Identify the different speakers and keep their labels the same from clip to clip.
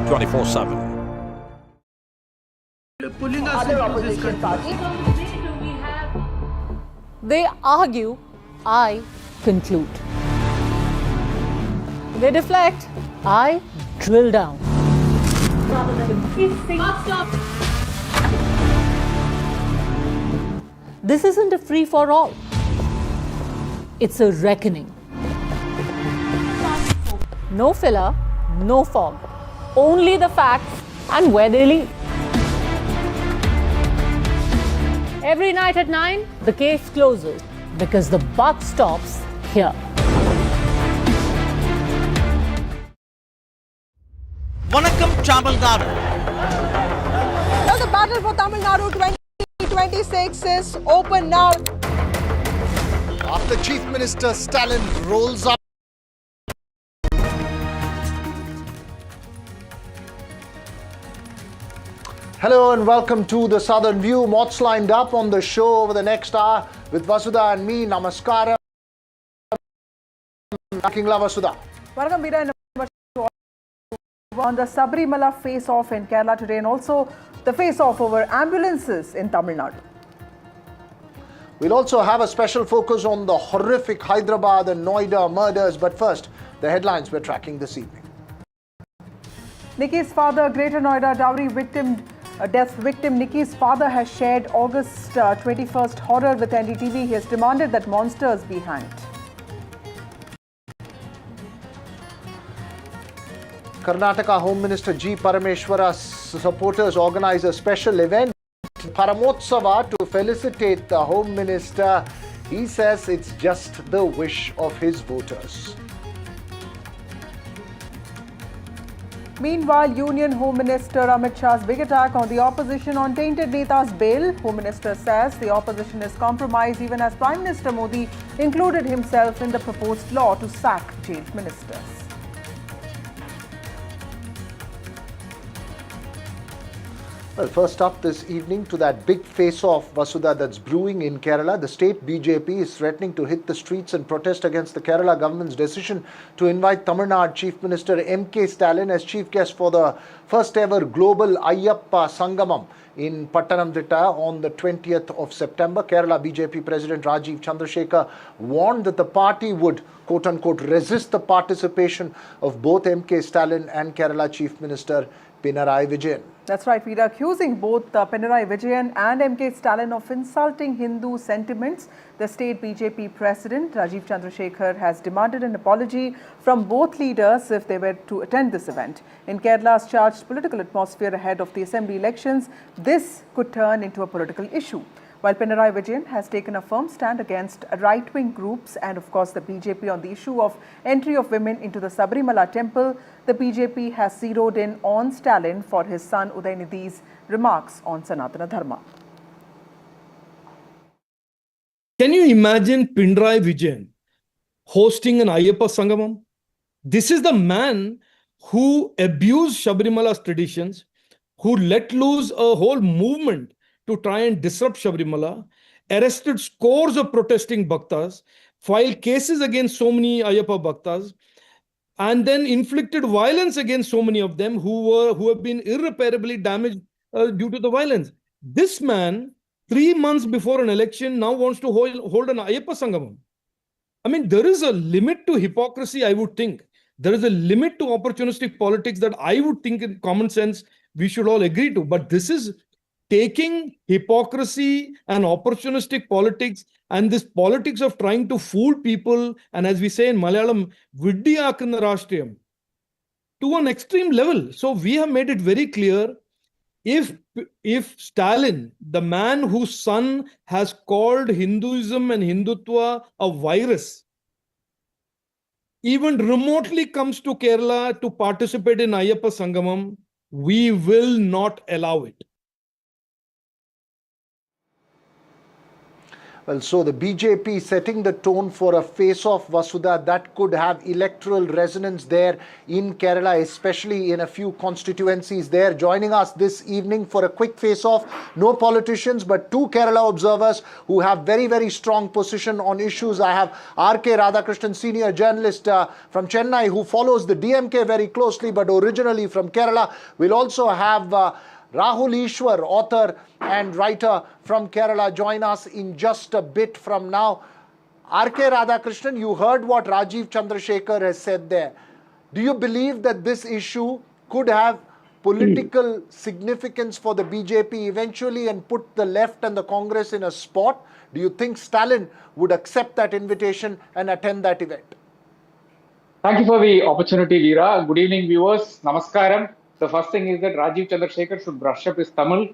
Speaker 1: 24/7.
Speaker 2: Other opposition parties.
Speaker 3: They argue, I conclude. They deflect, I drill down. This isn't a free-for-all. It's a reckoning. No filler, no fog. Only the facts and where they lead. Every night at 9, the case closes because the buck stops here.
Speaker 4: Vanakkam Tamil Nadu.
Speaker 2: Now the battle for Tamil Nadu 2026 is open now.
Speaker 5: After Chief Minister Stalin rolls up. Hello and welcome to the Southern View. What's lined up on the show over the next hour with Vasudha and me. Namaskaram. Kingla Vasudha.
Speaker 2: Welcome, Bida, and on the Sabrimala face-off in Kerala today, and also the face-off over ambulances in Tamil Nadu.
Speaker 5: We'll also have a special focus on the horrific Hyderabad and Noida murders. But first, the headlines we're tracking this evening.
Speaker 2: Nikki's father, Greater Noida dowry victim, death victim Nikki's father has shared August 21st horror with NDTV. He has demanded that monsters be hanged.
Speaker 5: Karnataka Home Minister G. Parameshwara's supporters organize a special event, Paramotsava, to felicitate the Home Minister. He says it's just the wish of his voters.
Speaker 2: Meanwhile, Union Home Minister Amit Shah's big attack on the opposition on tainted Neta's bill. Home Minister says the opposition is compromised even as Prime Minister Modi included himself in the proposed law to sack jailed ministers.
Speaker 5: Well, first up this evening to that big face-off, Vasudha, that's brewing in Kerala. The state BJP is threatening to hit the streets and protest against the Kerala government's decision to invite Tamil Nadu Chief Minister M.K. Stalin as chief guest for the first ever global Ayyappa Sangamam in Pattanamthitta on the 20th of September. Kerala BJP President Rajiv Chandrasekhar warned that the party would, quote-unquote, resist the participation of both M.K. Stalin and Kerala Chief Minister Pinarayi Vijayan.
Speaker 2: That's right, we are accusing both PinarayiVijayan and M.K. Stalin of insulting Hindu sentiments. The state BJP president, Rajiv Chandrasekhar, has demanded an apology from both leaders if they were to attend this event. In Kerala's charged political atmosphere ahead of the assembly elections, this could turn into a political issue. While PinarayiVijayan has taken a firm stand against right-wing groups and, of course, the BJP on the issue of entry of women into the Sabrimala temple, the BJP has zeroed in on Stalin for his son Udayinidhi's remarks on Sanatana Dharma.
Speaker 6: Can you imagine PinarayiVijayan hosting an Ayyappa Sangamam? This is the man who abused Sabrimala's traditions, who let loose a whole movement to try and disrupt Sabrimala, arrested scores of protesting bhaktas, filed cases against so many Ayyappa bhaktas, and then inflicted violence against so many of them who have been irreparably damaged due to the violence. This man, 3 months before an election, now wants to hold an Ayyappa Sangamam. I mean, there is a limit to hypocrisy, I would think. There is a limit to opportunistic politics that I would think in common sense we should all agree to. But this is taking hypocrisy and opportunistic politics and this politics of trying to fool people, and as we say in Malayalam, Viddiyakana Rashtriyam, to an extreme level. So we have made it very clear, if Stalin, the man whose son has called Hinduism and Hindutva a virus, even remotely comes to Kerala to participate in Ayyappa Sangamam, we will not allow it.
Speaker 5: Well, so the BJP setting the tone for a face-off, Vasudha, that could have electoral resonance there in Kerala, especially in a few constituencies there. Joining us this evening for a quick face-off, no politicians, but two Kerala observers who have very, very strong position on issues. I have R.K. Radhakrishnan, senior journalist from Chennai, who follows the DMK very closely, but originally from Kerala. We'll also have Rahul Ishwar, author and writer from Kerala, join us in just a bit from now. R.K. Radhakrishnan, you heard what Rajiv Chandrasekhar has said there. Do you believe that this issue could have political significance for the BJP eventually and put the left and the Congress in a spot? Do you think Stalin would accept that invitation and attend that event?
Speaker 1: Thank you for the opportunity, Veera. Good evening, viewers. Namaskaram. The first thing is that Rajiv Chandrasekhar should brush up his Tamil.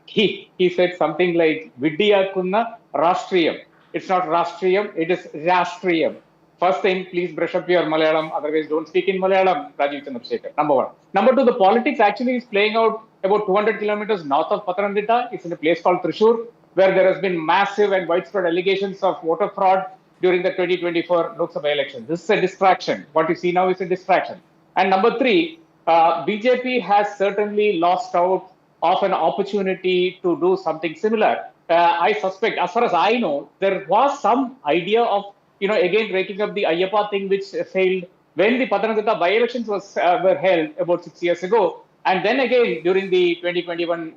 Speaker 1: He said something like Vidya Kunna Rashtriyam. It's not Rashtriyam, it is Rashtriyam. First thing, please brush up your Malayalam, otherwise don't speak in Malayalam, Rajiv Chandrasekhar. Number one. Number two, the politics actually is playing out about 200 kilometers north of Pathanamthitta. It's in a place called Thrissur, where there has been massive and widespread allegations of voter fraud during the 2024 Lok Sabha election. This is a distraction. What you see now is a distraction. And number three, BJP has certainly lost out of an opportunity to do something similar. I suspect, as far as I know, there was some idea of, again breaking up the Ayyappa thing, which failed when the Pathanamthitta by-elections were held about 6 years ago. And then again, during the 2021,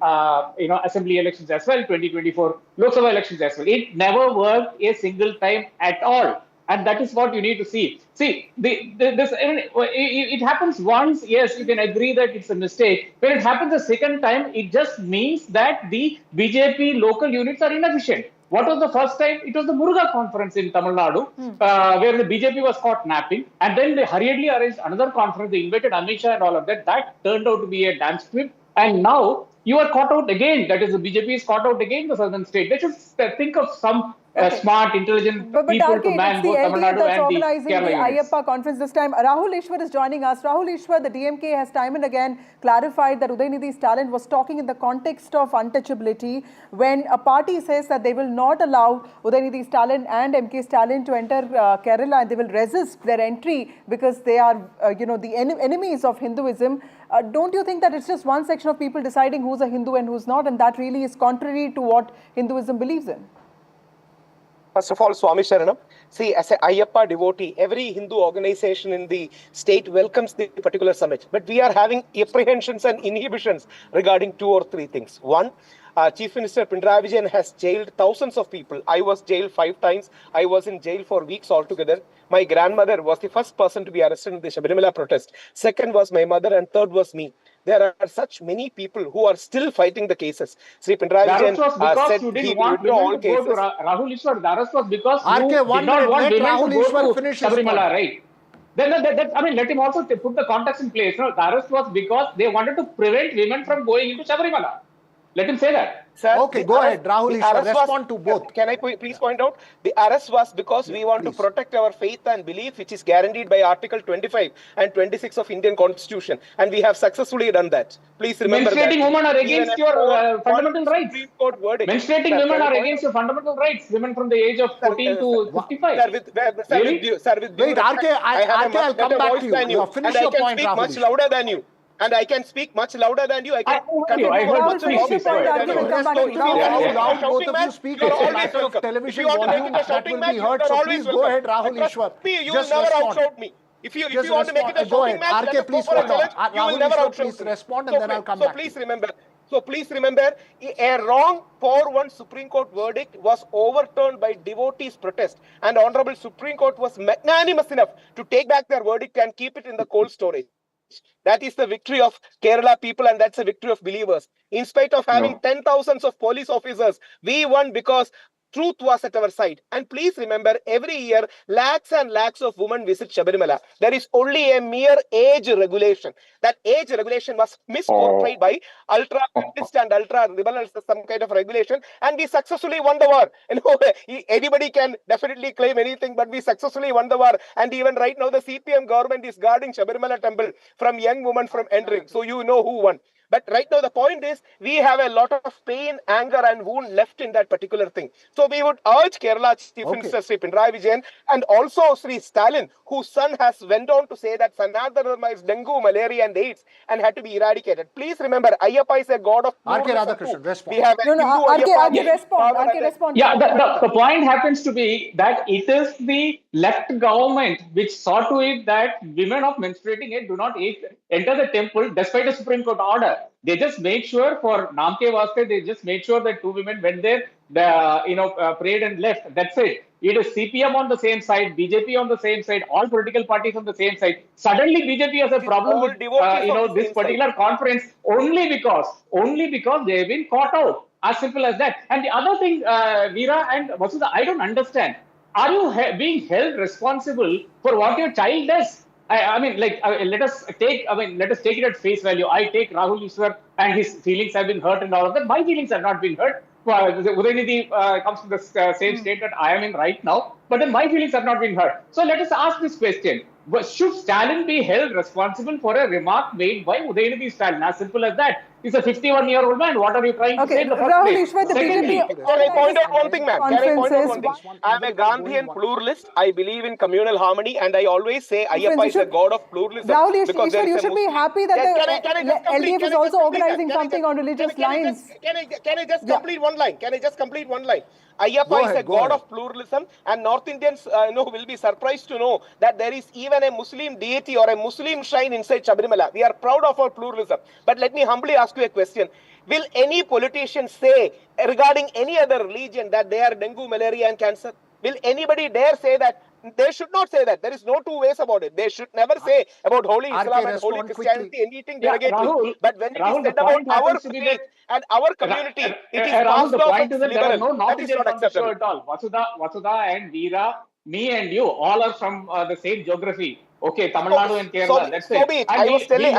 Speaker 1: assembly elections as well, 2024 Lok Sabha elections as well. It never worked a single time at all. And that is what you need to see. See, it happens once, yes, you can agree that it's a mistake. When it happens a second time, it just means that the BJP local units are inefficient. What was the first time? It was the Muruga conference in Tamil Nadu, where the BJP was caught napping. And then they hurriedly arranged another conference. They invited Amit Shah and all of that. That turned out to be a dance trip. And now you are caught out again. That is, the BJP is caught out again in the southern state. They should think of some smart, intelligent people to man both Tamil Nadu and the Kerala units.
Speaker 2: Ayyappa conference this time. Rahul Ishwar is joining us. Rahul Ishwar, the DMK has time and again clarified that Udayanidhi Stalin was talking in the context of untouchability when a party says that they will not allow Udayanidhi Stalin and MK Stalin to enter Kerala, and they will resist their entry because they are, the enemies of Hinduism. Don't you think that it's just one section of people deciding who's a Hindu and who's not, and that really is contrary to what Hinduism believes in?
Speaker 7: First of all, Swami Sharanam. See, as an Ayyappa devotee, every Hindu organization in the state welcomes the particular summit. But we are having apprehensions and inhibitions regarding 2 or 3 things. One, Chief Minister PinarayiVijayan has jailed thousands of people. I was jailed 5 times. I was in jail for weeks altogether. My grandmother was the first person to be arrested in the Sabarimala protest. Second was my mother, and third was me. There are such many people who are still fighting the cases. Sri PinarayiVijayan said he would withdraw all cases.
Speaker 1: Rahul Ishwar, the arrest was because
Speaker 5: RK,
Speaker 1: you did not want women to go to Sabarimala, right? Then, let him also put the context in place. No, the arrest was because they wanted to prevent women from going into Sabarimala. Let him say that.
Speaker 7: Sir,
Speaker 5: okay, go ahead, Rahul Ishwar, respond to both.
Speaker 7: Can I please point out? The arrest was because we want to protect our faith and belief, which is guaranteed by Article 25 and 26 of Indian Constitution. And we have successfully done that. Please remember that.
Speaker 1: Menstruating women are against your fundamental rights. Menstruating women are against your fundamental rights. Women from the age of 14 to 55.
Speaker 5: Wait, RK, I'll come back to you. Finish your point, Rahul.
Speaker 7: Much louder than you. And I can speak much louder than you. I
Speaker 5: heard much louder than you. Both of you speak at a matter of television volume that will be heard. So please go ahead, Rahul Ishwar.
Speaker 7: You will never outshout me. If you want to make it a shouting match,
Speaker 5: RK, please hold on.
Speaker 7: You will never outshout me.
Speaker 5: Please respond, and then I'll come back.
Speaker 7: So please remember, a wrong 4-1 Supreme Court verdict was overturned by devotees' protest, and Honorable Supreme Court was magnanimous enough to take back their verdict and keep it in the cold storage. That is the victory of Kerala people, and that's a victory of believers. In spite of having 10,000s of police officers, we won because truth was at our side. And please remember, every year, lakhs and lakhs of women visit Sabarimala. There is only a mere age regulation. That age regulation was misportrayed by ultra-leftist and ultra-liberals as some kind of regulation, and we successfully won the war. Anybody can definitely claim anything, but we successfully won the war. And even right now, the CPM government is guarding Sabarimala temple from young women from entering. So you know who won. But right now, the point is, we have a lot of pain, anger, and wound left in that particular thing. So we would urge Kerala Chief Minister Sri Pinarayi Vijayan and also Sri Stalin, whose son has went on to say that Sanatana Dharma is dengue, malaria, and AIDS and had to be eradicated. Please remember, Ayyappa is a god of
Speaker 5: R.K.
Speaker 7: pluralism
Speaker 5: Radhakrishnan,
Speaker 7: too.
Speaker 5: respond.
Speaker 7: We have a Hindu Ayyappa.
Speaker 2: RK, respond.
Speaker 1: Yeah, the point happens to be that it is the left government which saw to it that women of menstruating age do not enter the temple despite a Supreme Court order. They just made sure for Namke Vaste, they just made sure that two women went there, prayed and left. That's it. It is CPM on the same side, BJP on the same side, all political parties on the same side. Suddenly, BJP has a problem with this particular conference only because they have been caught out. As simple as that. And the other thing, Veera and Vasudha, I don't understand. Are you being held responsible for what your child does? Let us take it at face value. I take Rahul Ishwar and his feelings have been hurt and all of that. My feelings have not been hurt. Udayanidhi comes to the same state that I am in right now, but then my feelings have not been hurt. So let us ask this question. Should Stalin be held responsible for a remark made by Udayanidhi Stalin? As simple as that. He's a 51-year-old man. What are you trying to say in the first
Speaker 2: Rahul
Speaker 1: place?
Speaker 2: Ishwar, the
Speaker 1: Secondly,
Speaker 2: BJP
Speaker 7: Can I point out one thing, ma'am? Can I point out one thing?
Speaker 2: Conferences-
Speaker 7: I'm a Gandhian pluralist. I believe in communal harmony, and I always say Ayyappa is the god of pluralism.
Speaker 2: Rahul
Speaker 7: because there
Speaker 2: Ishwar,
Speaker 7: is
Speaker 2: you
Speaker 7: a
Speaker 2: should be
Speaker 7: Muslim-
Speaker 2: happy that
Speaker 7: Can I
Speaker 2: the
Speaker 7: just complete-
Speaker 2: LDF
Speaker 7: can
Speaker 2: is
Speaker 7: I just
Speaker 2: also
Speaker 7: complete that?
Speaker 2: organizing
Speaker 7: Can I
Speaker 2: something
Speaker 7: just-
Speaker 2: on religious
Speaker 7: can I
Speaker 2: lines.
Speaker 7: Can I just complete one line? Can I just complete one line? Ayyappa is a god of pluralism, and North Indians will be surprised to know that there is even a Muslim deity or a Muslim shrine inside Sabrimala. We are proud of our pluralism. But let me humbly ask you a question. Will any politician say regarding any other religion that they are dengue, malaria, and cancer? Will anybody dare say that? They should not say that. There is no two ways about it. They should never say about holy
Speaker 5: RK,
Speaker 7: Islam and holy
Speaker 5: respond
Speaker 7: Christianity
Speaker 5: quickly.
Speaker 7: anything
Speaker 1: Yeah,
Speaker 7: derogatory.
Speaker 1: Rahul,
Speaker 7: But when it
Speaker 1: Rahul,
Speaker 7: is
Speaker 1: the
Speaker 7: said about
Speaker 1: point
Speaker 7: our
Speaker 1: happens to be
Speaker 7: faith
Speaker 1: that
Speaker 7: and our community, it is
Speaker 1: Rahul,
Speaker 7: passed
Speaker 1: the
Speaker 7: off
Speaker 1: point is
Speaker 7: as
Speaker 1: that there are
Speaker 7: liberal.
Speaker 1: no North
Speaker 7: That is
Speaker 1: Indians
Speaker 7: not
Speaker 1: on the show
Speaker 7: acceptable.
Speaker 1: at all. Vasudha and Veera, me and you, all are from the same geography. Okay, Tamil Nadu and Kerala. That's
Speaker 7: so
Speaker 1: it.
Speaker 7: be it.
Speaker 1: And
Speaker 7: I was telling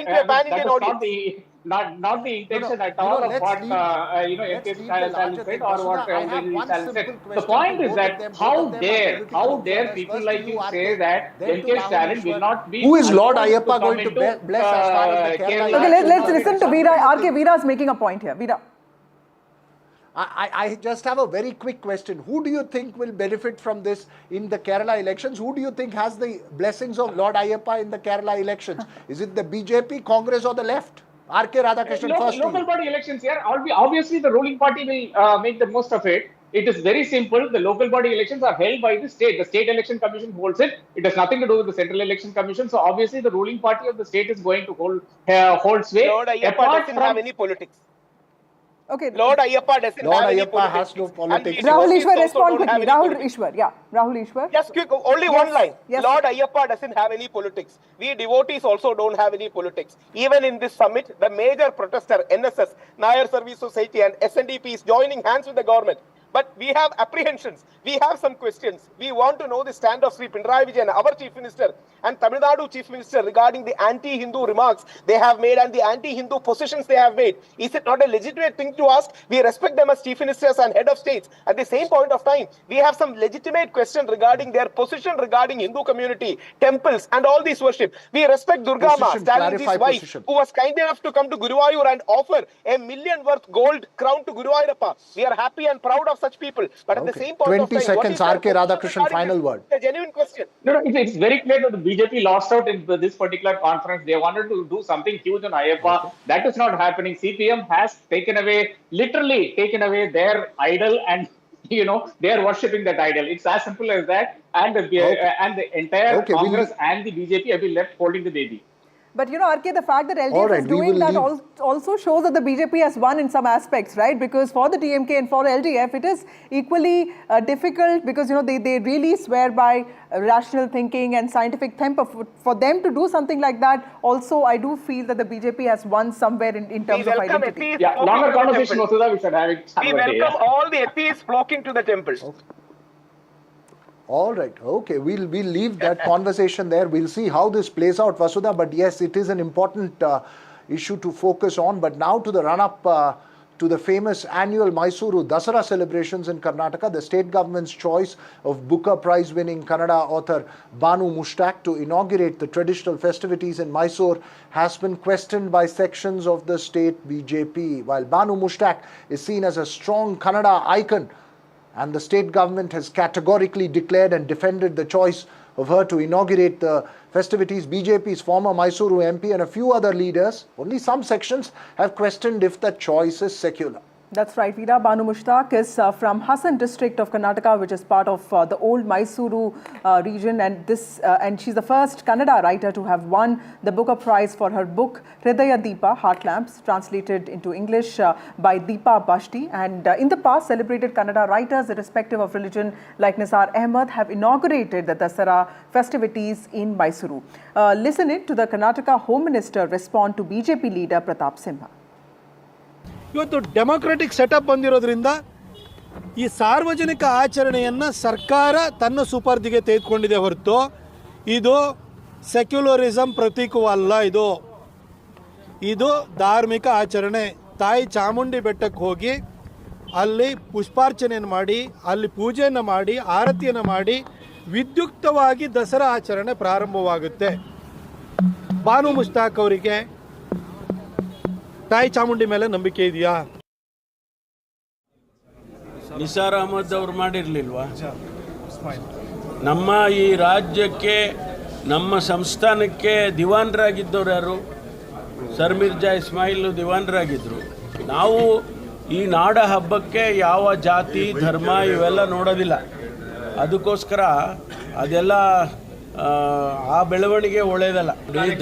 Speaker 7: to a pan-Indian
Speaker 1: that was
Speaker 7: audience.
Speaker 1: not the intention at all of
Speaker 5: let's
Speaker 1: what
Speaker 5: leave,
Speaker 1: MK
Speaker 5: let's leave the
Speaker 1: Stalin
Speaker 5: larger
Speaker 1: said
Speaker 5: thing.
Speaker 1: or what
Speaker 5: Vasudha, I have
Speaker 1: Udayanidhi
Speaker 5: one
Speaker 1: Stalin
Speaker 5: simple
Speaker 1: said. The
Speaker 5: question
Speaker 1: point
Speaker 5: to
Speaker 1: is
Speaker 5: both
Speaker 1: that
Speaker 5: of them. Both
Speaker 1: how
Speaker 5: of them are
Speaker 1: dare
Speaker 5: political observers.
Speaker 1: people
Speaker 5: First
Speaker 1: like
Speaker 5: to
Speaker 1: you
Speaker 5: RK,
Speaker 1: say that
Speaker 5: then to
Speaker 1: MK
Speaker 5: Rahul
Speaker 1: Stalin will
Speaker 5: Ishwar.
Speaker 1: not be
Speaker 5: Who is Lord
Speaker 1: allowed
Speaker 5: Ayyappa
Speaker 1: to come
Speaker 5: going to
Speaker 1: into,
Speaker 5: bless as far as the Kerala
Speaker 1: Kerala?
Speaker 2: Okay,
Speaker 5: election
Speaker 2: let's
Speaker 5: is
Speaker 2: listen to
Speaker 5: concerned?
Speaker 2: Veera. RK, Veera is making a point here. Veera.
Speaker 5: I just have a very quick question. Who do you think will benefit from this in the Kerala elections? Who do you think has the blessings of Lord Ayyappa in the Kerala elections? Is it the BJP, Congress or the left? R.K. Radhakrishnan, first to
Speaker 1: Local
Speaker 5: you.
Speaker 1: body elections here, obviously the ruling party will make the most of it. It is very simple. The local body elections are held by the state. The state election commission holds it. It has nothing to do with the central election commission. So obviously the ruling party of the state is going to hold sway.
Speaker 7: Lord Ayyappa doesn't have any politics.
Speaker 2: Okay.
Speaker 7: Lord Ayyappa doesn't
Speaker 5: Lord
Speaker 7: have any
Speaker 5: Ayyappa
Speaker 7: politics.
Speaker 5: has no politics.
Speaker 7: And
Speaker 2: Rahul
Speaker 7: devotees
Speaker 2: Ishwar,
Speaker 7: also
Speaker 2: respond
Speaker 7: don't have
Speaker 2: quickly.
Speaker 7: any
Speaker 2: Rahul
Speaker 7: politics.
Speaker 2: Ishwar, yeah. Rahul Ishwar.
Speaker 7: Just quick, only one line.
Speaker 2: Yes.
Speaker 7: Lord Ayyappa doesn't have any politics. We devotees also don't have any politics. Even in this summit, the major protester, NSS, Nair Service Society and SNDP is joining hands with the government. But we have apprehensions. We have some questions. We want to know the stand of Sri Pinarayi Vijayan, our Chief Minister, and Tamil Nadu Chief Minister regarding the anti-Hindu remarks they have made and the anti-Hindu positions they have made. Is it not a legitimate thing to ask? We respect them as Chief Ministers and Head of States. At the same point of time, we have some legitimate question regarding their position regarding Hindu community, temples, and all these worship. We respect Durga Ma,
Speaker 5: Position,
Speaker 7: Stalin's
Speaker 5: clarify
Speaker 7: wife,
Speaker 5: position.
Speaker 7: who was kind enough to come to Guruvayur and offer $1 million worth gold crown to Guru Ayyappa. We are happy and proud of such people. But at the
Speaker 5: Okay.
Speaker 7: same point of
Speaker 5: 20
Speaker 7: time, what
Speaker 5: seconds,
Speaker 7: is their
Speaker 5: R.K. Radhakrishnan,
Speaker 7: position regarding
Speaker 5: final
Speaker 7: this?
Speaker 5: word.
Speaker 7: It's a genuine question.
Speaker 1: No, it's very clear that the BJP lost out in this particular conference. They wanted to do something huge on Ayyappa.
Speaker 5: Okay.
Speaker 1: That is not happening. CPM has literally taken away their idol, and they are worshipping that idol. It's as simple as that. And the entire Congress and the BJP have been left holding the baby.
Speaker 2: But RK, the fact that LDF is doing that also shows that the BJP has won in some aspects, right? Because for the DMK and for LDF, it is equally difficult because, they really swear by rational thinking and scientific temper. For them to do something like that, also, I do feel that the BJP has won somewhere in terms of identity.
Speaker 1: Yeah, longer conversation, Vasudha, we should have it.
Speaker 7: We welcome all the atheists flocking to the temple.
Speaker 5: Okay. All right. Okay. We'll leave that conversation there. We'll see how this plays out, Vasudha. But yes, it is an important issue to focus on. But now to the run-up to the famous annual Mysuru Dasara celebrations in Karnataka. The state government's choice of Booker Prize-winning Kannada author Banu Mushtaq to inaugurate the traditional festivities in Mysore has been questioned by sections of the state BJP. While Banu Mushtaq is seen as a strong Kannada icon, and the state government has categorically declared and defended the choice of her to inaugurate the festivities, BJP's former Mysuru MP and a few other leaders, only some sections, have questioned if the choice is secular.
Speaker 2: That's right, Veera. Banu Mushtaq is from Hassan district of Karnataka, which is part of the old Mysuru region, and she's the first Kannada writer to have won the Booker Prize for her book Hridaya Deepa, Heart Lamps, translated into English by Deepa Bashti. And in the past, celebrated Kannada writers, irrespective of religion, like Nisar Ahmed, have inaugurated the Dasara festivities in Mysuru. Listen in to the Karnataka Home Minister respond to BJP leader Pratap Simha.
Speaker 8: ಇವತ್ತು democratic setup ಬಂದಿರೋದ್ರಿಂದ ಈ ಸಾರ್ವಜನಿಕ ಆಚರಣೆಯನ್ನು ಸರ್ಕಾರ ತನ್ನ ಸುಪರ್ದಿಗೆ ತೆಗೆದುಕೊಂಡಿದೆ ಹೊರತು ಇದು ಸೆಕ್ಯುಲರಿಸಮ್ ಪ್ರತೀಕವಲ್ಲ. ಇದು ಧಾರ್ಮಿಕ ಆಚರಣೆ. ತಾಯಿ ಚಾಮುಂಡಿ ಬೆಟ್ಟಕ್ಕೆ ಹೋಗಿ ಅಲ್ಲಿ ಪುಷ್ಪಾರ್ಚನೆಯನ್ನು ಮಾಡಿ, ಅಲ್ಲಿ ಪೂಜೆಯನ್ನು ಮಾಡಿ, ಆರತಿಯನ್ನು ಮಾಡಿ ವಿದ್ಯುಕ್ತವಾಗಿ ದಸರಾ ಆಚರಣೆ ಪ್ರಾರಂಭವಾಗುತ್ತೆ. ಬಾನು ಮುಷ್ತಾಕ್ ಅವರಿಗೆ ತಾಯಿ ಚಾಮುಂಡಿ ಮೇಲೆ ನಂಬಿಕೆ ಇದೆಯಾ?
Speaker 9: ನಿಸಾರ್ ಅಹಮದ್ ಅವರು ಮಾಡಿರಲಿಲ್ವಾ? ನಮ್ಮ ಈ ರಾಜ್ಯಕ್ಕೆ, ನಮ್ಮ ಸಂಸ್ಥಾನಕ್ಕೆ ದಿವಾನರಾಗಿದ್ದವ್ರು ಯಾರು? ಸರ್ ಮಿರ್ಜಾ ಇಸ್ಮಾಯಿಲ್ ದಿವಾನರಾಗಿದ್ದರು. ನಾವು ಈ ನಾಡ ಹಬ್ಬಕ್ಕೆ ಯಾವ ಜಾತಿ ಧರ್ಮ ಇವೆಲ್ಲ ನೋಡೋದಿಲ್ಲ. ಅದಕ್ಕೋಸ್ಕರ ಅದೆಲ್ಲ ಆ ಬೆಳವಣಿಗೆ ಒಳ್ಳೆಯದಲ್ಲ.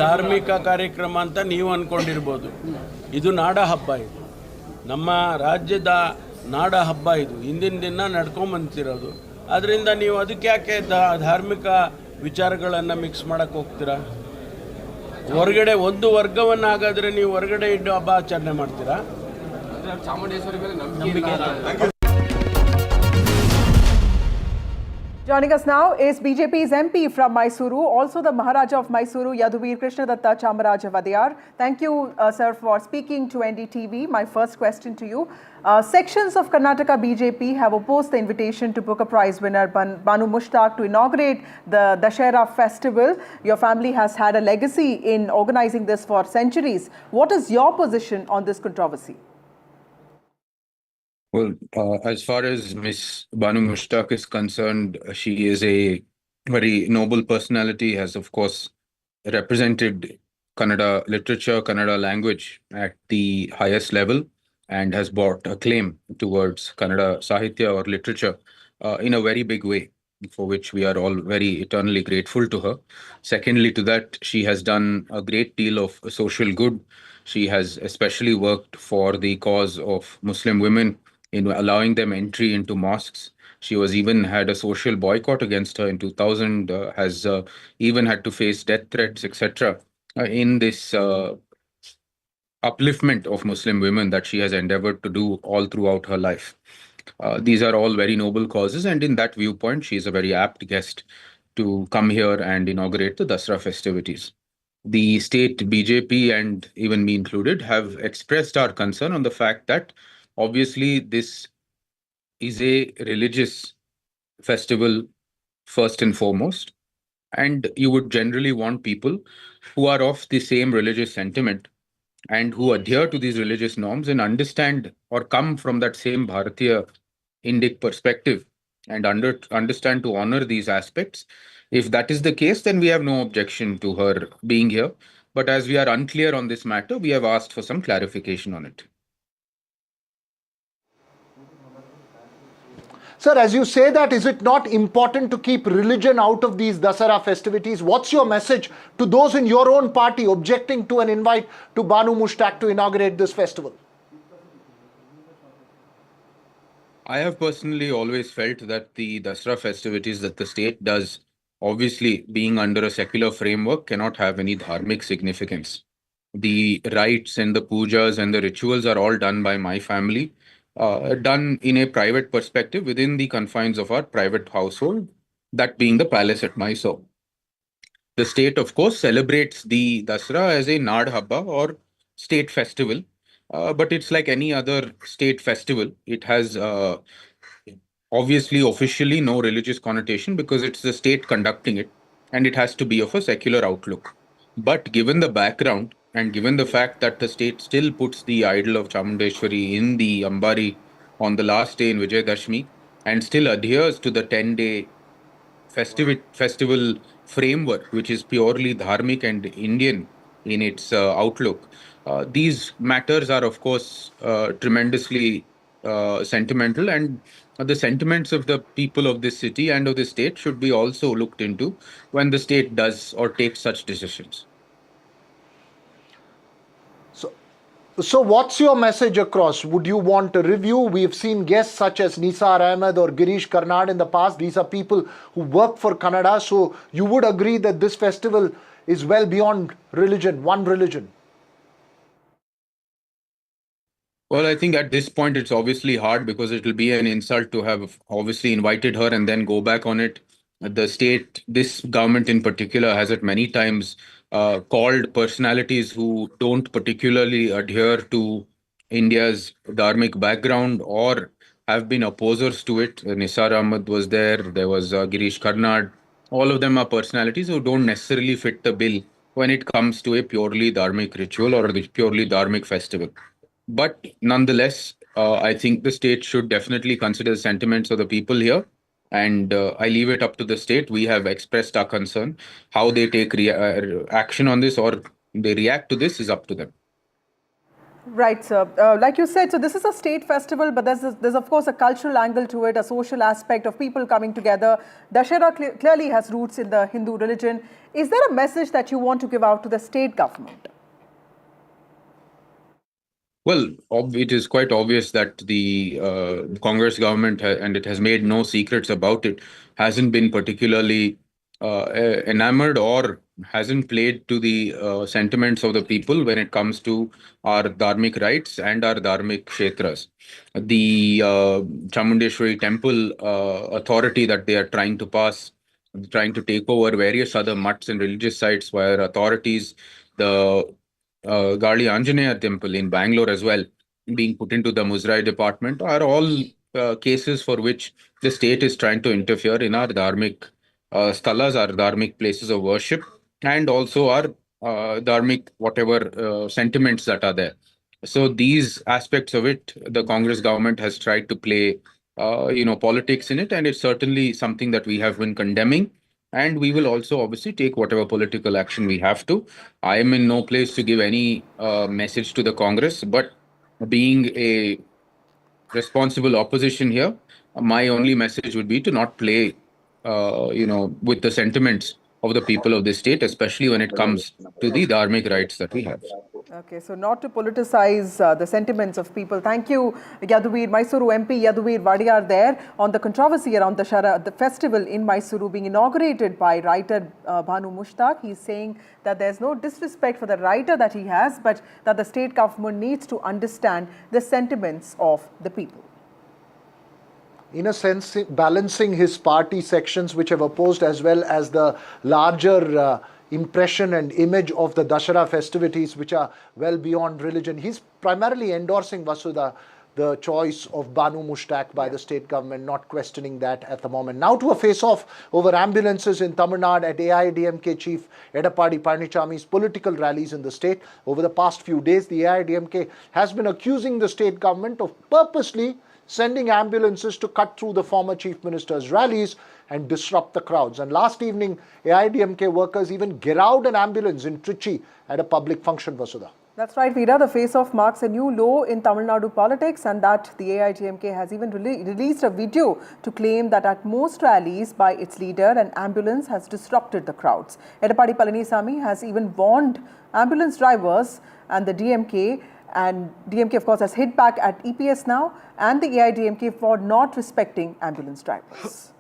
Speaker 9: ಧಾರ್ಮಿಕ ಕಾರ್ಯಕ್ರಮ ಅಂತ ನೀವು ಅಂದ್ಕೊಂಡಿರ್ಬೋದು. ಇದು ನಾಡ ಹಬ್ಬ, ಇದು ನಮ್ಮ ರಾಜ್ಯದ ನಾಡ ಹಬ್ಬ. ಇದು ಹಿಂದಿನ ದಿನ ನಡ್ಕೊಂಬಂತಿರೋದು. ಅದರಿಂದ ನೀವು ಅದಕ್ಕೆ ಯಾಕೆ ಧಾರ್ಮಿಕ ವಿಚಾರಗಳನ್ನು ಮಿಕ್ಸ್ ಮಾಡೋಕ್ಕೆ ಹೋಗ್ತೀರಾ? ಹೊರಗಡೆ ಒಂದು ವರ್ಗವನ್ನು ಹಾಗಾದರೆ ನೀವು ಹೊರಗಡೆ ಇಟ್ಟು ಹಬ್ಬ ಆಚರಣೆ ಮಾಡ್ತೀರಾ? ಚಾಮುಂಡೇಶ್ವರಿ ಮೇಲೆ ನಂಬಿಕೆ.
Speaker 2: Joining us now is BJP's MP from Mysuru, also the Maharaja of Mysuru, Yaduvir Krishnadatta Chamaraja Vadiyar. Thank you, sir, for speaking to NDTV. My first question to you. Sections of Karnataka BJP have opposed the invitation to Booker Prize winner Banu Mushtaq to inaugurate the Dashera festival. Your family has had a legacy in organizing this for centuries. What is your position on this controversy?
Speaker 10: Well, as far as Miss Banu Mushtaq is concerned, she is a very noble personality, has of course represented Kannada literature, Kannada language at the highest level, and has brought acclaim towards Kannada Sahitya or literature in a very big way, for which we are all very eternally grateful to her. Secondly to that, she has done a great deal of social good. She has especially worked for the cause of Muslim women in allowing them entry into mosques. She was even had a social boycott against her in 2000, has even had to face death threats, etc. In this upliftment of Muslim women that she has endeavored to do all throughout her life. These are all very noble causes, and in that viewpoint, she is a very apt guest to come here and inaugurate the Dasara festivities. The state BJP, and even me included, have expressed our concern on the fact that obviously this is a religious festival first and foremost, and you would generally want people who are of the same religious sentiment and who adhere to these religious norms and understand or come from that same Bharatiya Indic perspective and understand to honor these aspects. If that is the case, then we have no objection to her being here. But as we are unclear on this matter, we have asked for some clarification on it.
Speaker 5: Sir, as you say that, is it not important to keep religion out of these Dasara festivities? What's your message to those in your own party objecting to an invite to Banu Mushtaq to inaugurate this festival?
Speaker 10: I have personally always felt that the Dasara festivities that the state does, obviously being under a secular framework, cannot have any dharmic significance. The rites and the pujas and the rituals are all done by my family. Done in a private perspective within the confines of our private household, that being the palace at Mysore. The state, of course, celebrates the Dasara as a Nad Habba or state festival, but it's like any other state festival. It has obviously officially no religious connotation because it's the state conducting it, and it has to be of a secular outlook. But given the background and given the fact that the state still puts the idol of Chamundeshwari in the Ambari on the last day in Vijayadashmi and still adheres to the 10-day festival framework, which is purely dharmic and Indian in its outlook. These matters are, of course, tremendously sentimental, and the sentiments of the people of this city and of the state should be also looked into when the state does or takes such decisions.
Speaker 5: So what's your message across? Would you want a review? We've seen guests such as Nisar Ahmed or Girish Karnad in the past. These are people who work for Kannada. So you would agree that this festival is well beyond religion, one religion.
Speaker 10: Well, I think at this point it's obviously hard because it will be an insult to have obviously invited her and then go back on it. The state, this government in particular, has at many times called personalities who don't particularly adhere to India's dharmic background or have been opposers to it. Nisar Ahmed was there. There was Girish Karnad. All of them are personalities who don't necessarily fit the bill when it comes to a purely dharmic ritual or a purely dharmic festival. But nonetheless, I think the state should definitely consider the sentiments of the people here. And I leave it up to the state. We have expressed our concern. How they take action on this or they react to this is up to them.
Speaker 2: Right, sir. Like you said, so this is a state festival, but there's of course a cultural angle to it, a social aspect of people coming together. Dussehra clearly has roots in the Hindu religion. Is there a message that you want to give out to the state government?
Speaker 10: Well, it is quite obvious that the Congress government, and it has made no secrets about it, hasn't been particularly enamored or hasn't played to the sentiments of the people when it comes to our dharmic rights and our dharmic kshetras. The Chamundeshwari temple authority that they are trying to pass, trying to take over various other mutts and religious sites where authorities, the Gali Anjaneya temple in Bangalore as well, being put into the Muzrai department, are all cases for which the state is trying to interfere in our dharmic stalas, our dharmic places of worship, and also our dharmic whatever sentiments that are there. So these aspects of it, the Congress government has tried to play, politics in it, and it's certainly something that we have been condemning. And we will also obviously take whatever political action we have to. I am in no place to give any message to the Congress, but being a responsible opposition here, my only message would be to not play, with the sentiments of the people of this state, especially when it comes to the dharmic rights that we have.
Speaker 2: Okay, so not to politicize the sentiments of people. Thank you, Yaduvir. Mysuru MP Yaduvir Vadiyar there on the controversy around the festival in Mysuru being inaugurated by writer Bhanu Mushtaq. He's saying that there's no disrespect for the writer that he has, but that the state government needs to understand the sentiments of the people.
Speaker 5: In a sense, balancing his party sections which have opposed as well as the larger impression and image of the Dussehra festivities which are well beyond religion. He's primarily endorsing Vasudha, the choice of Bhanu Mushtaq by the state government, not questioning that at the moment. Now to a face-off over ambulances in Tamil Nadu at AIADMK chief Edappadi Panichami's political rallies in the state. Over the past few days, the AIADMK has been accusing the state government of purposely sending ambulances to cut through the former chief minister's rallies and disrupt the crowds. And last evening, AIADMK workers even gerawed an ambulance in Trichy at a public function, Vasudha.
Speaker 2: That's right, Veera. The face-off marks a new low in Tamil Nadu politics, and that the AIADMK has even released a video to claim that at most rallies by its leader, an ambulance has disrupted the crowds. Edappadi Palanisamy has even warned ambulance drivers and the DMK, and DMK of course has hit back at EPS now and the AIADMK for not respecting ambulance drivers.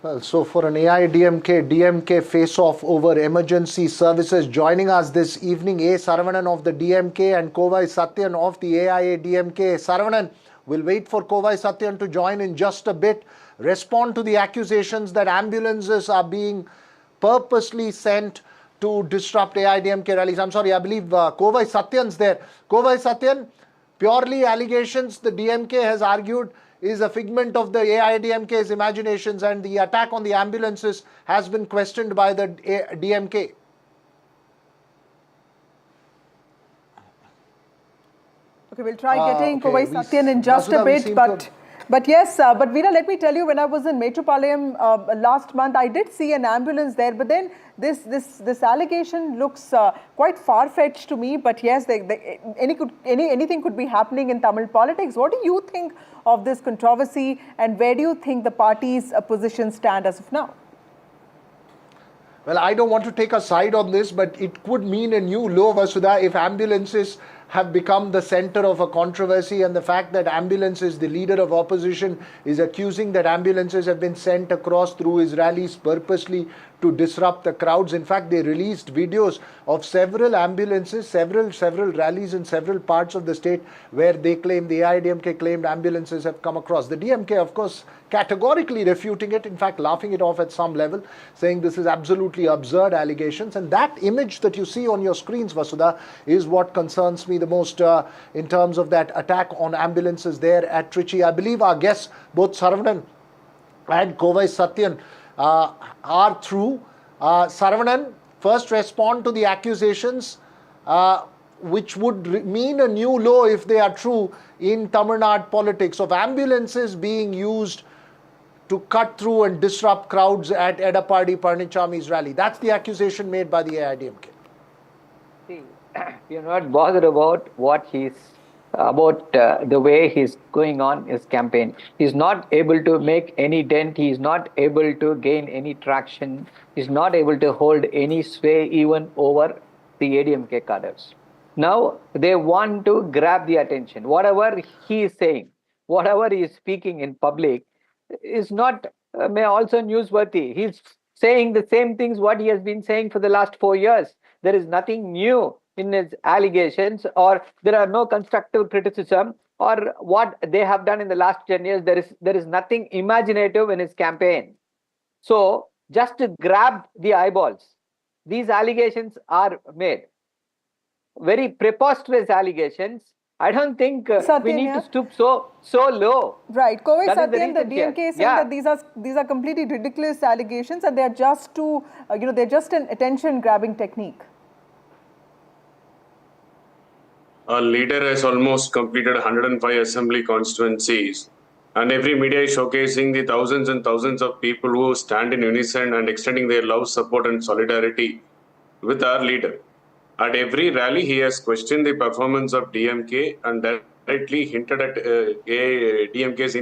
Speaker 5: Well, so for an AIADMK-DMK face-off over emergency services, joining us this evening, A. Saravanan of the DMK and Kovai Satyan of the AIADMK. Saravanan, we'll wait for Kovai Satyan to join in just a bit. Respond to the accusations that ambulances are being purposely sent to disrupt AIDMK rallies. I'm sorry, I believe Kovai Satyan's there. Kovai Satyan, purely allegations, the DMK has argued, is a figment of the AIDMK's imaginations, and the attack on the ambulances has been questioned by the DMK.
Speaker 2: Okay, we'll try getting
Speaker 5: okay.
Speaker 2: Kovai Satyan in just a bit, but yes, but Veera, let me tell you, when I was in Metropolitan last month, I did see an ambulance there, but then this allegation looks quite far-fetched to me. But yes, anything could be happening in Tamil politics. What do you think of this controversy, and where do you think the party's position stand as of now?
Speaker 5: Well, I don't want to take a side on this, but it could mean a new low, Vasudha, if ambulances have become the center of a controversy, and the fact that ambulances, the leader of opposition is accusing that ambulances have been sent across through his rallies purposely to disrupt the crowds. In fact, they released videos of several ambulances, several rallies in several parts of the state where they claim, the AIDMK claimed, ambulances have come across. The DMK, of course, categorically refuting it, in fact laughing it off at some level, saying this is absolutely absurd allegations. And that image that you see on your screens, Vasudha, is what concerns me the most in terms of that attack on ambulances there at Trichy. I believe our guests, both Saravanan and Kovai Satyan, are through. Saravanan, first respond to the accusations, which would mean a new low, if they are true, in Tamil Nadu politics, of ambulances being used to cut through and disrupt crowds at Edappadi Palaniswamy's rally. That's the accusation made by the AIDMK.
Speaker 11: See, you're not bothered about what the way he's going on his campaign. He's not able to make any dent. He's not able to gain any traction. He's not able to hold any sway even over the ADMK cadres. Now they want to grab the attention. Whatever he is saying, whatever he is speaking in public is not also newsworthy. He's saying the same things what he has been saying for the last 4 years. There is nothing new in his allegations, or there are no constructive criticism, or what they have done in the last 10 years. There is nothing imaginative in his campaign. So just to grab the eyeballs, these allegations are made. Very preposterous allegations. I don't think we need to stoop so low.
Speaker 2: Right, Kovai Satyan, the
Speaker 11: DMK
Speaker 2: is saying that these are completely ridiculous allegations, and they are just to they're just an attention-grabbing technique.
Speaker 12: Our leader has almost completed 105 assembly constituencies, and every media is showcasing the thousands and thousands of people who stand in unison and extending their love, support and solidarity with our leader. At every rally, he has questioned the performance of DMK and directly hinted at DMK's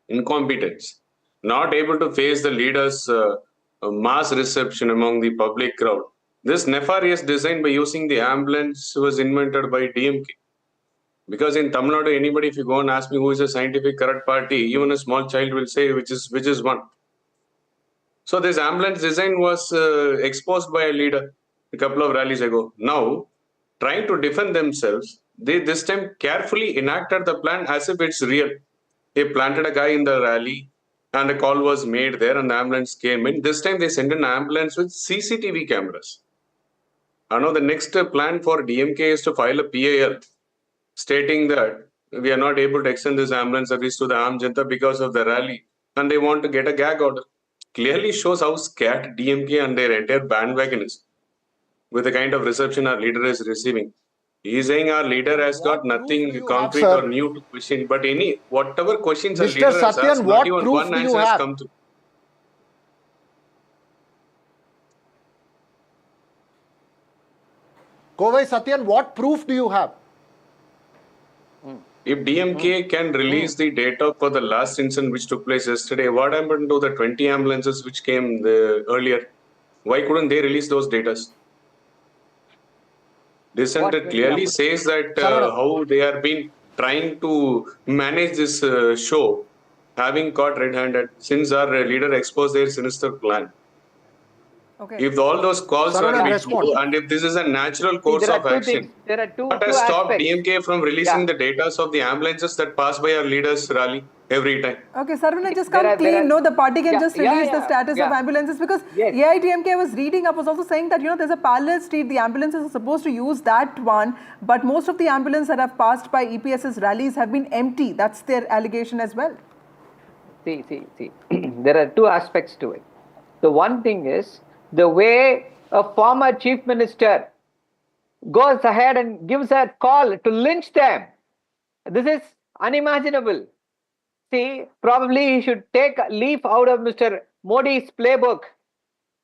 Speaker 12: incompetence, not able to face the leader's mass reception among the public crowd. This nefarious design by using the ambulance was invented by DMK. Because in Tamil Nadu, anybody, if you go and ask me who is a scientific correct party, even a small child will say which is one. So this ambulance design was exposed by a leader a couple of rallies ago. Now, trying to defend themselves, they this time carefully enacted the plan as if it's real. They planted a guy in the rally and a call was made there and the ambulance came in. This time they sent an ambulance with CCTV cameras. I know the next plan for DMK is to file a PAL stating that we are not able to extend this ambulance service to the Aam Janata because of the rally, and they want to get a gag order. Clearly shows how scared DMK and their entire bandwagon is with the kind of reception our leader is receiving. He is saying our leader has got nothing concrete or new to question, but whatever questions our leader has asked, not even one answer has come to.
Speaker 5: Kovai Satyan, what proof do you have?
Speaker 12: If DMK can release the data for the last incident which took place yesterday, what happened to the 20 ambulances which came earlier? Why couldn't they release those data? Dissent clearly says that how they have been trying to manage this show, having caught red-handed since our leader exposed their sinister plan.
Speaker 2: Okay.
Speaker 12: If all those calls are true, and if this is a natural course of action, what has stopped DMK from releasing the data of the ambulances that passed by our leader's rally? every time.
Speaker 2: Okay, Sarvana just
Speaker 11: There
Speaker 2: come
Speaker 11: are-
Speaker 2: clean. No, the party can
Speaker 11: Yeah,
Speaker 2: just
Speaker 11: yeah,
Speaker 2: release the
Speaker 11: yeah,
Speaker 2: status of
Speaker 11: yeah.
Speaker 2: ambulances because
Speaker 11: Yes.
Speaker 2: AITMK I was reading up was also saying that, there's a parallel street. The ambulances are supposed to use that one, but most of the ambulances that have passed by EPS's rallies have been empty. That's their allegation as well.
Speaker 11: See. There are two aspects to it. The one thing is the way a former chief minister goes ahead and gives a call to lynch them. This is unimaginable. See, probably he should take a leaf out of Mr. Modi's playbook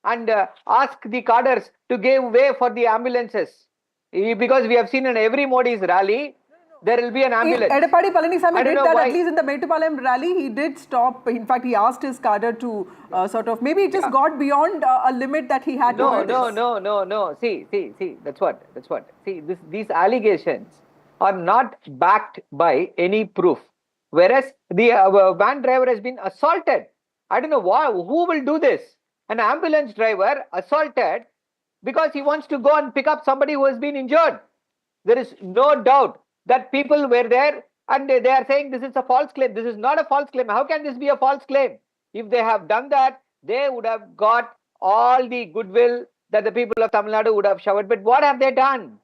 Speaker 11: and ask the cadres to give way for the ambulances. Because we have seen in every Modi's rally, there will be an ambulance.
Speaker 2: Edapadi Palaniswamy
Speaker 11: I don't
Speaker 2: did
Speaker 11: know
Speaker 2: that,
Speaker 11: why.
Speaker 2: at least in the Mettupalayam rally, he did stop. In fact, he asked his cadre to maybe it just got beyond a limit that he had to do this.
Speaker 11: No. See, that's what. See, these allegations are not backed by any proof. Whereas the van driver has been assaulted. I don't know who will do this. An ambulance driver assaulted because he wants to go and pick up somebody who has been injured. There is no doubt that people were there and they are saying this is a false claim. This is not a false claim. How can this be a false claim? If they have done that, they would have got all the goodwill that the people of Tamil Nadu would have showered. But what have they done?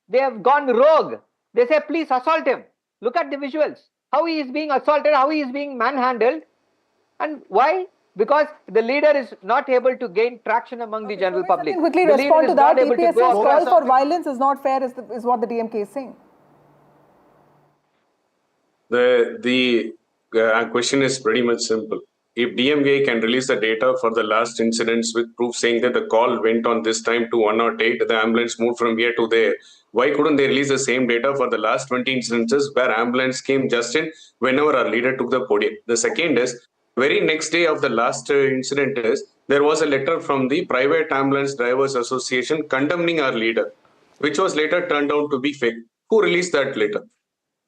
Speaker 11: They have gone rogue. They say, please assault him. Look at the visuals. How he is being assaulted, how he is being manhandled. And why? Because the leader is not able to gain traction among the general public.
Speaker 2: Quickly
Speaker 11: The
Speaker 2: respond
Speaker 11: leader
Speaker 2: to
Speaker 11: is not
Speaker 2: that.
Speaker 11: able to
Speaker 2: EPS's
Speaker 11: go
Speaker 2: call
Speaker 11: across.
Speaker 2: for violence is not fair is what the DMK is saying.
Speaker 12: The question is pretty much simple. If DMK can release the data for the last incidents with proof saying that the call went on this time to 108, the ambulance moved from here to there, why couldn't they release the same data for the last 20 incidences where ambulance came just in whenever our leader took the podium? The second is, very next day of the last incident is, there was a letter from the Private Ambulance Drivers Association condemning our leader, which was later turned out to be fake. Who released that letter?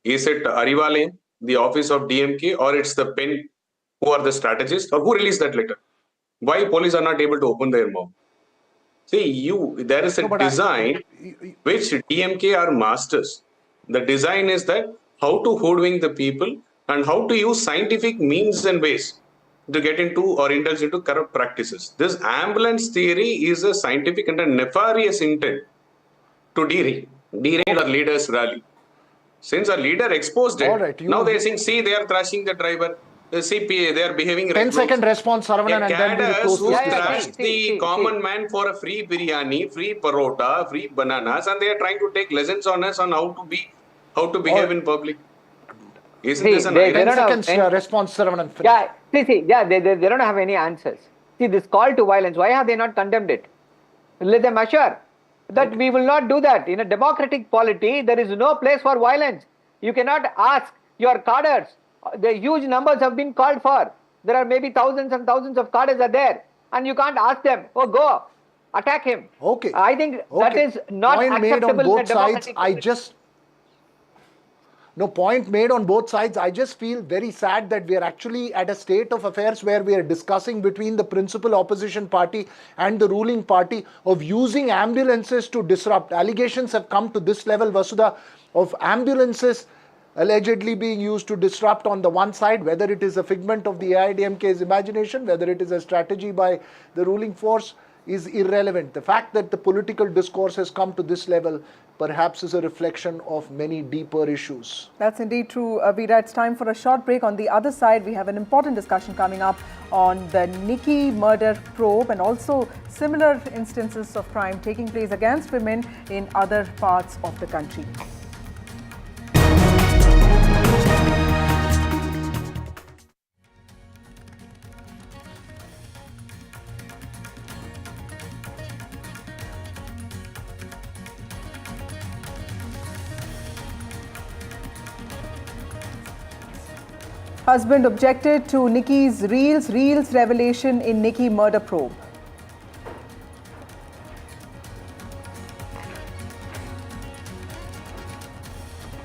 Speaker 12: Is it Arivale, the office of DMK, or it's the pen who are the strategists, or who released that letter? Why police are not able to open their mouth? See, there is a design which DMK are masters. The design is that how to hoodwink the people and how to use scientific means and ways to get into or indulge into corrupt practices. This ambulance theory is a scientific and a nefarious intent to derail our leader's rally. Since our leader exposed it, now they are saying, see, they are thrashing the driver. See, they are behaving
Speaker 5: 10-second response, Saravanan, and then we'll close this
Speaker 12: trash
Speaker 5: discussion.
Speaker 12: the common man for a free biryani, free parota, free bananas, and they are trying to take lessons on us on how to behave in public. Isn't this an
Speaker 5: 10 seconds response, Saravanan.
Speaker 11: They don't have any answers. See, this call to violence, why have they not condemned it? Let them assure that we will not do that. In a democratic polity, there is no place for violence. You cannot ask your cadres. The huge numbers have been called for. There are maybe thousands and thousands of cadres are there. And you can't ask them, go, attack him.
Speaker 5: Okay.
Speaker 11: I think that is not
Speaker 5: point
Speaker 11: acceptable
Speaker 5: made on both
Speaker 11: in a democratic
Speaker 5: sides. Point made on both sides. I just feel very sad that we are actually at a state of affairs where we are discussing between the principal opposition party and the ruling party of using ambulances to disrupt. Allegations have come to this level, Vasudha, of ambulances allegedly being used to disrupt on the one side, whether it is a figment of the AIDMK's imagination, whether it is a strategy by the ruling force, is irrelevant. The fact that the political discourse has come to this level perhaps is a reflection of many deeper issues.
Speaker 2: That's indeed true, Veera. It's time for a short break. On the other side, we have an important discussion coming up on the Nikki murder probe and also similar instances of crime taking place against women in other parts of the country. Husband objected to Nikki's Reels revelation in Nikki murder probe.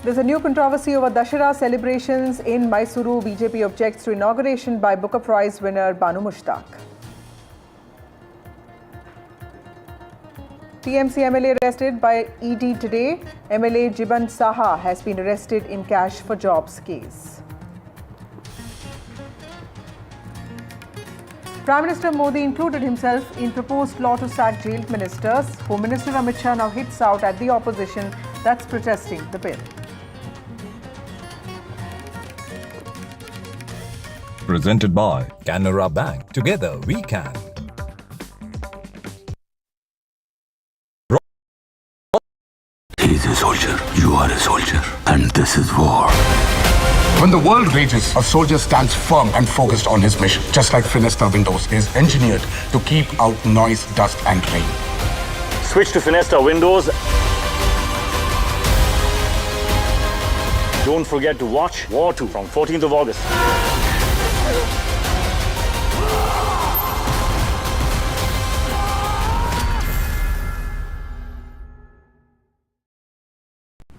Speaker 2: There's a new controversy over Dashera celebrations in Mysuru. BJP objects to inauguration by Booker Prize winner Banu Mushtaq. TMC MLA arrested by ED today. MLA Jiban Saha has been arrested in cash for jobs case. Prime Minister Modi included himself in proposed law to sack jailed ministers. Home Minister Amit Shah now hits out at the opposition that's protesting the bill.
Speaker 13: Presented by Canara Bank. Together we can.
Speaker 14: He's a soldier, you are a soldier, and this is war.
Speaker 15: When the world rages, a soldier stands firm and focused on his mission. Just like Finesta Windows is engineered to keep out noise, dust and rain.
Speaker 16: Switch to Finesta Windows. Don't forget to watch War 2 from 14th of August.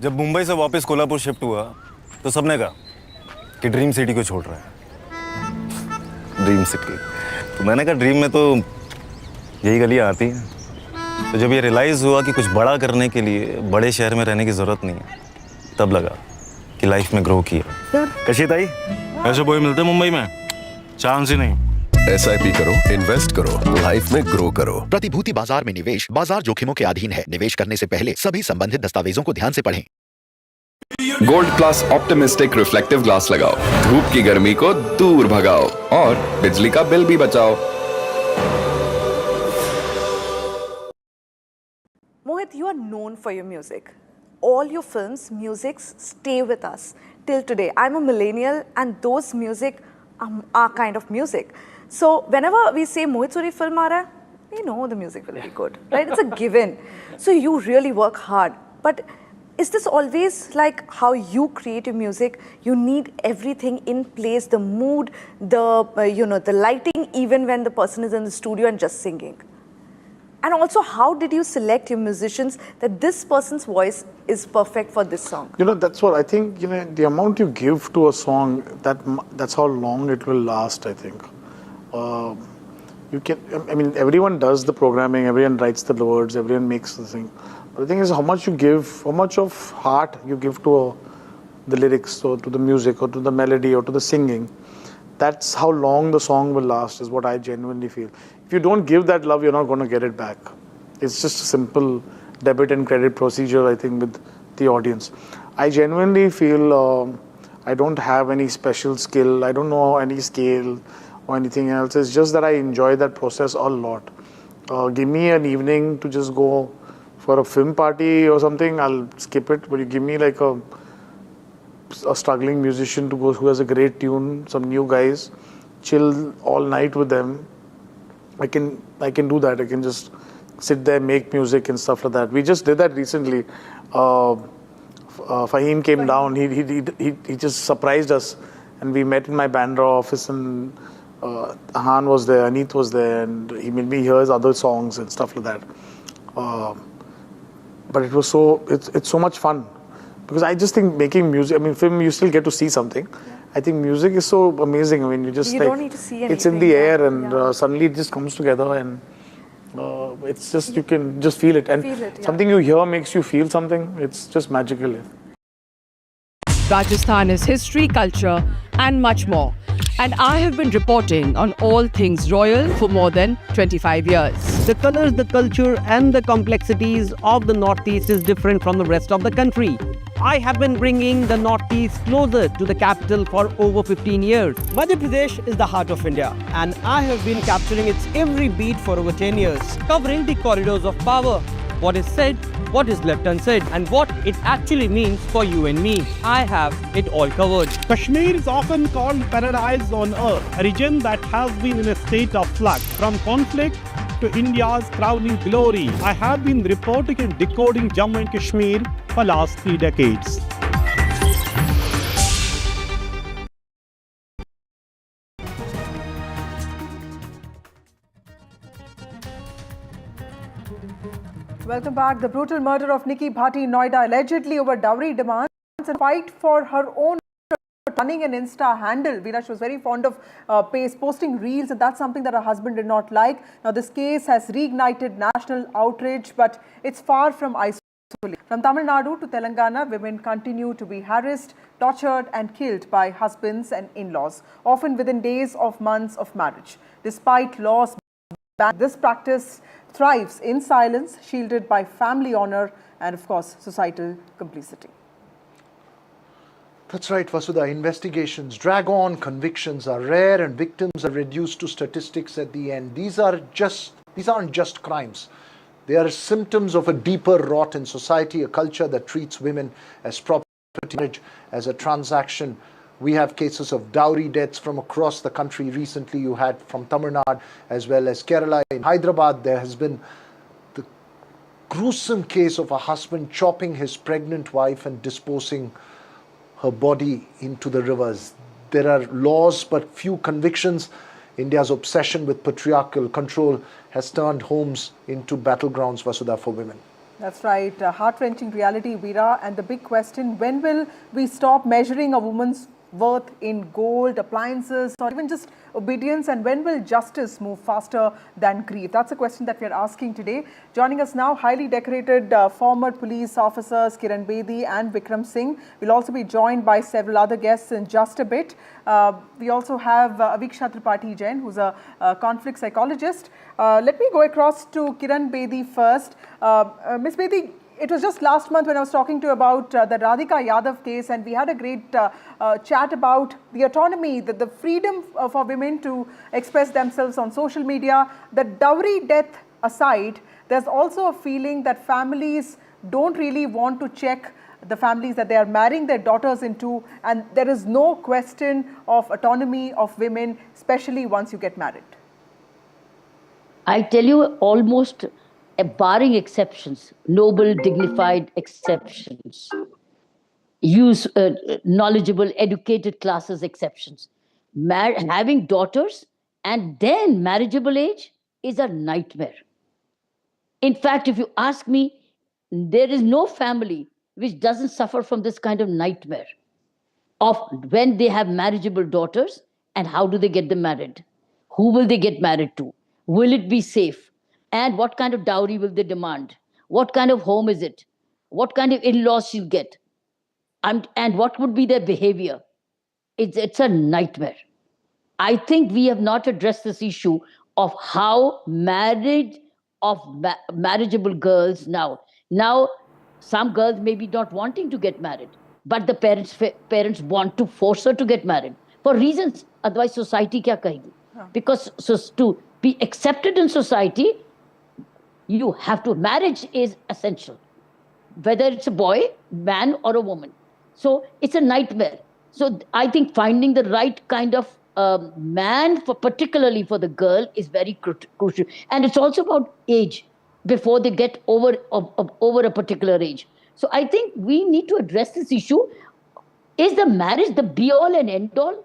Speaker 17: जब मुंबई से वापस Kolhapur shift हुआ तो सबने कहा कि dream city को छोड़ रहा है। ड्रीम सिटी तो मैंने कहा ड्रीम में तो यही गलियां आती हैं। तो जब ये रियलाइज़ हुआ कि कुछ बड़ा करने के लिए बड़े शहर में रहने की ज़रूरत नहीं है, तब लगा कि लाइफ में ग्रो किया। कशित आई ऐसे बॉय मिलते मुंबई में, चांस ही नहीं।
Speaker 18: SIP करो, इन्वेस्ट करो, लाइफ में ग्रो करो।
Speaker 19: प्रतिभूति बाजार में निवेश बाजार जोखिमों के अधीन है। निवेश करने से पहले सभी संबंधित दस्तावेजों को ध्यान से पढ़ें।
Speaker 18: Gold plus optimistic reflective glass लगाओ, धूप की गर्मी को दूर भगाओ और बिजली का बिल भी बचाओ।
Speaker 20: Mohit, you are known for your music. All your films, musics stay with us till today. I'm a millennial and those music are kind of music. So whenever we say Mohit Suri film aa raha hai, we know the music will be good, right? It's a given. So you really work hard. But is this always like how you create your music? You need everything in place, the mood, the lighting, even when the person is in the studio and just singing. And also, how did you select your musicians that this person's voice is perfect for this song?
Speaker 21: You know, that's what I think, the amount you give to a song, that's how long it will last, I think. Everyone does the programming, everyone writes the words, everyone makes the thing. But the thing is how much you give, how much of heart you give to the lyrics or to the music or to the melody or to the singing. That's how long the song will last, is what I genuinely feel. If you don't give that love, you're not going to get it back. It's just a simple debit and credit procedure, I think, with the audience. I genuinely feel I don't have any special skill. I don't know any scale or anything else. It's just that I enjoy that process a lot. Give me an evening to just go for a film party or something, I'll skip it. But you give me like a struggling musician to go who has a great tune, some new guys, chill all night with them. I can do that. I can just sit there, make music and stuff like that. We just did that recently. Fahim came down. He just surprised us, and we met in my Bandra office. And Ahan was there, Aneet was there, and he made me hear his other songs and stuff like that. But it was it's so much fun. Because I just think making music, film, you still get to see something. Yeah. I think music is so amazing. You
Speaker 20: don't need to see anything.
Speaker 21: It's in the air and suddenly it just comes together and it's just, you can just feel it. And something you hear makes you feel something. It's just magical.
Speaker 22: Rajasthan is history, culture and much more. And I have been reporting on all things royal for more than 25 years.
Speaker 23: The colors, the culture and the complexities of the Northeast is different from the rest of the country. I have been bringing the Northeast closer to the capital for over 15 years.
Speaker 24: Madhya Pradesh is the heart of India and I have been capturing its every beat for over 10 years, covering the corridors of power, what is said, what is left unsaid, and what it actually means for you and me. I have it all covered.
Speaker 25: Kashmir is often called paradise on earth, a region that has been in a state of flux from conflict to India's crowning glory. I have been reporting and decoding Jammu and Kashmir for last 3 decades.
Speaker 2: Welcome back. The brutal murder of Nikki Bhatti in Noida, allegedly over dowry demands and fight for her own running an Insta handle. Veena, she was very fond of posting reels, and that's something that her husband did not like. Now, this case has reignited national outrage, but it's far from isolated. From Tamil Nadu to Telangana, women continue to be harassed, tortured and killed by husbands and in-laws, often within days of months of marriage. Despite laws banning this practice thrives in silence, shielded by family honor and, of course, societal complicity.
Speaker 5: That's right, Vasudha. Investigations drag on, convictions are rare, and victims are reduced to statistics at the end. These aren't just crimes. They are symptoms of a deeper rot in society, a culture that treats women as property, marriage as a transaction. We have cases of dowry deaths from across the country. Recently, you had from Tamil Nadu as well as Kerala. In Hyderabad, there has been the gruesome case of a husband chopping his pregnant wife and disposing her body into the rivers. There are laws but few convictions. India's obsession with patriarchal control has turned homes into battlegrounds, Vasudha, for women.
Speaker 2: That's right. Heart-wrenching reality, Veera. And the big question, when will we stop measuring a woman's worth in gold, appliances, or even just obedience? And when will justice move faster than grief? That's a question that we are asking today. Joining us now, highly decorated former police officers Kiran Bedi and Vikram Singh. We'll also be joined by several other guests in just a bit. We also have Aviksha Tripathi Jain, who's a conflict psychologist. Let me go across to Kiran Bedi first. Ms. Bedi, it was just last month when I was talking to you about the Radhika Yadav case, and we had a great chat about the autonomy, the freedom for women to express themselves on social media. The dowry death aside, there's also a feeling that families don't really want to check the families that they are marrying their daughters into, and there is no question of autonomy of women, especially once you get married.
Speaker 1: I tell you, almost barring exceptions, noble, dignified exceptions, use knowledgeable, educated classes exceptions. Having daughters and then marriageable age is a nightmare. In fact, if you ask me, there is no family which doesn't suffer from this kind of nightmare of when they have marriageable daughters and how do they get them married? Who will they get married to? Will it be safe? And what kind of dowry will they demand? What kind of home is it? What kind of in-laws she'll get? And what would be their behavior? It's a nightmare. I think we have not addressed this issue of how marriageable girls now. Now, some girls may be not wanting to get married, but the parents want to force her to get married for reasons. Otherwise, society kya kahegi? Because to be accepted in society, you have to, marriage is essential, whether it's a boy, man, or a woman. So it's a nightmare. So I think finding the right kind of man, particularly for the girl, is very crucial. And it's also about age, before they get over a particular age. So I think we need to address this issue. Is the marriage the be-all and end-all?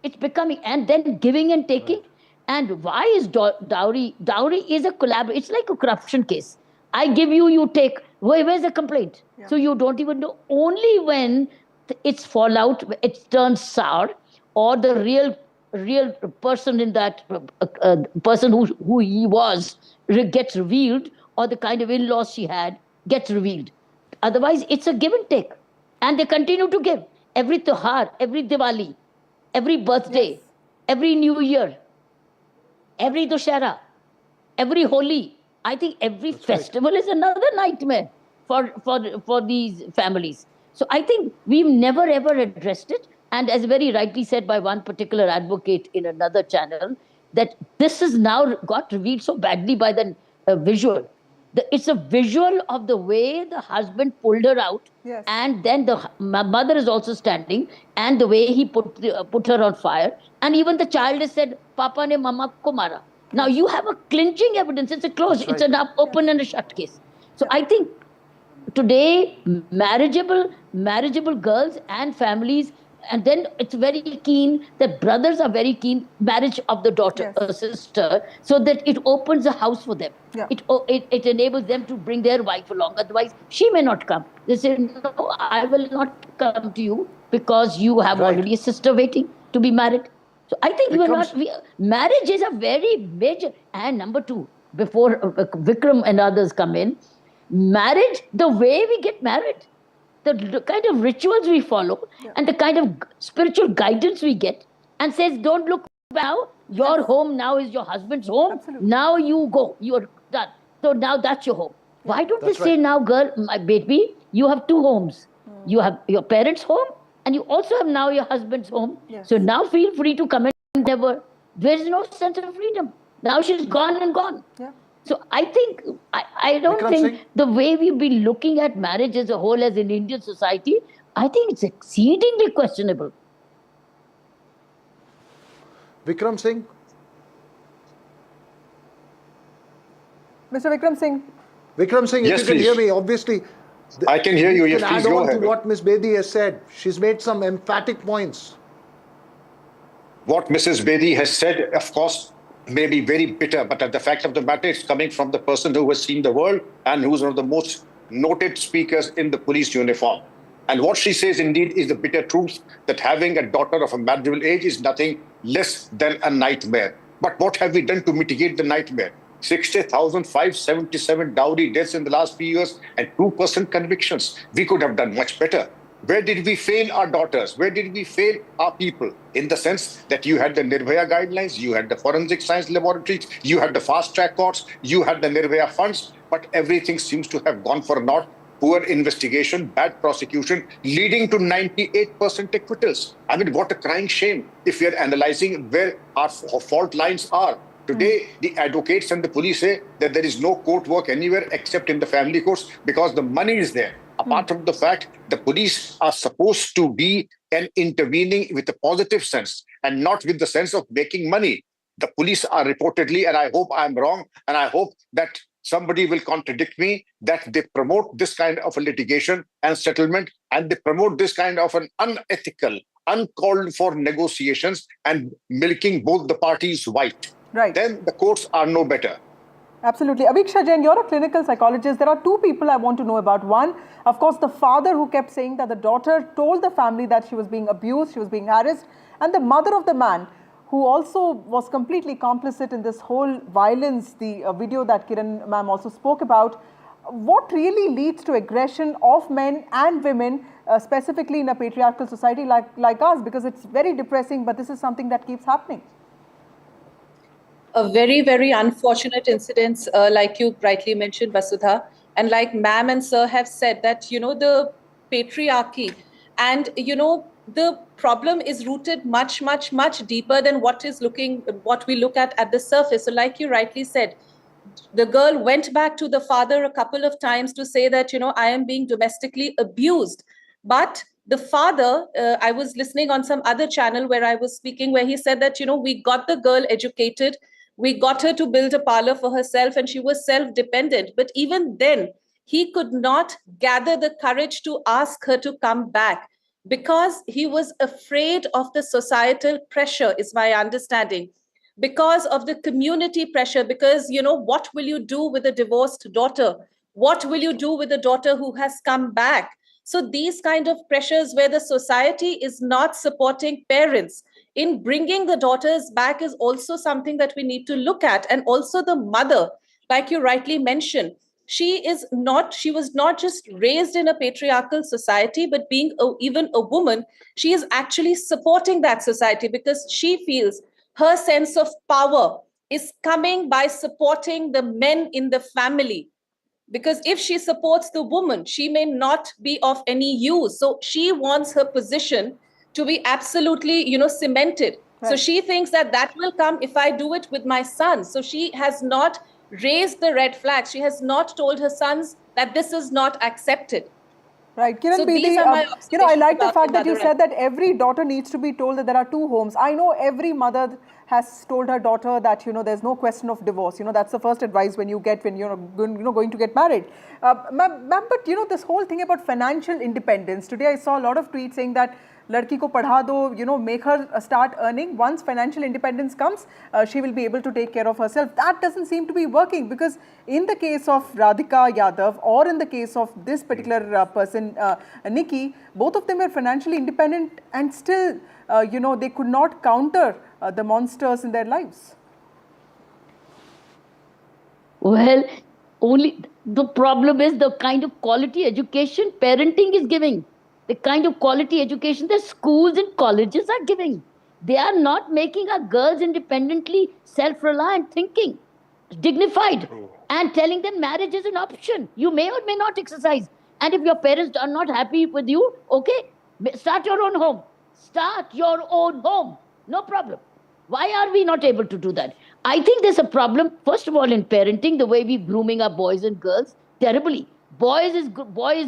Speaker 1: It's becoming, and then giving and taking. Right. And why is dowry? Dowry is a collaboration. It's like a corruption case. I give you, you take. Where's the complaint? Yeah. So you don't even know. Only when it's fallout, it turns sour, or the real person in that person who he was gets revealed, or the kind of in-laws she had gets revealed. Otherwise, it's a give and take. And they continue to give. Every Tihar, every Diwali, every birthday, yes, every New Year, every Dussehra, every Holi. I think every festival is another nightmare for these families. So I think we've never ever addressed it. And as very rightly said by one particular advocate in another channel, that this has now got revealed so badly by the visual. It's a visual of the way the husband pulled her out, yes, and then the mother is also standing, and the way he put her on fire. And even the child has said, Papa ne mama ko mara. Now you have a clinching evidence. It's a close, it's an open and a shut case. So I think today, marriageable girls and families, and then it's very keen that brothers are very keen marriage of the daughter or sister, so that it opens a house for them. Yeah. It enables them to bring their wife along. Otherwise, she may not come. They say, no, I will not come to you because you have already a sister waiting to be married. So I think marriage is a very major. And number two, before Vikram and others come in, marriage, the way we get married, the kind of rituals we follow, and the kind of spiritual guidance we get, and says, don't look now, your home now is your husband's home.
Speaker 2: Absolutely.
Speaker 1: Now you go, you're done. So now that's your home. Why don't we say now, girl, my baby, you have two homes. You have your parents' home, and you also have now your husband's home.
Speaker 2: Yes.
Speaker 1: So now feel free to come and never. There is no sense of freedom. Now she's gone and gone.
Speaker 2: Yeah.
Speaker 1: So I think, I don't
Speaker 5: Vikram
Speaker 1: think
Speaker 5: Singh?
Speaker 1: the way we've been looking at marriage as a whole as in Indian society, I think it's exceedingly questionable.
Speaker 5: Vikram Singh?
Speaker 2: Mr. Vikram Singh.
Speaker 5: Vikram Singh,
Speaker 3: Yes,
Speaker 5: if you can
Speaker 3: please.
Speaker 5: hear me, obviously.
Speaker 3: I can hear you. Yes,
Speaker 5: can
Speaker 3: please
Speaker 5: add
Speaker 3: go
Speaker 5: on
Speaker 3: ahead.
Speaker 5: to what Ms. Bedi has said. She's made some emphatic points.
Speaker 3: What Mrs. Bedi has said, of course, may be very bitter, but the fact of the matter is coming from the person who has seen the world and who's one of the most noted speakers in the police uniform. And what she says indeed is the bitter truth that having a daughter of a marriageable age is nothing less than a nightmare. But what have we done to mitigate the nightmare? 60,577 dowry deaths in the last few years and 2% convictions. We could have done much better. Where did we fail our daughters? Where did we fail our people? In the sense that you had the Nirbhaya guidelines, you had the forensic science laboratories, you had the fast track courts, you had the Nirbhaya funds, but everything seems to have gone for naught. Poor investigation, bad prosecution, leading to 98% acquittals. I mean, what a crying shame if we are analyzing where our fault lines are. Today, the advocates and the police say that there is no court work anywhere except in the family courts because the money is there. Apart from the fact, the police are supposed to be an intervening with a positive sense and not with the sense of making money. The police are reportedly, and I hope I'm wrong, and I hope that somebody will contradict me, that they promote this kind of a litigation and settlement, and they promote this kind of an unethical, uncalled for negotiations and milking both the parties white.
Speaker 2: Right.
Speaker 3: Then the courts are no better.
Speaker 2: Absolutely. Aviksha Jain, you're a clinical psychologist. There are two people I want to know about. One, of course, the father who kept saying that the daughter told the family that she was being abused, she was being harassed, and the mother of the man who also was completely complicit in this whole violence, the video that Kiran ma'am also spoke about. What really leads to aggression of men and women, specifically in a patriarchal society like us? Because it's very depressing, but this is something that keeps happening.
Speaker 4: A very, very unfortunate incident, like you rightly mentioned, Vasudha. And like ma'am and sir have said that, the patriarchy and, the problem is rooted much, much, much deeper than what we look at the surface. So like you rightly said, the girl went back to the father a couple of times to say that, I am being domestically abused. But the father, I was listening on some other channel where I was speaking, where he said that, we got the girl educated, we got her to build a parlor for herself, and she was self-dependent. But even then, he could not gather the courage to ask her to come back because he was afraid of the societal pressure, is my understanding. Because of the community pressure, because, what will you do with a divorced daughter? What will you do with a daughter who has come back? So these kind of pressures where the society is not supporting parents in bringing the daughters back is also something that we need to look at. And also the mother, like you rightly mentioned, she was not just raised in a patriarchal society, but being even a woman, she is actually supporting that society because she feels her sense of power is coming by supporting the men in the family. Because if she supports the woman, she may not be of any use. So she wants her position to be absolutely, cemented. Right. So she thinks that will come if I do it with my son. So she has not raised the red flags. She has not told her sons that this is not accepted.
Speaker 2: Right. Kiran Bedi, I like the fact that you said that every daughter needs to be told that there are two homes. I know every mother has told her daughter that, there's no question of divorce. That's the first advice when you're going to get married. Ma'am, but, this whole thing about financial independence. Today I saw a lot of tweets saying that ladki ko padha do, make her start earning. Once financial independence comes, she will be able to take care of herself. That doesn't seem to be working because in the case of Radhika Yadav or in the case of this particular person, Nikki, both of them were financially independent and still, they could not counter the monsters in their lives.
Speaker 1: Well, Only the problem is the kind of quality education parenting is giving, the kind of quality education that schools and colleges are giving. They are not making our girls independently self-reliant thinking, dignified, and telling them marriage is an option. You may or may not exercise. And if your parents are not happy with you, okay, start your own home. Start your own home. No problem. Why are we not able to do that? I think there's a problem, first of all, in parenting, the way we're grooming our boys and girls terribly. Boy is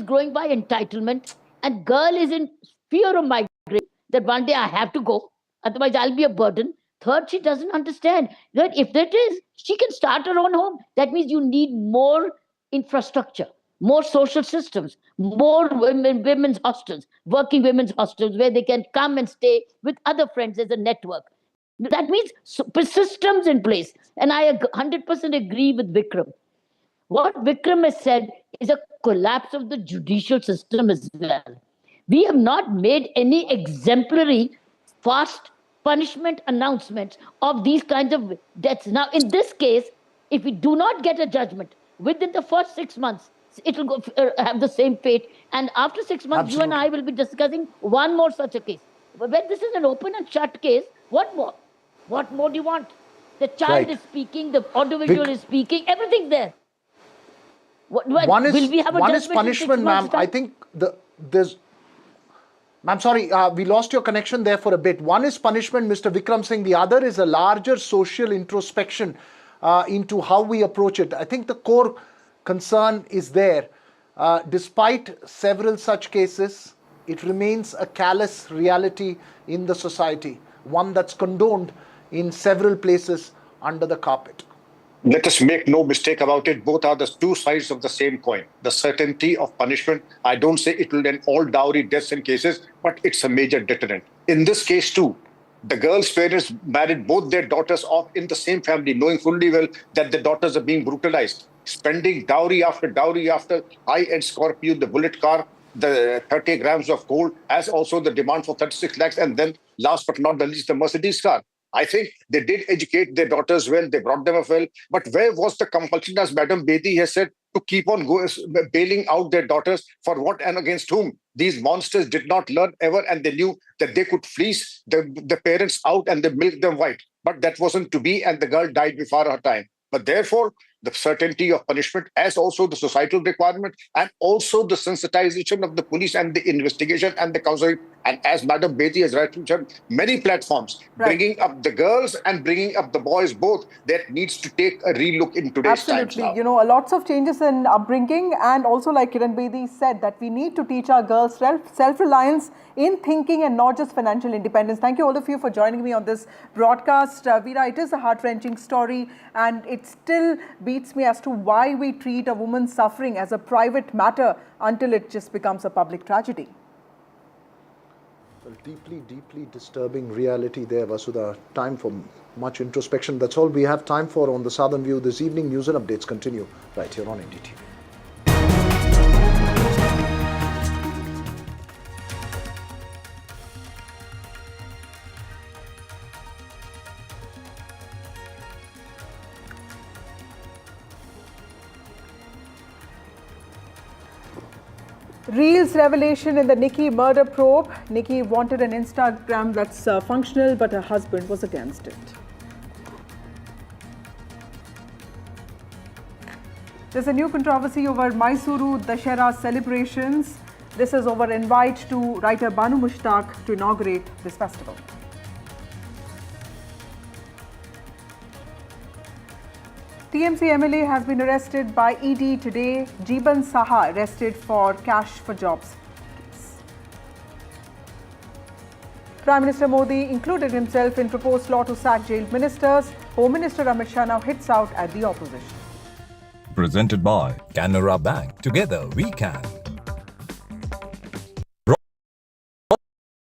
Speaker 1: growing by entitlement, and girl is in fear of migrating, that one day I have to go, otherwise I'll be a burden. Third, she doesn't understand that if that is, she can start her own home. That means you need more infrastructure, more social systems, more women's hostels, working women's hostels, where they can come and stay with other friends as a network. That means systems in place. And I 100% agree with Vikram. What Vikram has said is a collapse of the judicial system as well. We have not made any exemplary fast punishment announcements of these kinds of deaths. Now, in this case, if we do not get a judgment within the first 6 months, it will have the same fate. And after 6 months, you and I will be discussing one more such a case. But when this is an open and shut case, what more? What more do you want? The child is speaking, the audiovisual is speaking, everything's there.
Speaker 5: One is,
Speaker 1: will we have a
Speaker 5: one is
Speaker 1: judgment
Speaker 5: punishment, ma'am. I think there's... Ma'am, sorry, we lost your connection there for a bit. One is punishment, Mr. Vikram Singh. The other is a larger social introspection into how we approach it. I think the core concern is there. Despite several such cases, it remains a callous reality in the society, one that's condoned in several places under the carpet.
Speaker 3: Let us make no mistake about it. Both are the two sides of the same coin. The certainty of punishment, I don't say it will end all dowry deaths and cases, but it's a major deterrent. In this case too, the girl's parents married both their daughters off in the same family, knowing fully well that the daughters are being brutalized, spending dowry after high-end Scorpio, the bullet car, the 30 grams of gold, as also the demand for 36 lakhs, and then last but not the least, the Mercedes car. I think they did educate their daughters well, they brought them up well, but where was the compulsion, as Madam Bedi has said, to keep on bailing out their daughters for what and against whom? These monsters did not learn ever, and they knew that they could fleece the parents out and they milk them white. But that wasn't to be, and the girl died before her time. But therefore, the certainty of punishment, as also the societal requirement, and also the sensitization of the police and the investigation and the counseling. And as Madam Bedi has rightly said, many platforms bringing up the girls and bringing up the boys both, that needs to take a relook in today's times now.
Speaker 2: You know, lots of changes in upbringing, and also like Kiran Bedi said, that we need to teach our girls self-reliance in thinking and not just financial independence. Thank you all of you for joining me on this broadcast. Veera, it is a heart-wrenching story, and it still beats me as to why we treat a woman's suffering as a private matter until it just becomes a public tragedy.
Speaker 5: Well, deeply disturbing reality there, Vasudha. Time for much introspection. That's all we have time for on the Southern View this evening. News and updates continue right here on NDTV.
Speaker 2: Reels revelation in the Nikki murder probe. Nikki wanted an Instagram that's functional, but her husband was against it. There's a new controversy over Mysuru Dashera celebrations. This is over invite to writer Banu Mushtaq to inaugurate this festival. TMC MLA has been arrested by ED today. Jeeban Saha arrested for cash for jobs case. Prime Minister Modi included himself in proposed law to sack jailed ministers. Home Minister Amit Shah now hits out at the opposition.
Speaker 13: Presented by Canara Bank. Together we can.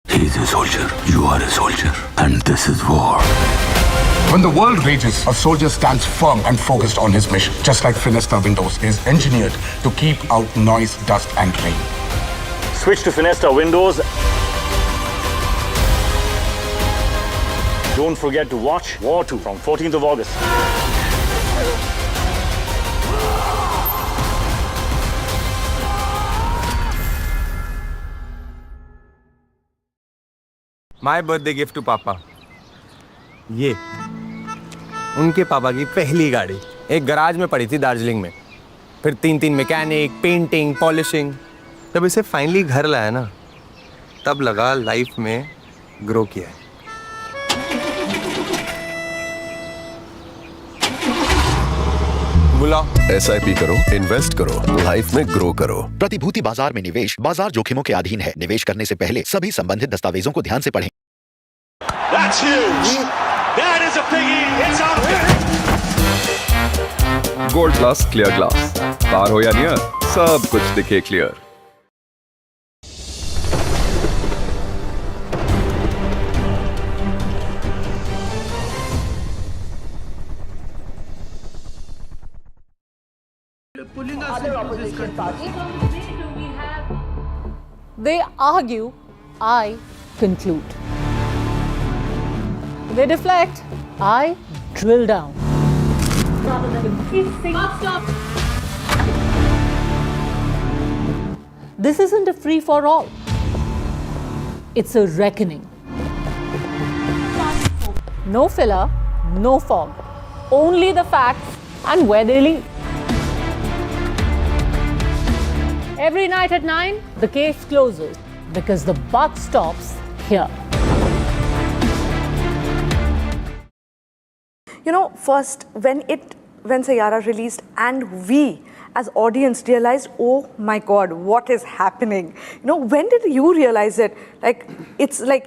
Speaker 14: He's a soldier, you are a soldier, and this is war.
Speaker 15: When the world rages, a soldier stands firm and focused on his mission. Just like Finesta Windows is engineered to keep out noise, dust and rain.
Speaker 16: Switch to Finesta Windows. Don't forget to watch War 2 from 14th of August.
Speaker 6: My birthday gift to papa, ये उनके पापा की पहली गाड़ी एक garage में पड़ी थी दार्जिलिंग में। फिर 3 मैकेनिक, पेंटिंग, पॉलिशिंग। जब इसे फाइनली घर लाया ना, तब लगा लाइफ में ग्रो किया है। बुलाओ।
Speaker 19: SIP करो, इन्वेस्ट करो, लाइफ में ग्रो करो। प्रतिभूति बाजार में निवेश बाजार जोखिमों के अधीन है। निवेश करने से पहले सभी संबंधित दस्तावेजों को ध्यान से पढ़ें।
Speaker 7: That's huge. That is a biggie. It's out there.
Speaker 18: Gold plus clear glass, पार हो या नियर, सब कुछ दिखे clear.
Speaker 8: Other opposition parties.
Speaker 9: They argue, I conclude. They deflect, I drill down. This isn't a free-for-all. It's a reckoning. No filler, no fog. Only the facts and where they lead. Every night at 9, the case closes because the buck stops here.
Speaker 20: You know, first, when Sayyara released and we as audience realized, oh my God, what is happening? You know, when did you realize it? Like, it's like,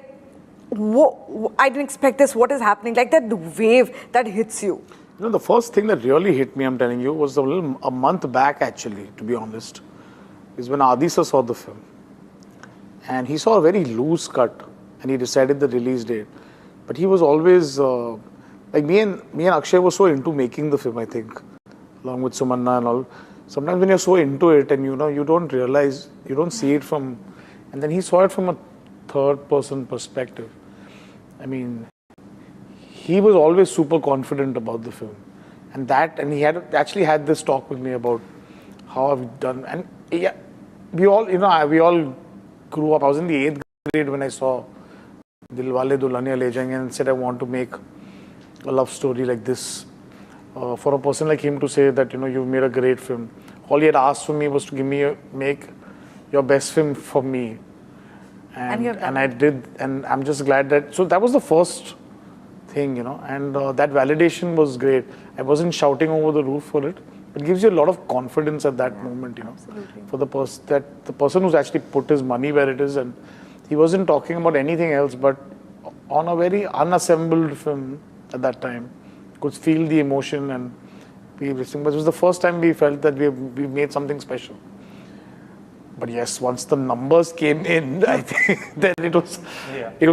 Speaker 20: I didn't expect this, what is happening? Like that wave that hits you.
Speaker 21: You know, the first thing that really hit me, I'm telling you, was a month back actually, to be honest, is when Adi sir saw the film. And he saw a very loose cut and he decided the release date. But he was always, like me and Akshay were so into making the film, I think, along with Sumanna and all. Sometimes when you're so into it and you don't realize, you don't see it from, and then he saw it from a third person perspective. I mean, he was always super confident about the film. And he had actually had this talk with me about how I've done. And yeah, we all grew up. I was in the 8th grade when I saw Dilwale Dulhaniya Le Jayenge and said I want to make a love story like this. For a person like him to say that, you've made a great film. All he had asked for me was to make your best film for me. And I did, and I'm just glad that, so that was the first thing, and that validation was great. I wasn't shouting over the roof for it. It gives you a lot of confidence at that moment,
Speaker 20: Absolutely.
Speaker 21: for the person who's actually put his money where it is, and he wasn't talking about anything else, but on a very unassembled film at that time, could feel the emotion and be listening. But it was the first time we felt that we made something special. But yes, once the numbers came in, I think then it was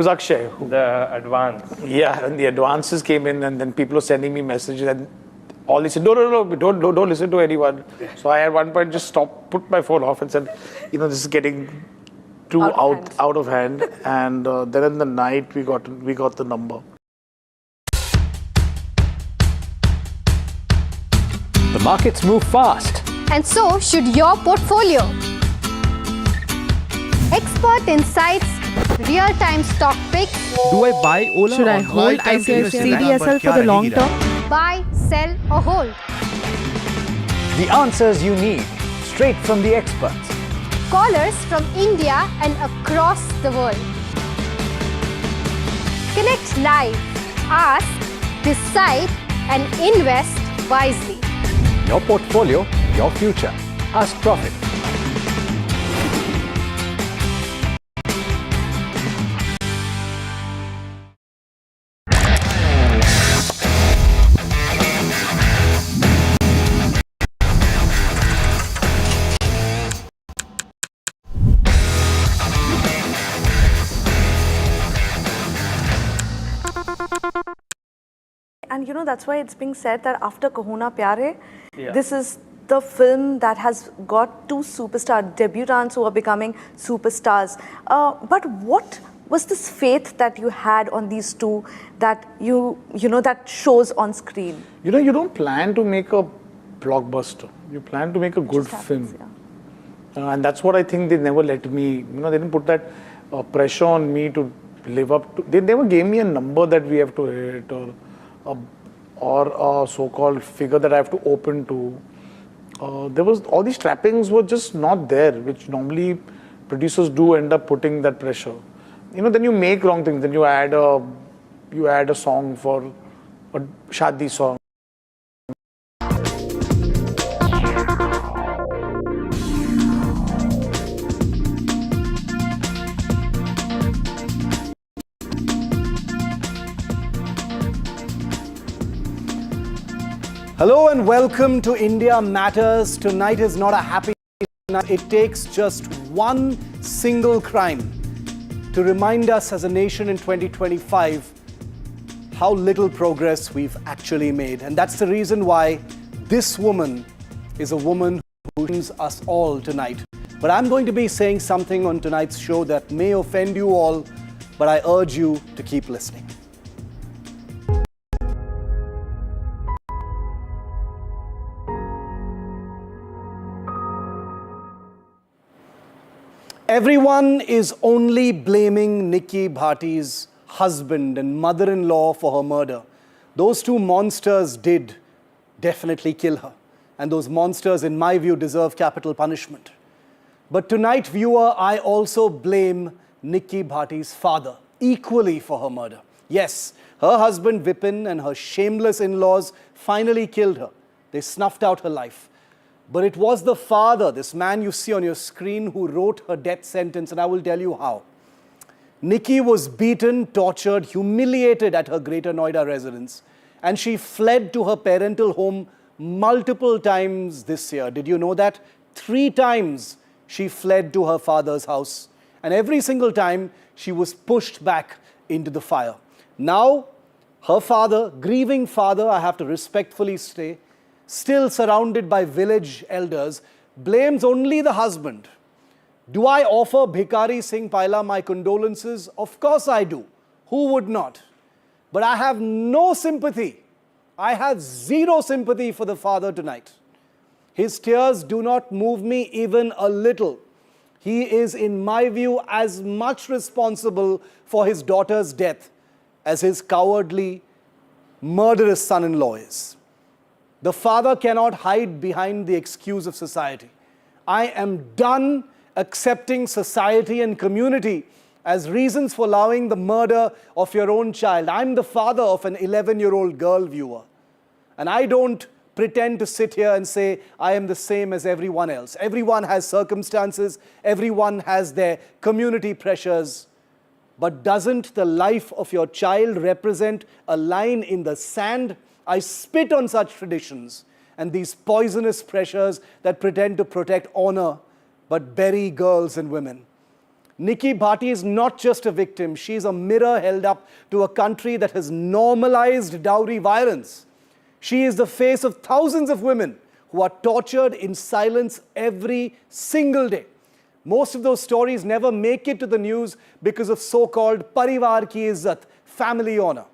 Speaker 21: Akshay.
Speaker 10: The advance.
Speaker 21: Yeah, and the advances came in, and then people were sending me messages, and all they said, no, don't listen to anyone. So I at one point just put my phone off and said, this is getting too out of hand. And then in the night we got the number.
Speaker 26: The markets move fast.
Speaker 27: And so should your portfolio. Expert insights, real-time stock picks.
Speaker 24: Do I buy Ola?
Speaker 22: Should I hold ICICI for the long term?
Speaker 27: Buy, sell or hold.
Speaker 26: The answers you need, straight from the experts.
Speaker 27: Callers from India and across the world. Connect live, ask, decide and invest wisely.
Speaker 26: Your portfolio, your future. Ask Profit.
Speaker 20: And that's why it's being said that after Kahuna Pyare, this is the film that has got two superstar debutants who are becoming superstars. But what was this faith that you had on these two that that shows on screen?
Speaker 21: You don't plan to make a blockbuster. You plan to make a good film. And that's what I think they never let me, they didn't put that pressure on me to live up to. They never gave me a number that we have to hit or a so-called figure that I have to open to. There was all these trappings were just not there, which normally producers do end up putting that pressure. You know, then you make wrong things. Then you add a song for a shadi song.
Speaker 26: Hello and welcome to India Matters. Tonight is not a happy night. It takes just one single crime to remind us as a nation in 2025 how little progress we've actually made. And that's the reason why this woman is a woman who brings us all tonight. But I'm going to be saying something on tonight's show that may offend you all, but I urge you to keep listening. Everyone is only blaming Nikki Bhati's husband and mother-in-law for her murder. Those two monsters did definitely kill her. And those monsters, in my view, deserve capital punishment. But tonight, viewer, I also blame Nikki Bhati's father equally for her murder. Yes, her husband Vipin and her shameless in-laws finally killed her. They snuffed out her life. But it was the father, this man you see on your screen, who wrote her death sentence, and I will tell you how. Nikki was beaten, tortured, humiliated at her Greater Noida residence, and she fled to her parental home multiple times this year. Did you know that? 3 times she fled to her father's house, and every single time she was pushed back into the fire. Now, her father, grieving father, I have to respectfully say, still surrounded by village elders, blames only the husband. Do I offer Bhikari Singh Paila my condolences? Of course I do. Who would not? But I have no sympathy. I have zero sympathy for the father tonight. His tears do not move me even a little. He is, in my view, as much responsible for his daughter's death as his cowardly, murderous son-in-law is. The father cannot hide behind the excuse of society. I am done accepting society and community as reasons for allowing the murder of your own child. I'm the father of an 11-year-old girl, viewer. And I don't pretend to sit here and say I am the same as everyone else. Everyone has circumstances. Everyone has their community pressures. But doesn't the life of your child represent a line in the sand? I spit on such traditions and these poisonous pressures that pretend to protect honor but bury girls and women. Nikki Bhati is not just a victim. She is a mirror held up to a country that has normalized dowry violence. She is the face of thousands of women who are tortured in silence every single day. Most of those stories never make it to the news because of so-called parivar ki izzat, family honor.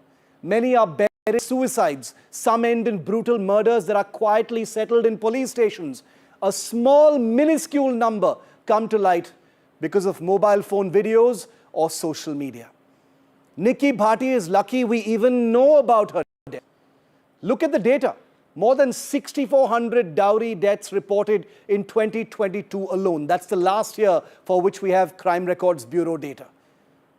Speaker 26: Many are buried suicides. Some end in brutal murders that are quietly settled in police stations. A small, minuscule number come to light because of mobile phone videos or social media. Nikki Bhati is lucky we even know about her death. Look at the data. More than 6,400 dowry deaths reported in 2022 alone. That's the last year for which we have Crime Records Bureau data.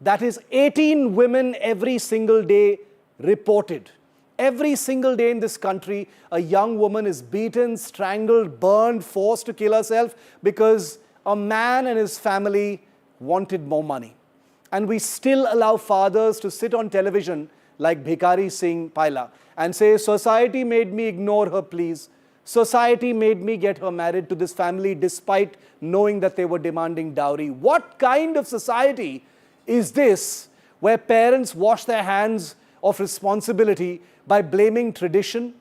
Speaker 26: That is 18 women every single day reported. Every single day in this country, a young woman is beaten, strangled, burned, forced to kill herself because a man and his family wanted more money. And we still allow fathers to sit on television like Bhikari Singh Paila and say, society made me ignore her pleas. Society made me get her married to this family despite knowing that they were demanding dowry. What kind of society is this where parents wash their hands of responsibility by blaming tradition?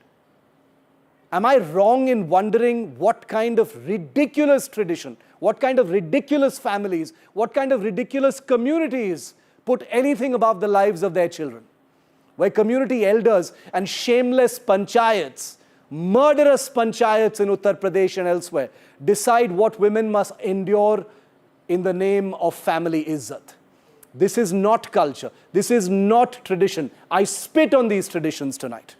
Speaker 26: Am I wrong in wondering what kind of ridiculous tradition, what kind of ridiculous families, what kind of ridiculous communities put anything above the lives of their children? Where community elders and shameless panchayats, murderous panchayats in Uttar Pradesh and elsewhere, decide what women must endure in the name of family izzat. This is not culture. This is not tradition. I spit on these traditions tonight.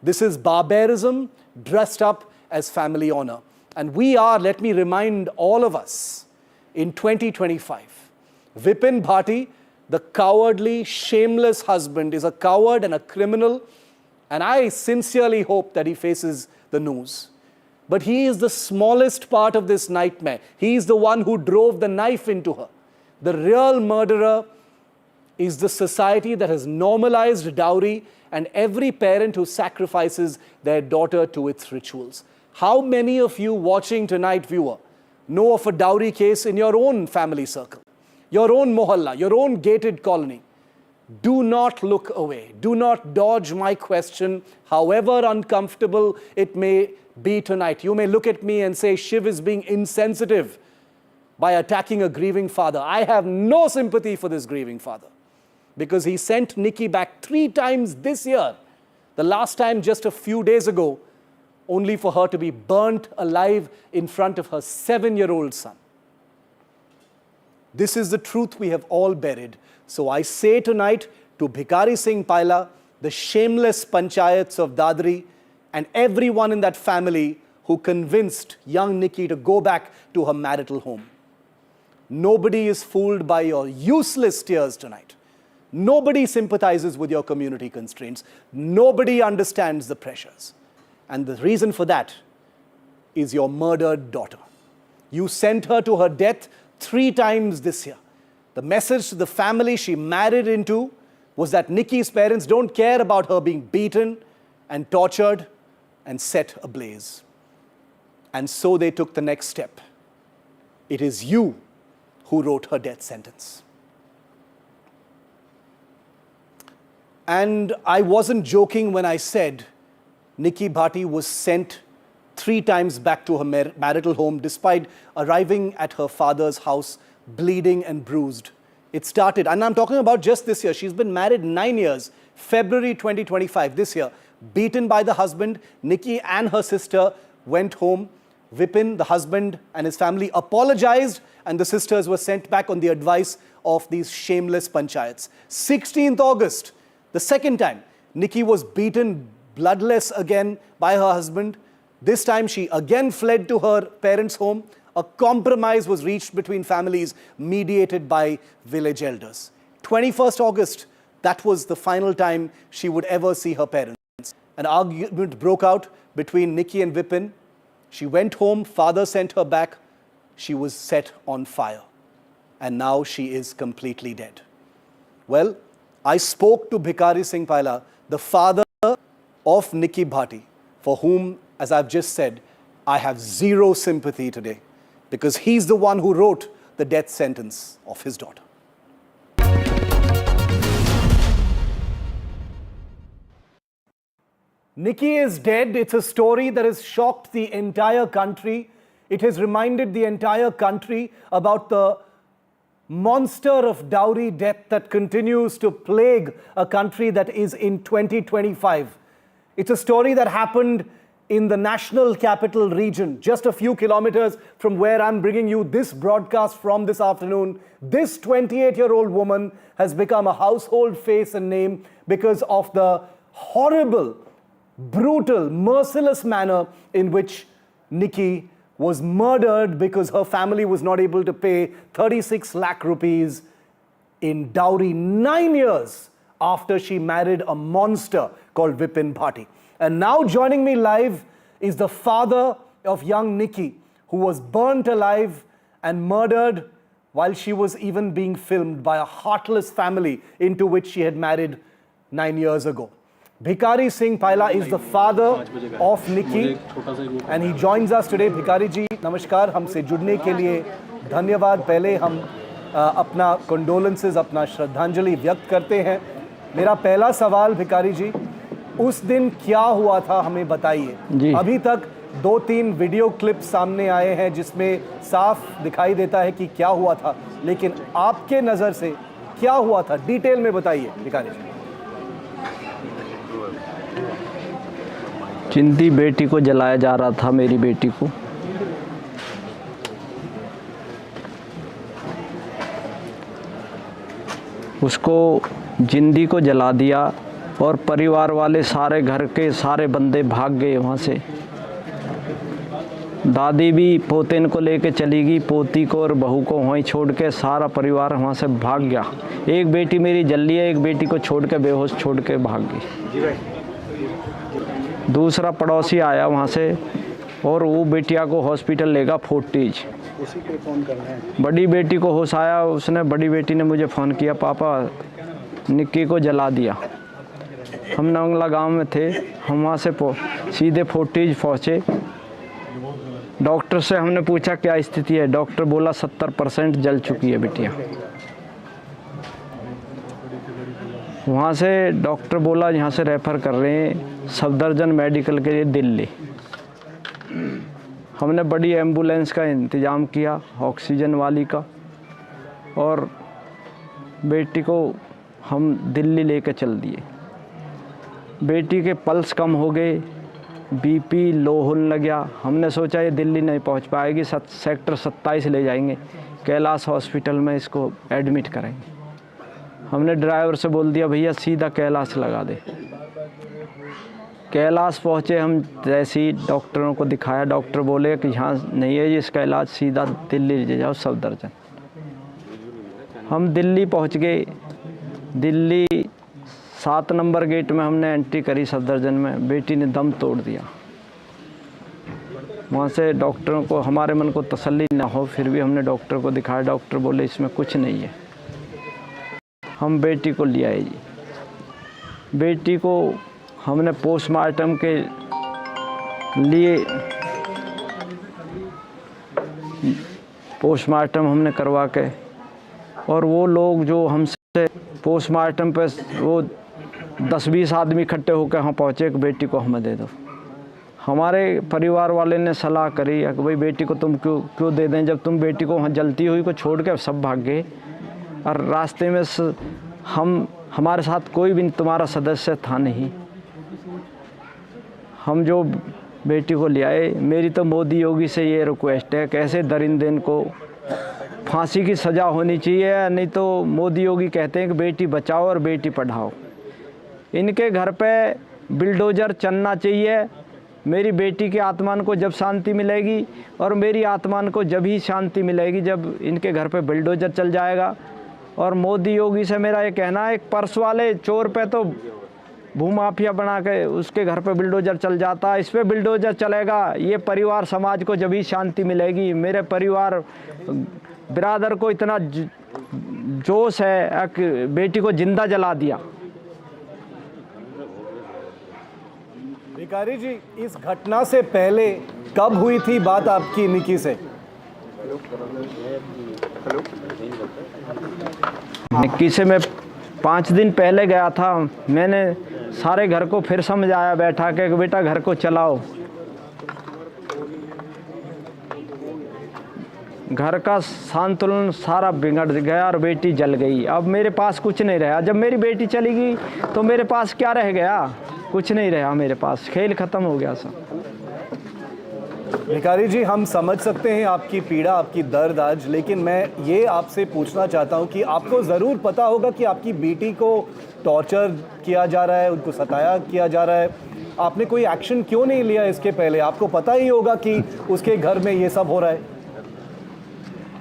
Speaker 26: This is barbarism dressed up as family honor. And we are, let me remind all of us, in 2025, Vipin Bhati, the cowardly, shameless husband, is a coward and a criminal, and I sincerely hope that he faces the news. But he is the smallest part of this nightmare. He is the one who drove the knife into her. The real murderer is the society that has normalized dowry and every parent who sacrifices their daughter to its rituals. How many of you watching tonight, viewer, know of a dowry case in your own family circle, your own mohalla, your own gated colony? Do not look away. Do not dodge my question, however uncomfortable it may be tonight. You may look at me and say, Shiv is being insensitive by attacking a grieving father. I have no sympathy for this grieving father because he sent Nikki back 3 times this year. The last time just a few days ago, only for her to be burnt alive in front of her 7-year-old son. This is the truth we have all buried. So I say tonight to Bhikari Singh Paila, the shameless panchayats of Dadri, and everyone in that family who convinced young Nikki to go back to her marital home. Nobody is fooled by your useless tears tonight. Nobody sympathizes with your community constraints. Nobody understands the pressures. And the reason for that is your murdered daughter. You sent her to her death 3 times this year. The message to the family she married into was that Nikki's parents don't care about her being beaten and tortured and set ablaze. And so they took the next step. It is you who wrote her death sentence. And I wasn't joking when I said Nikki Bhati was sent 3 times back to her marital home despite arriving at her father's house bleeding and bruised. It started, and I'm talking about just this year. She's been married 9 years, February 2025, this year. Beaten by the husband, Nikki and her sister went home. Vipin, the husband, and his family apologized, and the sisters were sent back on the advice of these shameless panchayats. 16th August, the second time, Nikki was beaten bloodless again by her husband. This time she again fled to her parents' home. A compromise was reached between families mediated by village elders. 21st August, that was the final time she would ever see her parents. An argument broke out between Nikki and Vipin. She went home, father sent her back. She was set on fire. And now she is completely dead. Well, I spoke to Bhikari Singh Paila, the father of Nikki Bhati, for whom, as I've just said, I have zero sympathy today, because he's the one who wrote the death sentence of his daughter. Nikki is dead. It's a story that has shocked the entire country. It has reminded the entire country about the monster of dowry death that continues to plague a country that is in 2025. It's a story that happened in the national capital region, just a few kilometers from where I'm bringing you this broadcast from this afternoon. This 28-year-old woman has become a household face and name because of the horrible, brutal, merciless manner in which Nikki was murdered because her family was not able to pay 36 lakh rupees in dowry 9 years after she married a monster called Vipin Bhati. And now joining me live is the father of young Nikki, who was burnt alive and murdered while she was even being filmed by a heartless family into which she had married 9 years ago. Bhikari Singh Paila is the father of Nikki and he joins us today. Bhikari ji, namaskar. हमसे जुड़ने के लिए धन्यवाद. पहले हम अपना condolences, अपना श्रद्धांजलि व्यक्त करते हैं. मेरा पहला सवाल भिखारी जी, उस दिन क्या हुआ था हमें बताइए. अभी तक 2-3 वीडियो क्लिप सामने आए हैं जिसमें साफ दिखाई देता है कि क्या हुआ था, लेकिन आपके नज़र से क्या हुआ था, डिटेल में बताइए भिखारी जी.
Speaker 4: चिंती बेटी को जलाया जा रहा था, मेरी बेटी को. उसको जिंदी को जला दिया और परिवार वाले सारे घर के सारे बंदे भाग गए वहाँ से। दादी भी पोतेन को लेके चली गई, पोती को और बहू को वहीं छोड़ के सारा परिवार वहाँ से भाग गया। एक बेटी मेरी जल्दी है, एक बेटी को छोड़ के बेहोश छोड़ के भाग गई। दूसरा पड़ोसी आया वहाँ से और वो बेटिया को हॉस्पिटल लेगा फोर्टीज।
Speaker 26: उसी पे फ़ोन करना है।
Speaker 4: बड़ी बेटी को होश आया, उसने बड़ी बेटी ने मुझे फ़ोन किया, पापा निक्की को जला दिया। हम नंगला गांव में थे, हम वहाँ से सीधे फोर्टीज पहुँचे। डॉक्टर से हमने पूछा क्या स्थिति है, डॉक्टर बोला 70% जल चुकी है बिटिया। वहाँ से डॉक्टर बोला यहाँ से रेफ़र कर रहे हैं सफदरजंग मेडिकल के लिए दिल्ली। हमने बड़ी एम्बुलेंस का इंतज़ाम किया, ऑक्सीजन वाली का, और बेटी को हम दिल्ली लेके चल दिए। बेटी के पल्स कम हो गए, बीपी लो होने लग गया। हमने सोचा ये दिल्ली नहीं पहुंच पाएगी, सेक्टर 27 ले जाएंगे, कैलाश हॉस्पिटल में इसको एडमिट करेंगे। हमने ड्राइवर से बोल दिया भैया सीधा कैलाश लगा दे। कैलाश पहुँचे हम, जैसे ही डॉक्टरों को दिखाया, डॉक्टर बोले कि यहाँ नहीं है इसका इलाज, सीधा दिल्ली ले जाओ सफदरजंग। हम दिल्ली पहुँच गए। दिल्ली 7 नंबर गेट में हमने एंट्री करी सफदरजंग में, बेटी ने दम तोड़ दिया। वहाँ से डॉक्टरों को, हमारे मन को तसल्ली ना हो, फिर भी हमने डॉक्टर को दिखाया। डॉक्टर बोले इसमें कुछ नहीं है। हम बेटी को ले आए जी। बेटी को हमने पोस्टमार्टम के लिए पोस्टमार्टम हमने करवा के, और वो लोग जो हमसे पोस्टमार्टम पे वो 10-20 आदमी इकट्ठे होकर वहाँ पहुँचे कि बेटी को हमें दे दो। हमारे परिवार वाले ने सलाह करी कि भाई बेटी को तुम क्यों दे दें, जब तुम बेटी को वहाँ जलती हुई को छोड़ के सब भाग गए, और रास्ते में हमारे साथ कोई भी तुम्हारा सदस्य था नहीं। हम जो बेटी को ले आए, मेरी तो मोदी योगी से ये रिक्वेस्ट है कि ऐसे दरिंदे को फांसी की सज़ा होनी चाहिए, नहीं तो मोदी योगी कहते हैं कि बेटी बचाओ और बेटी पढ़ाओ। इनके घर पे बिल्डोजर चलना चाहिए। मेरी बेटी की आत्मान को जब शांति मिलेगी, और मेरी आत्मान को जब ही शांति मिलेगी जब इनके घर पे बिल्डोजर चल जाएगा। और मोदी योगी से मेरा ये कहना है, एक पर्स वाले चोर पे तो भूमाफिया बना के उसके घर पे बिल्डोजर चल जाता, इस पे बिल्डोजर चलेगा। ये परिवार समाज को जब ही शांति मिलेगी। मेरे परिवार बिरादर को इतना जोश है कि बेटी को जिंदा जला दिया।
Speaker 26: भिखारी जी, इस घटना से पहले कब हुई थी बात आपकी निकी से?
Speaker 4: निक्की से मैं 5 दिन पहले गया था। मैंने सारे घर को फिर समझाया बैठा के बेटा घर को चलाओ। घर का संतुलन सारा बिगड़ गया और बेटी जल गई। अब मेरे पास कुछ नहीं रहा। जब मेरी बेटी चली गई तो मेरे पास क्या रह गया? कुछ नहीं रहा मेरे पास, खेल खत्म हो गया सब।
Speaker 26: भिखारी जी, हम समझ सकते हैं आपकी पीड़ा, आपकी दर्द आज, लेकिन मैं ये आपसे पूछना चाहता हूं कि आपको ज़रूर पता होगा कि आपकी बेटी को टॉर्चर किया जा रहा है, उनको सताया किया जा रहा है। आपने कोई एक्शन क्यों नहीं लिया इसके पहले? आपको पता ही होगा कि उसके घर में ये सब हो रहा है।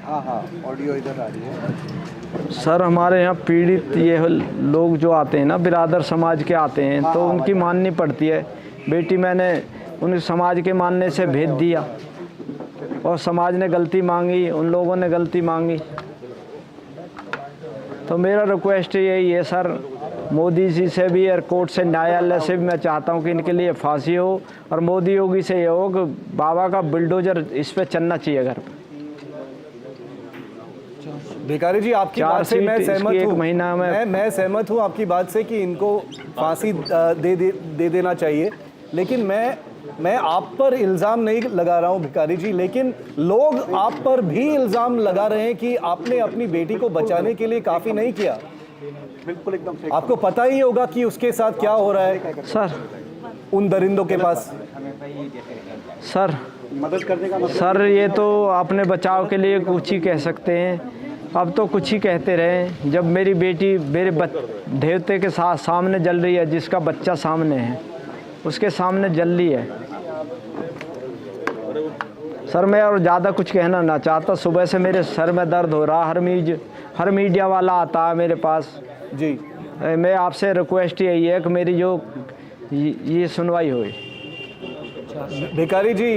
Speaker 26: हाँ, ऑडियो इधर आ रही है।
Speaker 4: सर, हमारे यहाँ पीड़ित ये लोग जो आते हैं ना, बिरादर समाज के आते हैं, तो उनकी माननी पड़ती है। बेटी मैंने उन समाज के मानने से भेज दिया, और समाज ने गलती मांगी, उन लोगों ने गलती मांगी। तो मेरा रिक्वेस्ट यही है सर, मोदी जी से भी और कोर्ट से, न्यायालय से भी मैं चाहता हूँ कि इनके लिए फांसी हो, और मोदी योगी से ये हो कि बाबा का बुलडोजर इस पे चलना चाहिए घर पे।
Speaker 26: भिखारी जी, आपकी बात से मैं सहमत हूँ।
Speaker 4: महीना में
Speaker 26: मैं सहमत हूँ आपकी बात से कि इनको फांसी दे देना चाहिए, लेकिन मैं आप पर इल्ज़ाम नहीं लगा रहा हूं भिखारी जी, लेकिन लोग आप पर भी इल्ज़ाम लगा रहे हैं कि आपने अपनी बेटी को बचाने के लिए काफ़ी नहीं किया। बिल्कुल एकदम। आपको पता ही होगा कि उसके साथ क्या हो रहा है
Speaker 4: सर,
Speaker 26: उन दरिंदों के पास।
Speaker 4: सर,
Speaker 26: मदद करने का
Speaker 4: सर, ये तो आपने बचाव के लिए कुछ ही कह सकते हैं। अब तो कुछ ही कहते रहे। जब मेरी बेटी मेरे देवते के साथ सामने जल रही है, जिसका बच्चा सामने है उसके सामने जल रही है। सर मैं और ज़्यादा कुछ कहना ना चाहता। सुबह से मेरे सर में दर्द हो रहा। हर मीडिया वाला आता है मेरे पास
Speaker 26: जी।
Speaker 4: मैं आपसे रिक्वेस्ट यही है कि मेरी जो ये सुनवाई हुई।
Speaker 26: भिखारी जी,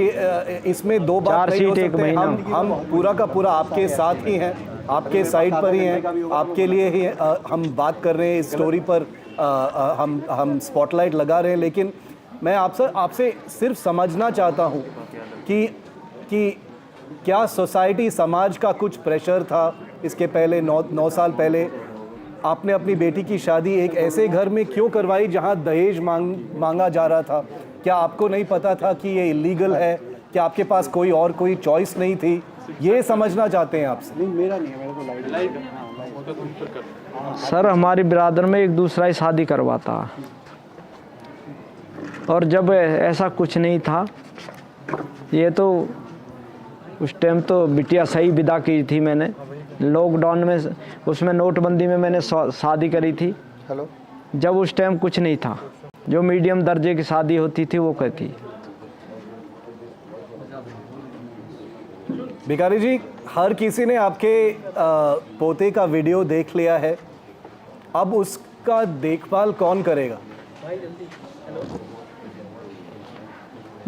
Speaker 26: इसमें दो बात नहीं हो सकते। हम पूरा का पूरा आपके साथ ही हैं, आपके साइड पर ही हैं, आपके लिए ही हम बात कर रहे हैं इस स्टोरी पर। हम स्पॉटलाइट लगा रहे हैं, लेकिन मैं आपसे सिर्फ समझना चाहता हूं कि क्या सोसाइटी, समाज का कुछ प्रेशर था इसके पहले 9 साल पहले आपने अपनी बेटी की शादी एक ऐसे घर में क्यों करवाई जहां दहेज मांगा जा रहा था? क्या आपको नहीं पता था कि ये इलीगल है? क्या आपके पास कोई चॉइस नहीं थी? ये समझना चाहते हैं आपसे।
Speaker 21: नहीं, मेरा नहीं है, मेरे को लाइट।
Speaker 4: सर हमारी बिरादर में एक दूसरा ही शादी करवाता, और जब ऐसा कुछ नहीं था, ये तो उस टाइम तो बिटिया सही विदा की थी मैंने लॉकडाउन में, उसमें नोटबंदी में मैंने शादी करी थी।
Speaker 5: हेलो।
Speaker 4: जब उस टाइम कुछ नहीं था, जो मीडियम दर्जे की शादी होती थी वो कहती।
Speaker 26: भिखारी जी, हर किसी ने आपके पोते का वीडियो देख लिया है, अब उसका देखभाल कौन करेगा?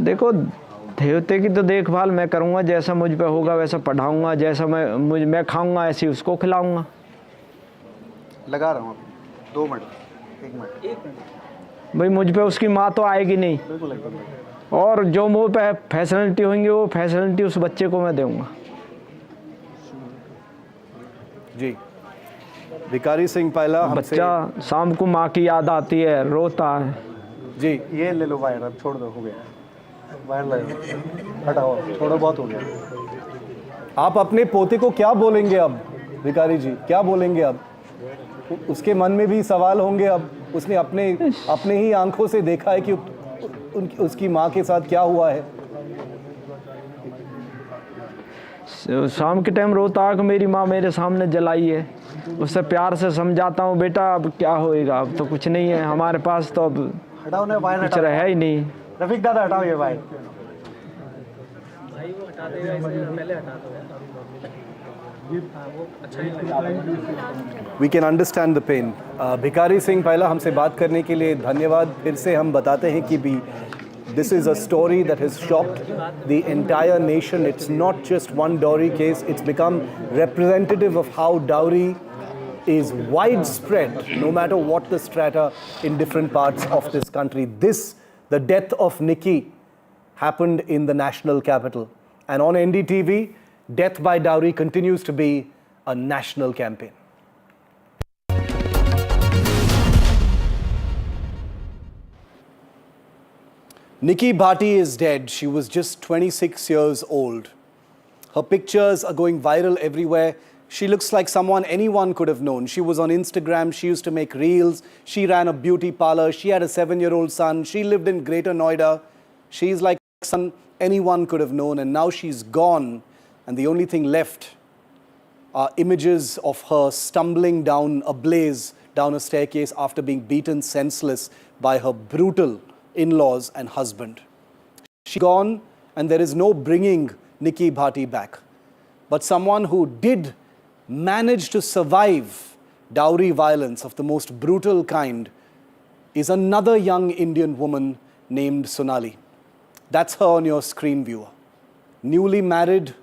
Speaker 4: देखो, देवते की तो देखभाल मैं करूंगा, जैसा मुझ पे होगा वैसा पढ़ाऊंगा, जैसा मैं खाऊंगा ऐसे उसको खिलाऊंगा।
Speaker 5: लगा रहा हूँ 2 मिनट, 1 मिनट।
Speaker 4: भाई मुझ पे उसकी माँ तो आएगी नहीं, और जो मुँह पे फैसिलिटी होंगी वो फैसिलिटी उस बच्चे को मैं दूंगा।
Speaker 26: जी। भिखारी सिंह पहला,
Speaker 4: बच्चा शाम को माँ की याद आती है, रोता है।
Speaker 26: जी।
Speaker 21: ये ले लो वायर, अब छोड़ दो, हो गया वायर, ले हटाओ, थोड़ा बहुत हो गया।
Speaker 26: आप अपने पोते को क्या बोलेंगे अब? भिखारी जी क्या बोलेंगे अब? उसके मन में भी सवाल होंगे अब। उसने अपने ही आंखों से देखा है कि उसकी माँ के साथ क्या हुआ है।
Speaker 4: शाम के टाइम रोता है कि मेरी माँ मेरे सामने जलाई है। उससे प्यार से समझाता हूँ, बेटा अब क्या होएगा, अब तो कुछ नहीं है हमारे पास, तो अब
Speaker 21: हटाओ ना वायर,
Speaker 4: कुछ रहा ही नहीं।
Speaker 21: रफीक दादा हटाओ ये wire.
Speaker 26: We can understand the pain. भिखारी सिंह पहला हमसे बात करने के लिए धन्यवाद। फिर से हम बताते हैं कि this is a story that has shocked the entire nation. It's not just one dowry case. It's become representative of how dowry is widespread, no matter what the strata in different parts of this country. The death of Nikki happened in the national capital. And on NDTV, death by dowry continues to be a national campaign. Nikki Bhati is dead. She was just 26 years old. Her pictures are going viral everywhere. She looks like someone anyone could have known. She was on Instagram. She used to make reels. She ran a beauty parlor. She had a 7-year-old son. She lived in Greater Noida. She's like someone anyone could have known, and now she's gone. And the only thing left are images of her stumbling down a blaze down a staircase after being beaten senseless by her brutal in-laws and husband. She's gone, and there is no bringing Nikki Bhati back. But someone who did manage to survive dowry violence of the most brutal kind is another young Indian woman named Sonali. That's her on your screen, viewer. Newly married,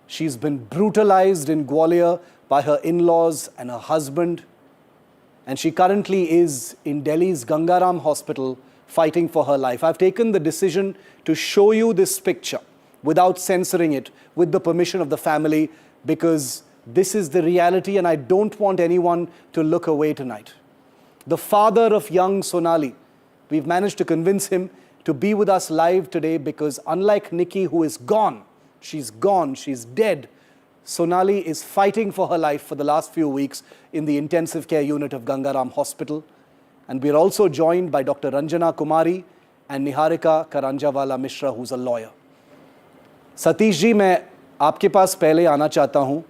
Speaker 26: she's been brutalized in Gwalior by her in-laws and her husband, and she currently is in Delhi's Gangaram Hospital fighting for her life. I've taken the decision to show you this picture without censoring it, with the permission of the family, because this is the reality and I don't want anyone to look away tonight. The father of young Sonali, we've managed to convince him to be with us live today, because unlike Nikki, who is gone, she's dead, Sonali is fighting for her life for the last few weeks in the intensive care unit of Gangaram Hospital. And we're also joined by Dr. Ranjana Kumari and Niharika Karanjawala Mishra, who's a lawyer. Satish ji, मैं आपके पास पहले आना चाहता हूं।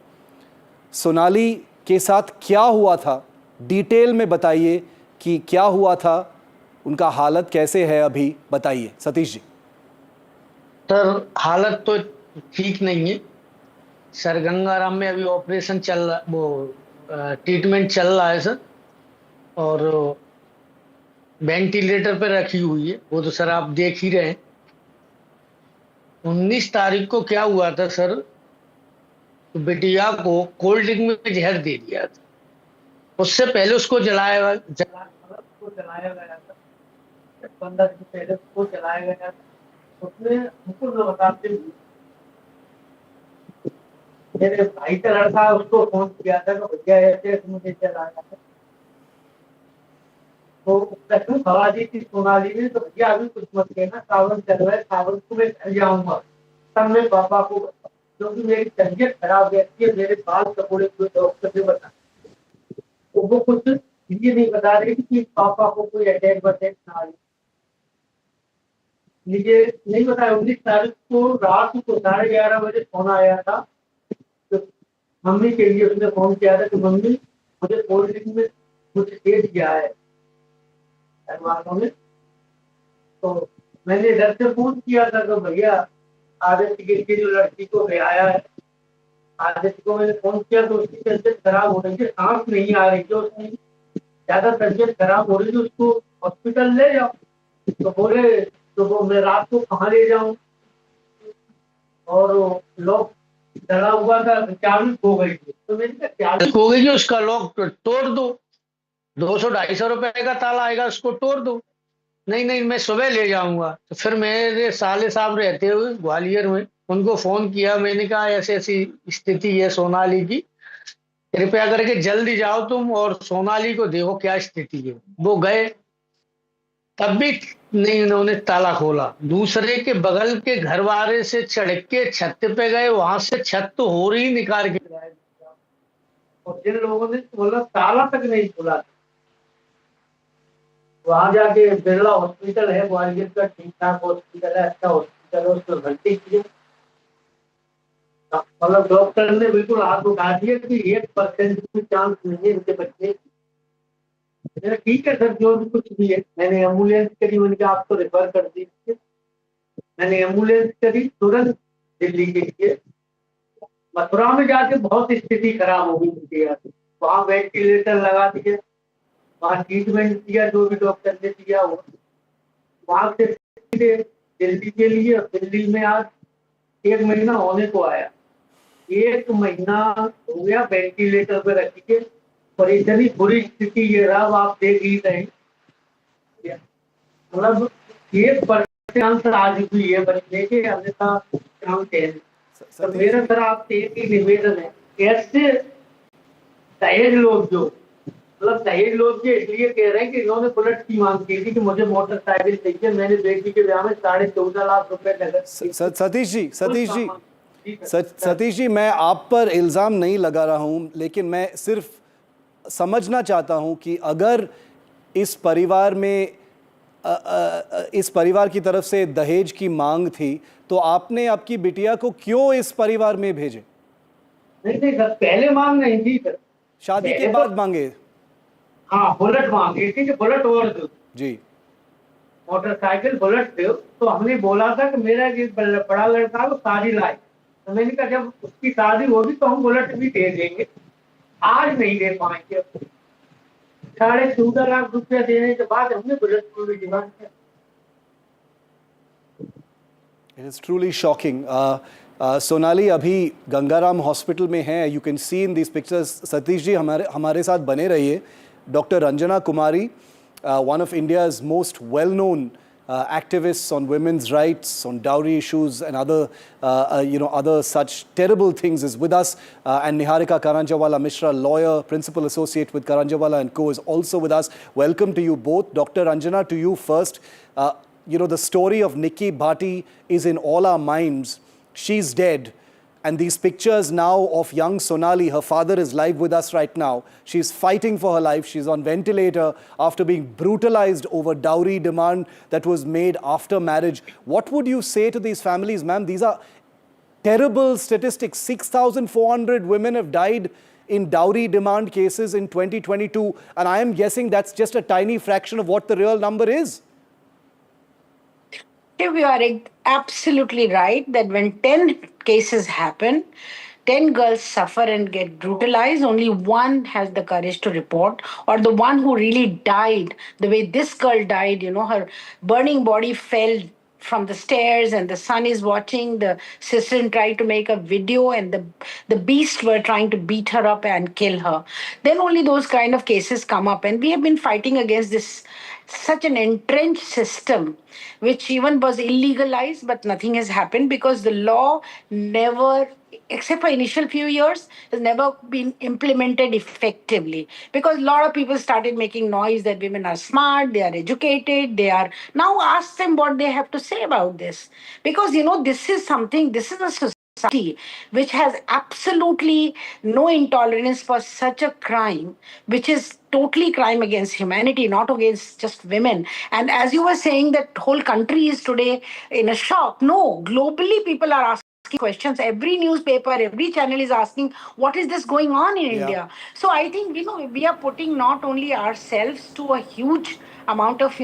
Speaker 26: सोनाली के साथ क्या हुआ था, डिटेल में बताइए कि क्या हुआ था, उनका हालत कैसे है अभी, बताइए सतीश जी।
Speaker 1: सर हालत तो ठीक नहीं है सर, गंगाराम में अभी ऑपरेशन चल रहा, वो ट्रीटमेंट चल रहा है सर, और वेंटिलेटर पे रखी हुई है, वो तो सर आप देख ही रहे हैं। 19 तारीख को क्या हुआ था सर, तो बिटिया को कोल्ड ड्रिंक में जहर दे दिया था, उससे पहले उसको जलाया गया था 15 दिन पहले उसको जलाया गया था। उसने हमको जो बताते हुए मेरे भाई का लड़का उसको फोन किया था कि भैया ऐसे मुझे जलाया था, तो क्यों खबा दी थी सोनाली ने, तो भैया अभी कुछ मत कहना, सावन चल रहा है, सावन को मैं घर जाऊंगा तब मैं पापा को, क्योंकि मेरी तबीयत खराब रहती है, मेरे बाल कपड़े कोई डॉक्टर ने बता, तो वो कुछ ये नहीं बता रही कि पापा को कोई अटैक वटैक ना आए, मुझे नहीं बताया। 19 तारीख को रात को 11:30 बजे फोन आया था, तो मम्मी के लिए उसने फोन किया था कि मम्मी मुझे कोल्ड ड्रिंक में कुछ दे दिया है में, तो मैंने इधर से फोन किया था तो भैया आदित्य की जो लड़की को ले आया है, आदित्य को मैंने फोन किया तो उसकी तबीयत खराब हो रही है, सांस नहीं आ रही है, उसकी ज्यादा तबीयत खराब हो रही है, उसको हॉस्पिटल ले जाओ। तो बोले तो वो मैं रात को कहाँ ले जाऊं, और लॉक डला हुआ था, चाबी खो गई थी, तो मैंने कहा चाबी खो गई है, उसका लॉक तोड़ दो, 200-250 रुपए का ताला आएगा, उसको तोड़ दो। नहीं नहीं मैं सुबह ले जाऊंगा। तो फिर मेरे साले साहब रहते हुए ग्वालियर में, उनको फोन किया, मैंने कहा ऐसी ऐसी स्थिति है सोनाली की, कृपया करके जल्दी जाओ तुम और सोनाली को देखो क्या स्थिति है। वो गए, तब भी नहीं उन्होंने ताला खोला, दूसरे के बगल के घर वाले से चढ़ के छत पे गए, वहां से छत तो हो रही निकाल के लाए, और जिन लोगों ने बोला ताला तक नहीं खोला, वहां जाके बिरला हॉस्पिटल है ग्वालियर का, ठीक ठाक हॉस्पिटल है, अच्छा हॉस्पिटल है, उसमें भर्ती किए, मतलब डॉक्टर ने बिल्कुल हाथ उठा दिया कि 1% भी चांस नहीं है इनके बच्चे। ठीक है सर, जो भी कुछ भी है, मैंने एम्बुलेंस करी, मैंने कहा आपको रेफर कर दीजिए, मैंने एम्बुलेंस करी तुरंत दिल्ली के लिए। मथुरा में जाके बहुत स्थिति खराब हो गई, वहां वेंटिलेटर लगा दिए, वहाँ ट्रीटमेंट किया, जो भी डॉक्टर ने दिया वो, वहां से दिल्ली के लिए, दिल्ली में आज 1 महीना होने को आया, 1 महीना हो गया वेंटिलेटर पे रखिए, और इतनी बुरी स्थिति ये रहा, आप देख ही रहे, मतलब 1% आज भी है बचने के, अन्यथा काम चैन। तो मेरा सर आपसे एक ही निवेदन है, कैसे दहेज लोग जो, मतलब दहेज लोग के इसलिए कह रहे हैं कि इन्होंने बुलेट की मांग की थी कि मुझे मोटरसाइकिल चाहिए, मैंने बेटी के ब्याह में 14.5 लाख रुपए नगद।
Speaker 26: सतीश जी मैं आप पर इल्ज़ाम नहीं लगा रहा हूं, लेकिन मैं सिर्फ समझना चाहता हूं कि अगर इस परिवार में इस परिवार की तरफ से दहेज की मांग थी तो आपने आपकी बिटिया को क्यों इस परिवार में भेजे?
Speaker 1: नहीं सर, पहले मांग नहीं थी सर,
Speaker 26: शादी के बाद मांगे।
Speaker 1: हाँ बुलेट मांगी थी कि बुलेट और दो
Speaker 26: जी,
Speaker 1: मोटरसाइकिल बुलेट दो, तो हमने बोला था कि मेरा एक बड़ा लड़का है वो शादी लाए, तो मैंने कहा जब उसकी शादी होगी तो हम बुलेट भी दे देंगे, आज नहीं दे पाएंगे। 14.5 लाख रुपया देने के बाद हमने बुलेट को भी डिमांड किया।
Speaker 26: It is truly shocking. Sonali अभी गंगाराम हॉस्पिटल में हैं, you can see in these pictures. Satish ji हमारे साथ बने रहिए। Doctor Ranjana Kumari, one of India's most well-known activists on women's rights, on dowry issues and other such terrible things, is with us, and Niharika Karanjawala Mishra, lawyer, principal associate with Karanjawala and Co, is also with us. Welcome to you both. Dr. Ranjana, to you first. The story of Nikki Bhati is in all our minds. She's dead. And these pictures now of young Sonali, her father is live with us right now. She's fighting for her life. She's on ventilator after being brutalized over dowry demand that was made after marriage. What would you say to these families, ma'am? These are terrible statistics. 6,400 women have died in dowry demand cases in 2022, and I am guessing that's just a tiny fraction of what the real number is.
Speaker 3: You are absolutely right that when 10 cases happen, 10 girls suffer and get brutalized, only one has the courage to report, or the one who really died, the way this girl died, her burning body fell from the stairs and the son is watching. The sister tried to make a video and the beasts were trying to beat her up and kill her. Then only those kind of cases come up, and we have been fighting against this such an entrenched system which even was illegalized, but nothing has happened because the law never, except for initial few years, has never been implemented effectively, because a lot of people started making noise that women are smart, they are educated, they are. Now ask them what they have to say about this, because this is a society which has absolutely no intolerance for such a crime, which is totally crime against humanity, not against just women. And as you were saying, that whole country is today in a shock. No, globally people are asking questions. Every newspaper, every channel is asking, what is this going on in India? So I think, we are putting not only ourselves to a huge amount of,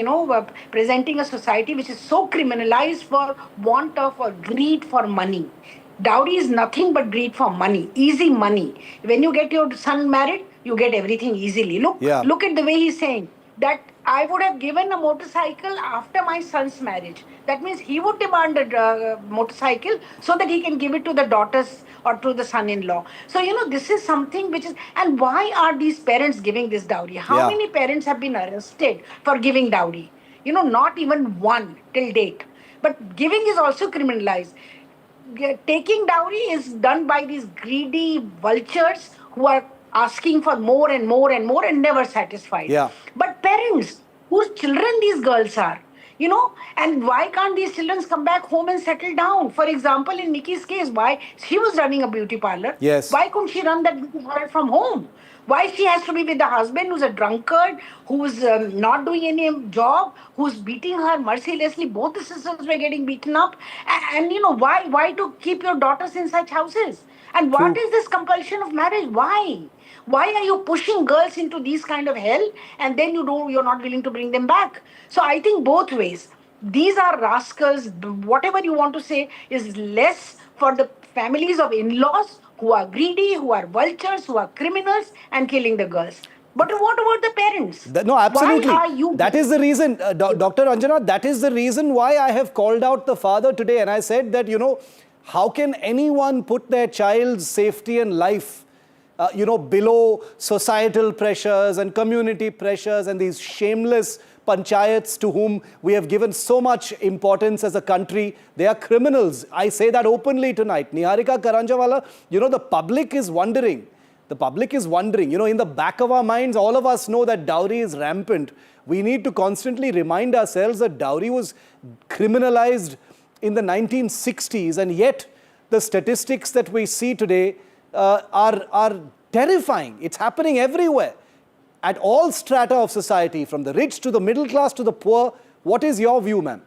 Speaker 3: presenting a society which is so criminalized for want of or greed for money. Dowry is nothing but greed for money, easy money. When you get your son married, you get everything easily. Look at the way he's saying that I would have given a motorcycle after my son's marriage. That means he would demand a motorcycle so that he can give it to the daughters or to the son-in-law. So, this is something which is... And why are these parents giving this dowry? How many parents have been arrested for giving dowry? Not even one till date. But giving is also criminalized. Taking dowry is done by these greedy vultures who are asking for more and more and more and never satisfied. But parents, whose children these girls are, and why can't these children come back home and settle down? For example, in Nikki's case, why she was running a beauty parlor? Why couldn't she run that beauty parlor from home? Why she has to be with the husband who's a drunkard, who's not doing any job, who's beating her mercilessly? Both the sisters were getting beaten up. And why to keep your daughters in such houses? And what is this compulsion of marriage? Why? Why are you pushing girls into these kind of hell and then you're not willing to bring them back? So I think both ways. These are rascals. Whatever you want to say is less for the families of in-laws who are greedy, who are vultures, who are criminals and killing the girls. But what about the parents?
Speaker 26: No, absolutely.
Speaker 3: Why are you...
Speaker 26: That is the reason, Dr. Anjana, that is the reason why I have called out the father today. And I said that, how can anyone put their child's safety and life, below societal pressures and community pressures and these shameless panchayats to whom we have given so much importance as a country? They are criminals. I say that openly tonight. Niharika Karanjawala, the public is wondering. The public is wondering. In the back of our minds, all of us know that dowry is rampant. We need to constantly remind ourselves that dowry was criminalized in the 1960s, and yet the statistics that we see today are terrifying. It's happening everywhere, at all strata of society, from the rich to the middle class to the poor. What is your view, ma'am?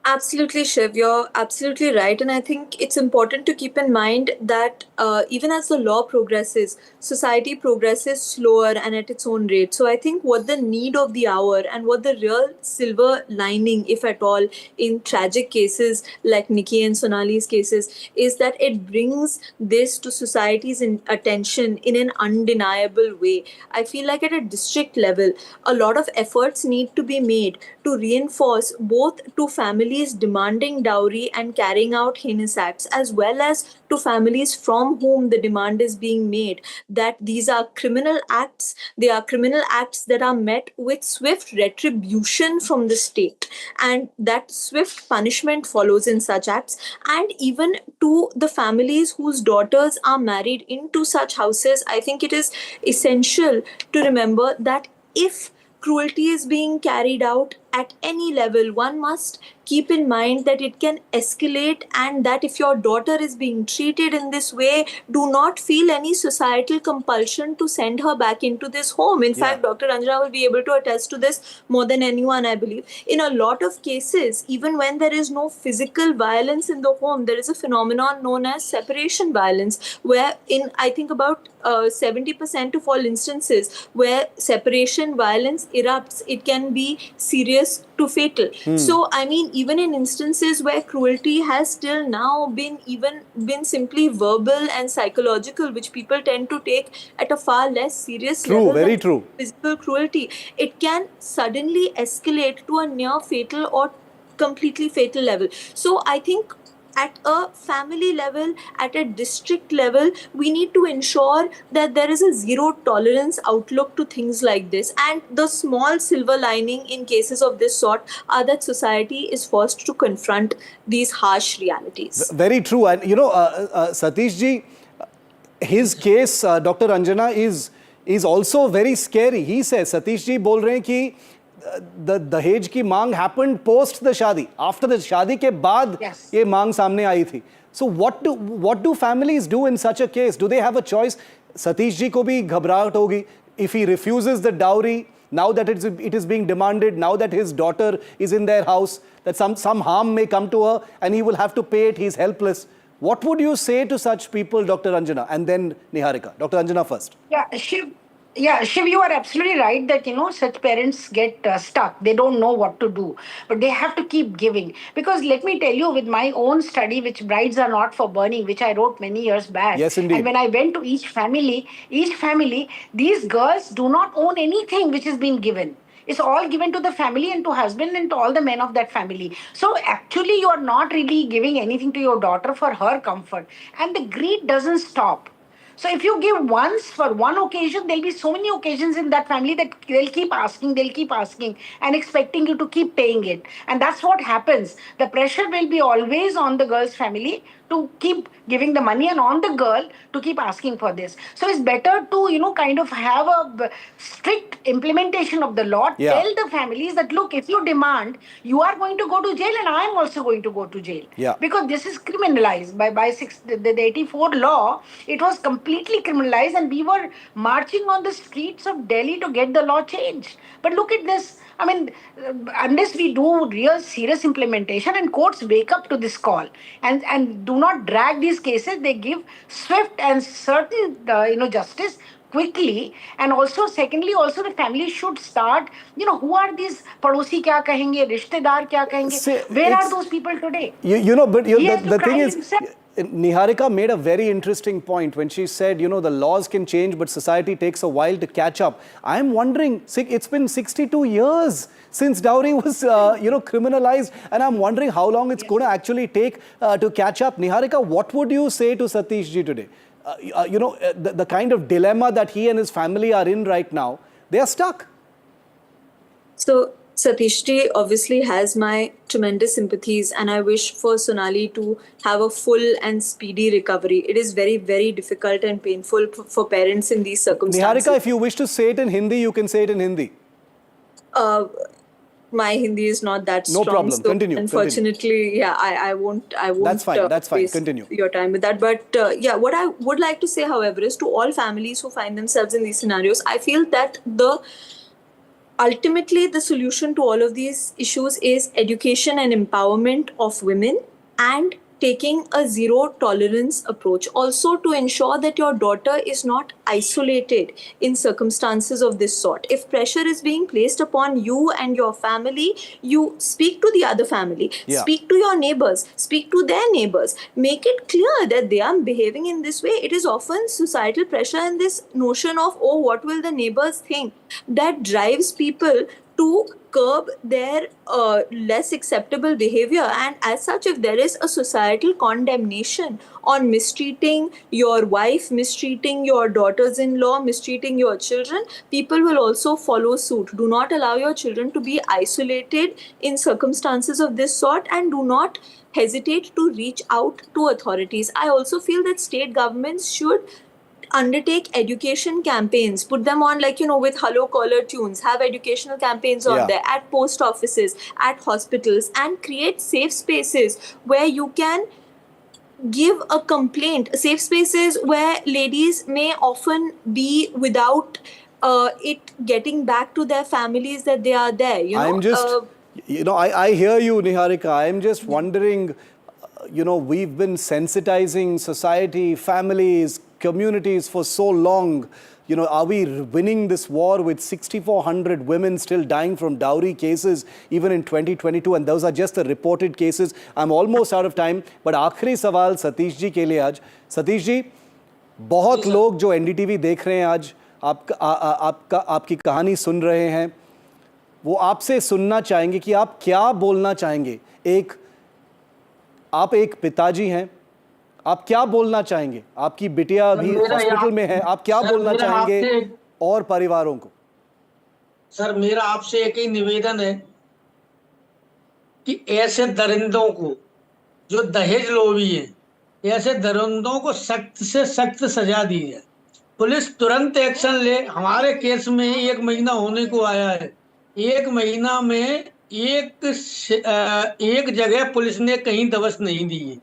Speaker 10: Absolutely, Shiv. You're absolutely right. And I think it's important to keep in mind that even as the law progresses, society progresses slower and at its own rate. So I think what the need of the hour and what the real silver lining, if at all, in tragic cases like Nikki and Sonali's cases, is that it brings this to society's attention in an undeniable way. I feel like at a district level, a lot of efforts need to be made to reinforce both to families demanding dowry and carrying out heinous acts, as well as to families from whom the demand is being made, that these are criminal acts. They are criminal acts that are met with swift retribution from the state, and that swift punishment follows in such acts. And even to the families whose daughters are married into such houses, I think it is essential to remember that if cruelty is being carried out at any level, one must keep in mind that it can escalate, and that if your daughter is being treated in this way, do not feel any societal compulsion to send her back into this home. In fact, Dr. Anjana will be able to attest to this more than anyone, I believe. In a lot of cases, even when there is no physical violence in the home, there is a phenomenon known as separation violence, where in, I think, about 70% of all instances where separation violence erupts, it can be serious to fatal. So, I mean, even in instances where cruelty has till now been simply verbal and psychological, which people tend to take at a far less serious level
Speaker 26: Very
Speaker 10: than
Speaker 26: true.
Speaker 10: physical cruelty, it can suddenly escalate to a near fatal or completely fatal level. So I think at a family level, at a district level, we need to ensure that there is a zero tolerance outlook to things like this. And the small silver lining in cases of this sort are that society is forced to confront these harsh realities.
Speaker 26: Very true. And Satish ji, his case, Dr. Anjana, is also very scary. He says, Satish ji bol rahe hain ki the Dahej ki मांग happened post the शादी. After the शादी के बाद ये मांग सामने आई थी. So what do families do in such a case? Do they have a choice? Satish ji को भी घबराहट होगी. If he refuses the dowry, now that it is being demanded, now that his daughter is in their house, that some harm may come to her and he will have to pay it, he's helpless. What would you say to such people, Dr. Anjana? And then Niharika. Dr. Anjana first.
Speaker 3: Shiv, you are absolutely right that, such parents get stuck. They don't know what to do. But they have to keep giving. Because let me tell you, with my own study, which Brides Are Not for Burning, which I wrote many years back.
Speaker 26: Yes, indeed.
Speaker 3: And when I went to each family, these girls do not own anything which is being given. It's all given to the family and to husband and to all the men of that family. So actually, you are not really giving anything to your daughter for her comfort. And the greed doesn't stop. So if you give once for one occasion, there'll be so many occasions in that family that they'll keep asking and expecting you to keep paying it. And that's what happens. The pressure will be always on the girl's family to keep giving the money and on the girl to keep asking for this. So it's better to, kind of have a strict implementation of the law.
Speaker 26: Yeah.
Speaker 3: Tell the families that, look, if you demand, you are going to go to jail and I am also going to go to jail.
Speaker 26: Yeah.
Speaker 3: Because this is criminalized by the 84 law. It was completely criminalized and we were marching on the streets of Delhi to get the law changed. But look at this. I mean, unless we do real serious implementation and courts wake up to this call and do not drag these cases, they give swift and certain, justice quickly. And also, secondly, also the family should start, who are these padosi kya kahenge, rishtedar kya kahenge? Where are those people today?
Speaker 26: But the thing is,
Speaker 3: himself.
Speaker 26: Niharika made a very interesting point when she said, the laws can change, but society takes a while to catch up. I'm wondering, it's been 62 years since dowry was, criminalized, and I'm wondering how long it's going to actually take to catch up. Niharika, what would you say to Satish ji today? The kind of dilemma that he and his family are in right now, they are stuck.
Speaker 10: So, Satish ji obviously has my tremendous sympathies, and I wish for Sonali to have a full and speedy recovery. It is very, very difficult and painful for parents in these circumstances.
Speaker 26: Niharika, if you wish to say it in Hindi, you can say it in Hindi.
Speaker 10: My Hindi is not that strong.
Speaker 26: No problem.
Speaker 10: So
Speaker 26: continue.
Speaker 10: Unfortunately, yeah, I won't.
Speaker 26: That's fine. That's fine.
Speaker 10: Waste
Speaker 26: Continue.
Speaker 10: your time with that. But what I would like to say, however, is to all families who find themselves in these scenarios, I feel that ultimately, the solution to all of these issues is education and empowerment of women and taking a zero tolerance approach. Also, to ensure that your daughter is not isolated in circumstances of this sort. If pressure is being placed upon you and your family, you speak to the other family, speak to your neighbors, speak to their neighbors, make it clear that they are behaving in this way. It is often societal pressure and this notion of, oh, what will the neighbors think, that drives people to curb their less acceptable behavior. And as such, if there is a societal condemnation on mistreating your wife, mistreating your daughters-in-law, mistreating your children, people will also follow suit. Do not allow your children to be isolated in circumstances of this sort, and do not hesitate to reach out to authorities. I also feel that state governments should undertake education campaigns, put them on with hello caller tunes, have educational campaigns on there at post offices, at hospitals, and create safe spaces where you can give a complaint, safe spaces where ladies may often be without it getting back to their families that they are there.
Speaker 26: I'm just, I hear you, Niharika. I'm just wondering, we've been sensitizing society, families, communities for so long. Are we winning this war with 6,400 women still dying from dowry cases even in 2022? And those are just the reported cases. I'm almost out of time. But आखिरी सवाल सतीश जी के लिए आज. सतीश जी, बहुत लोग जो NDTV देख रहे हैं आज, आपकी कहानी सुन रहे हैं, वो आपसे सुनना चाहेंगे कि आप क्या बोलना चाहेंगे. आप एक पिताजी हैं, आप क्या बोलना चाहेंगे? आपकी बिटिया अभी हॉस्पिटल में है, आप क्या बोलना चाहेंगे और परिवारों को?
Speaker 1: सर, मेरा आपसे एक ही निवेदन है कि ऐसे दरिंदों को, जो दहेज लोभी हैं, ऐसे दरिंदों को सख्त से सख्त सजा दी है. पुलिस तुरंत एक्शन ले. हमारे केस में 1 महीना होने को आया है. 1 महीना में एक जगह पुलिस ने कहीं दबस नहीं दी है.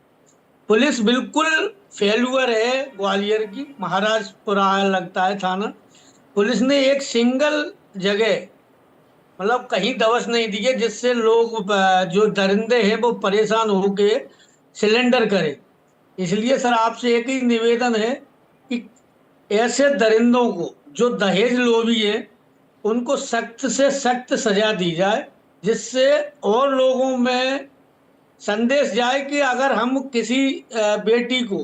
Speaker 1: पुलिस बिल्कुल फेल्यूअर है. ग्वालियर की महाराजपुरा लगता है थाना. पुलिस ने एक सिंगल जगह मतलब कहीं दबस नहीं दी है जिससे लोग जो दरिंदे हैं वो परेशान होके सिलेंडर करें. इसलिए सर आपसे एक ही निवेदन है कि ऐसे दरिंदों को जो दहेज लोभी है उनको सख्त से सख्त सजा दी जाए, जिससे और लोगों में संदेश जाए कि अगर हम किसी बेटी को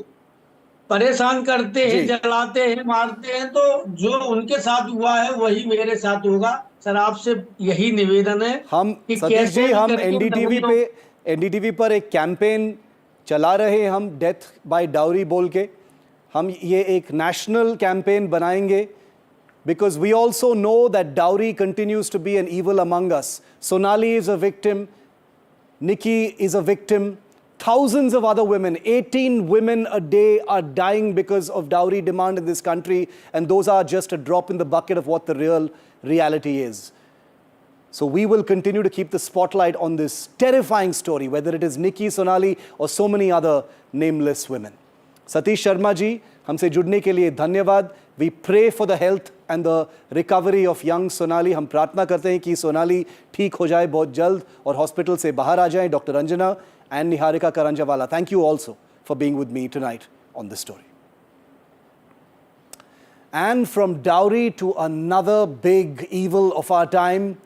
Speaker 1: परेशान करते हैं, जलाते हैं, मारते हैं, तो जो उनके साथ हुआ है वही मेरे साथ होगा. सर आपसे यही निवेदन है.
Speaker 26: हम सतीश जी, हम NDTV पर एक कैंपेन चला रहे हैं, हम डेथ बाय डाउरी बोल के. हम ये एक नेशनल कैंपेन बनाएंगे because we also know that dowry continues to be an evil among us. Sonali is a victim. Nikki is a victim. Thousands of other women, 18 women a day are dying because of dowry demand in this country, and those are just a drop in the bucket of what the real reality is. So we will continue to keep the spotlight on this terrifying story, whether it is Nikki, Sonali or so many other nameless women. Satish Sharma ji, हमसे जुड़ने के लिए धन्यवाद. We pray for the health and the recovery of young Sonali. हम प्रार्थना करते हैं कि सोनाली ठीक हो जाए बहुत जल्द और हॉस्पिटल से बाहर आ जाएं. Dr. Anjana and Niharika Karanjawala, thank you also for being with me tonight on this story. And from dowry to another big evil of our time,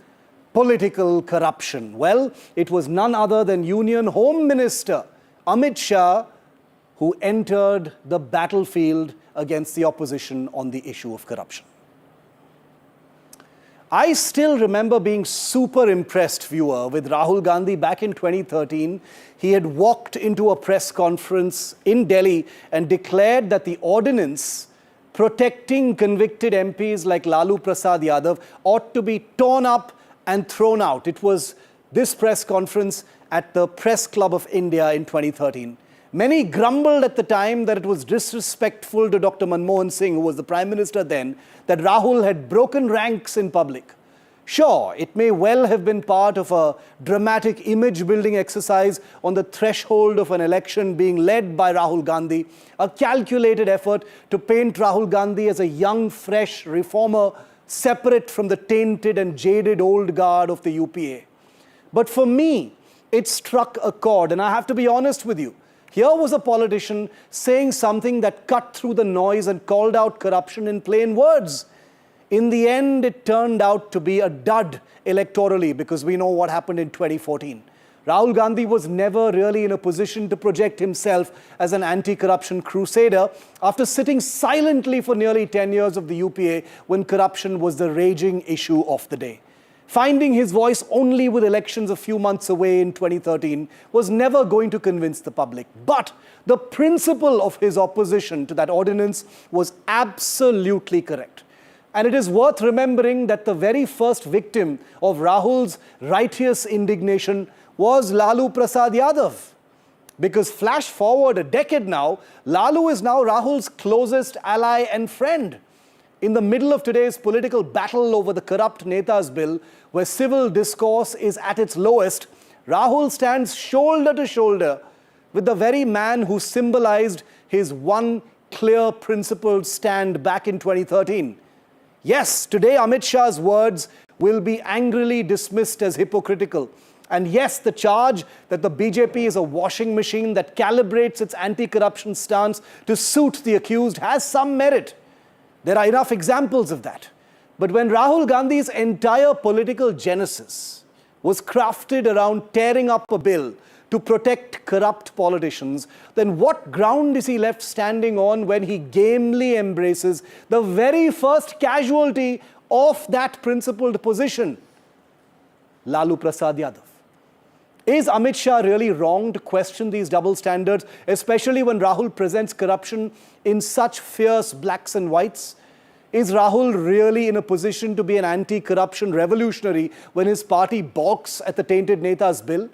Speaker 26: political corruption. Well, it was none other than Union Home Minister Amit Shah who entered the battlefield against the opposition on the issue of corruption. I still remember being super impressed, viewer, with Rahul Gandhi back in 2013. He had walked into a press conference in Delhi and declared that the ordinance protecting convicted MPs like Lalu Prasad Yadav ought to be torn up and thrown out. It was this press conference at the Press Club of India in 2013. Many grumbled at the time that it was disrespectful to Dr. Manmohan Singh, who was the Prime Minister then, that Rahul had broken ranks in public. Sure, it may well have been part of a dramatic image-building exercise on the threshold of an election being led by Rahul Gandhi, a calculated effort to paint Rahul Gandhi as a young, fresh reformer, separate from the tainted and jaded old guard of the UPA. But for me, it struck a chord, and I have to be honest with you. Here was a politician saying something that cut through the noise and called out corruption in plain words. In the end, it turned out to be a dud electorally because we know what happened in 2014. Rahul Gandhi was never really in a position to project himself as an anti-corruption crusader after sitting silently for nearly 10 years of the UPA when corruption was the raging issue of the day. Finding his voice only with elections a few months away in 2013 was never going to convince the public. But the principle of his opposition to that ordinance was absolutely correct. And it is worth remembering that the very first victim of Rahul's righteous indignation was Lalu Prasad Yadav. Because flash forward a decade now, Lalu is now Rahul's closest ally and friend. In the middle of today's political battle over the corrupt Netas bill, where civil discourse is at its lowest, Rahul stands shoulder to shoulder with the very man who symbolized his one clear principled stand back in 2013. Yes, today Amit Shah's words will be angrily dismissed as hypocritical. And yes, the charge that the BJP is a washing machine that calibrates its anti-corruption stance to suit the accused has some merit. There are enough examples of that. But when Rahul Gandhi's entire political genesis was crafted around tearing up a bill to protect corrupt politicians, then what ground is he left standing on when he gamely embraces the very first casualty of that principled position? Lalu Prasad Yadav. Is Amit Shah really wrong to question these double standards, especially when Rahul presents corruption in such fierce blacks and whites? Is Rahul really in a position to be an anti-corruption revolutionary when his party balks at the tainted Netas bill?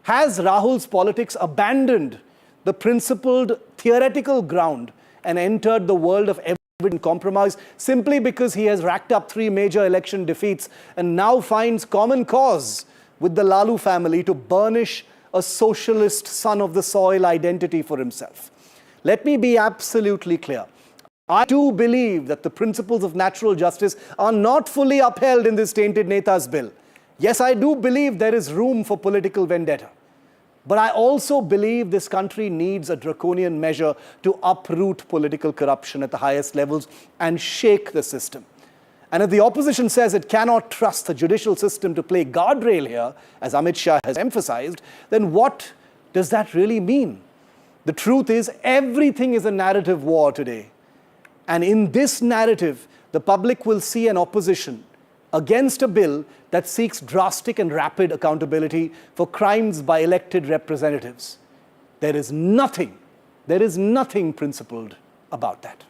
Speaker 26: Has Rahul's politics abandoned the principled theoretical ground and entered the world of evident compromise simply because he has racked up 3 major election defeats and now finds common cause with the Lalu family to burnish a socialist son of the soil identity for himself? Let me be absolutely clear. I do believe that the principles of natural justice are not fully upheld in this tainted Netas bill. Yes, I do believe there is room for political vendetta. But I also believe this country needs a draconian measure to uproot political corruption at the highest levels and shake the system. And if the opposition says it cannot trust the judicial system to play guardrail here, as Amit Shah has emphasized, then what does that really mean? The truth is, everything is a narrative war today. And in this narrative, the public will see an opposition against a bill that seeks drastic and rapid accountability for crimes by elected representatives. There is nothing principled about that.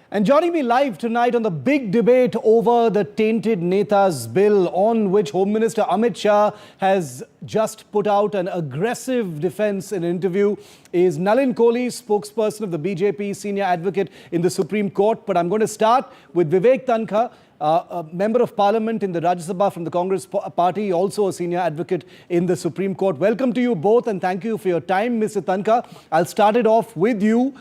Speaker 26: And joining me live tonight on the big debate over the tainted Netas bill, on which Home Minister Amit Shah has just put out an aggressive defense in an interview, is Nalin Kohli, spokesperson of the BJP, senior advocate in the Supreme Court. But I'm going to start with Vivek Tankha, a member of parliament in the Rajya Sabha from the Congress party, also a senior advocate in the Supreme Court. Welcome to you both and thank you for your time, Mr. Tankha. I'll start it off with you.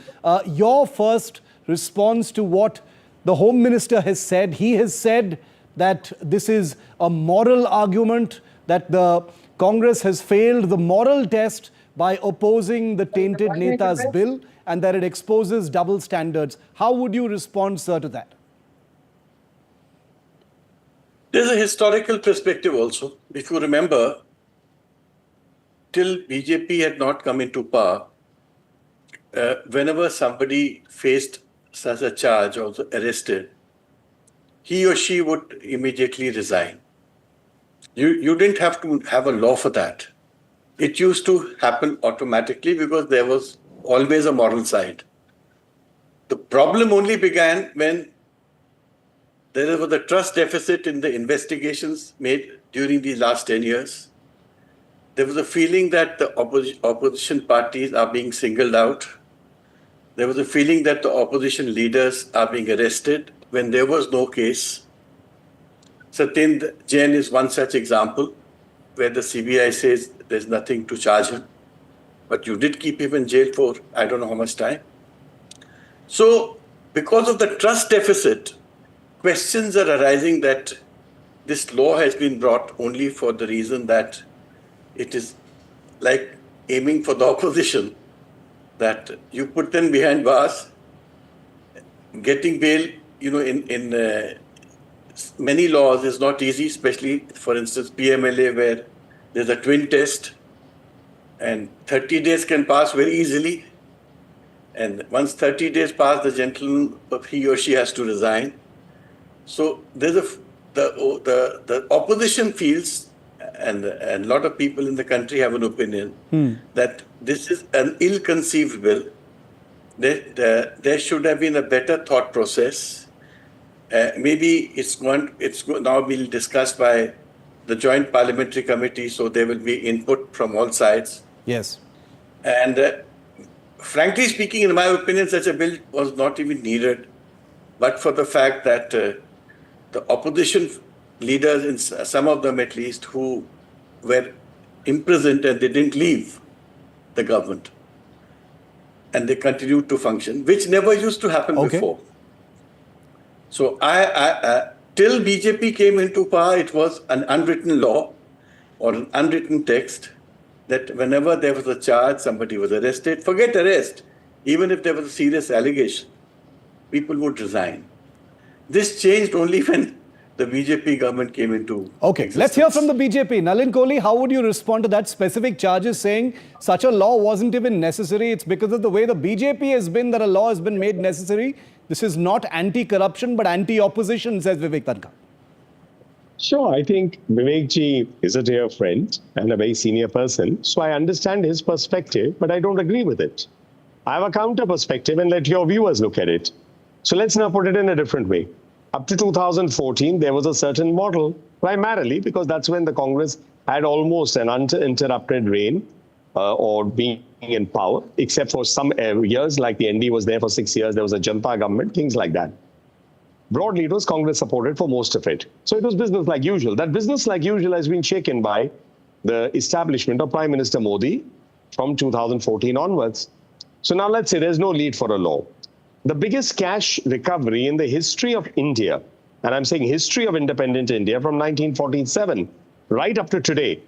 Speaker 26: Your first response to what the Home Minister has said. He has said that this is a moral argument, that the Congress has failed the moral test by opposing the tainted Netas bill and that it exposes double standards. How would you respond, sir, to that?
Speaker 2: There's a historical perspective also. If you remember, till BJP had not come into power, whenever somebody faced such a charge, also arrested, he or she would immediately resign. You didn't have to have a law for that. It used to happen automatically because there was always a moral side. The problem only began when there was a trust deficit in the investigations made during the last 10 years. There was a feeling that the opposition parties are being singled out. There was a feeling that the opposition leaders are being arrested when there was no case. Satyendra Jain is one such example where the CBI says there's nothing to charge him. But you did keep him in jail for I don't know how much time. So because of the trust deficit, questions are arising that this law has been brought only for the reason that it is like aiming for the opposition, that you put them behind bars, getting bail, in many laws is not easy, especially, for instance, PMLA, where there's a twin test and 30 days can pass very easily. And once 30 days pass, the gentleman, he or she has to resign. So there's the opposition feels, and a lot of people in the country have an opinion, that this is an ill-conceived bill. There should have been a better thought process. Maybe it's now being discussed by the Joint Parliamentary Committee, so there will be input from all sides.
Speaker 26: Yes.
Speaker 2: And frankly speaking, in my opinion, such a bill was not even needed, but for the fact that the opposition leaders, in some of them at least, who were imprisoned and they didn't leave the government, and they continued to function, which never used to happen before. So till BJP came into power, it was an unwritten law or an unwritten text that whenever there was a charge, somebody was arrested. Forget arrest. Even if there was a serious allegation, people would resign. This changed only when the BJP government came into existence.
Speaker 26: Let's hear from the BJP. Nalin Kohli, how would you respond to that specific charges saying such a law wasn't even necessary? It's because of the way the BJP has been that a law has been made necessary. This is not anti-corruption but anti-opposition, says Vivek Tanka.
Speaker 11: Sure, I think Vivek ji is a dear friend and a very senior person. So I understand his perspective, but I don't agree with it. I have a counter perspective and let your viewers look at it. So let's now put it in a different way. Up to 2014, there was a certain model, primarily because that's when the Congress had almost an uninterrupted reign or being in power, except for some years, like the ND was there for 6 years, there was a Janata government, things like that. Broadly, it was Congress supported for most of it. So it was business like usual. That business like usual has been shaken by the establishment of Prime Minister Modi from 2014 onwards. So now let's say there's no need for a law. The biggest cash recovery in the history of India, and I'm saying history of independent India from 1947 right up to today,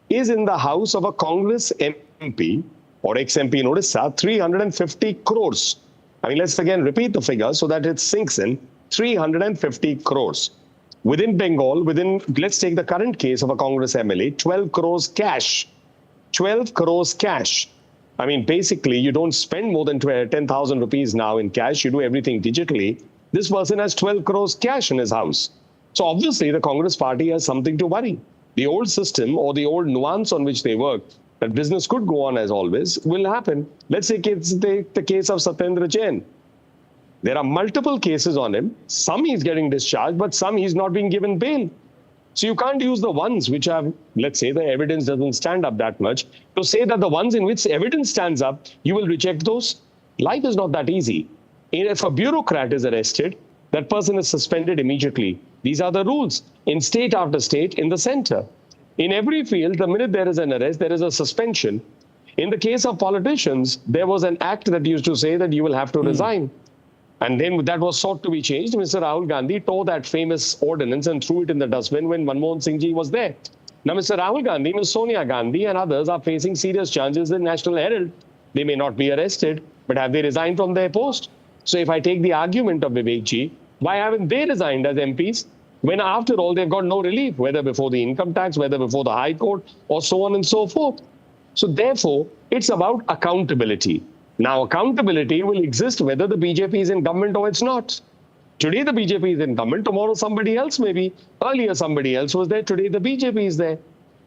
Speaker 11: is in the house of a Congress MP or ex-MP in Odisha, 350 crores. I mean, let's again repeat the figure so that it sinks in, 350 crores. Within Bengal, let's take the current case of a Congress MLA, 12 crores cash. 12 crores cash. I mean, basically, you don't spend more than 10,000 rupees now in cash. You do everything digitally. This person has 12 crores cash in his house. So obviously, the Congress party has something to worry. The old system or the old nuance on which they work, that business could go on as always, will happen. Let's say the case of Satyendra Jain. There are multiple cases on him. Some he's getting discharged, but some he's not being given bail. So you can't use the ones which have, let's say, the evidence doesn't stand up that much, to say that the ones in which evidence stands up, you will reject those. Life is not that easy. If a bureaucrat is arrested, that person is suspended immediately. These are the rules in state after state in the center. In every field, the minute there is an arrest, there is a suspension. In the case of politicians, there was an act that used to say that you will have to resign. And then that was sought to be changed. Mr. Rahul Gandhi tore that famous ordinance and threw it in the dustbin when Manmohan Singh ji was there. Now, Mr. Rahul Gandhi, Ms. Sonia Gandhi and others are facing serious charges in National Herald. They may not be arrested, but have they resigned from their post? So if I take the argument of Vivek ji, why haven't they resigned as MPs? When after all, they've got no relief, whether before the income tax, whether before the High Court, or so on and so forth. So therefore, it's about accountability. Now, accountability will exist whether the BJP is in government or it's not. Today, the BJP is in government. Tomorrow, somebody else may be. Earlier, somebody else was there. Today, the BJP is there.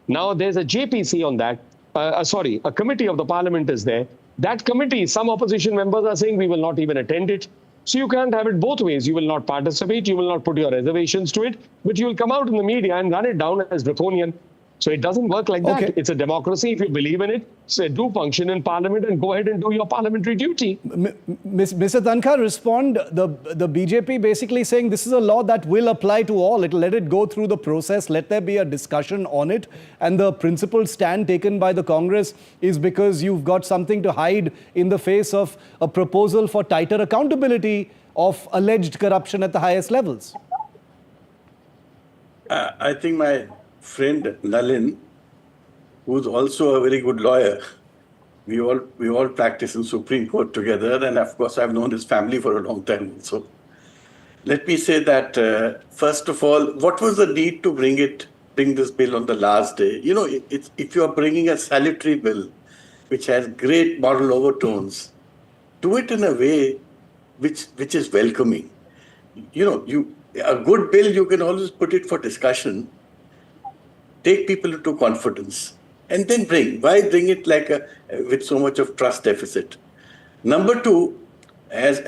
Speaker 11: Now, there's a JPC on that. A committee of the parliament is there. That committee, some opposition members are saying we will not even attend it. So you can't have it both ways. You will not participate. You will not put your reservations to it. But you will come out in the media and run it down as draconian. So it doesn't work like that. It's a democracy. If you believe in it, say do function in parliament and go ahead and do your parliamentary duty.
Speaker 26: Mr. Tanka, respond. The BJP basically saying this is a law that will apply to all. It'll let it go through the process. Let there be a discussion on it. And the principled stand taken by the Congress is because you've got something to hide in the face of a proposal for tighter accountability of alleged corruption at the highest levels.
Speaker 2: I think my friend Nalin, who's also a very good lawyer, we all practice in Supreme Court together, and of course I've known his family for a long time. So let me say that first of all, what was the need to bring this bill on the last day? You know, if you are bringing a salutary bill which has great moral overtones, do it in a way which is welcoming. You know, a good bill, you can always put it for discussion. Take people into confidence and then bring. Why bring it like with so much of trust deficit? Number two, as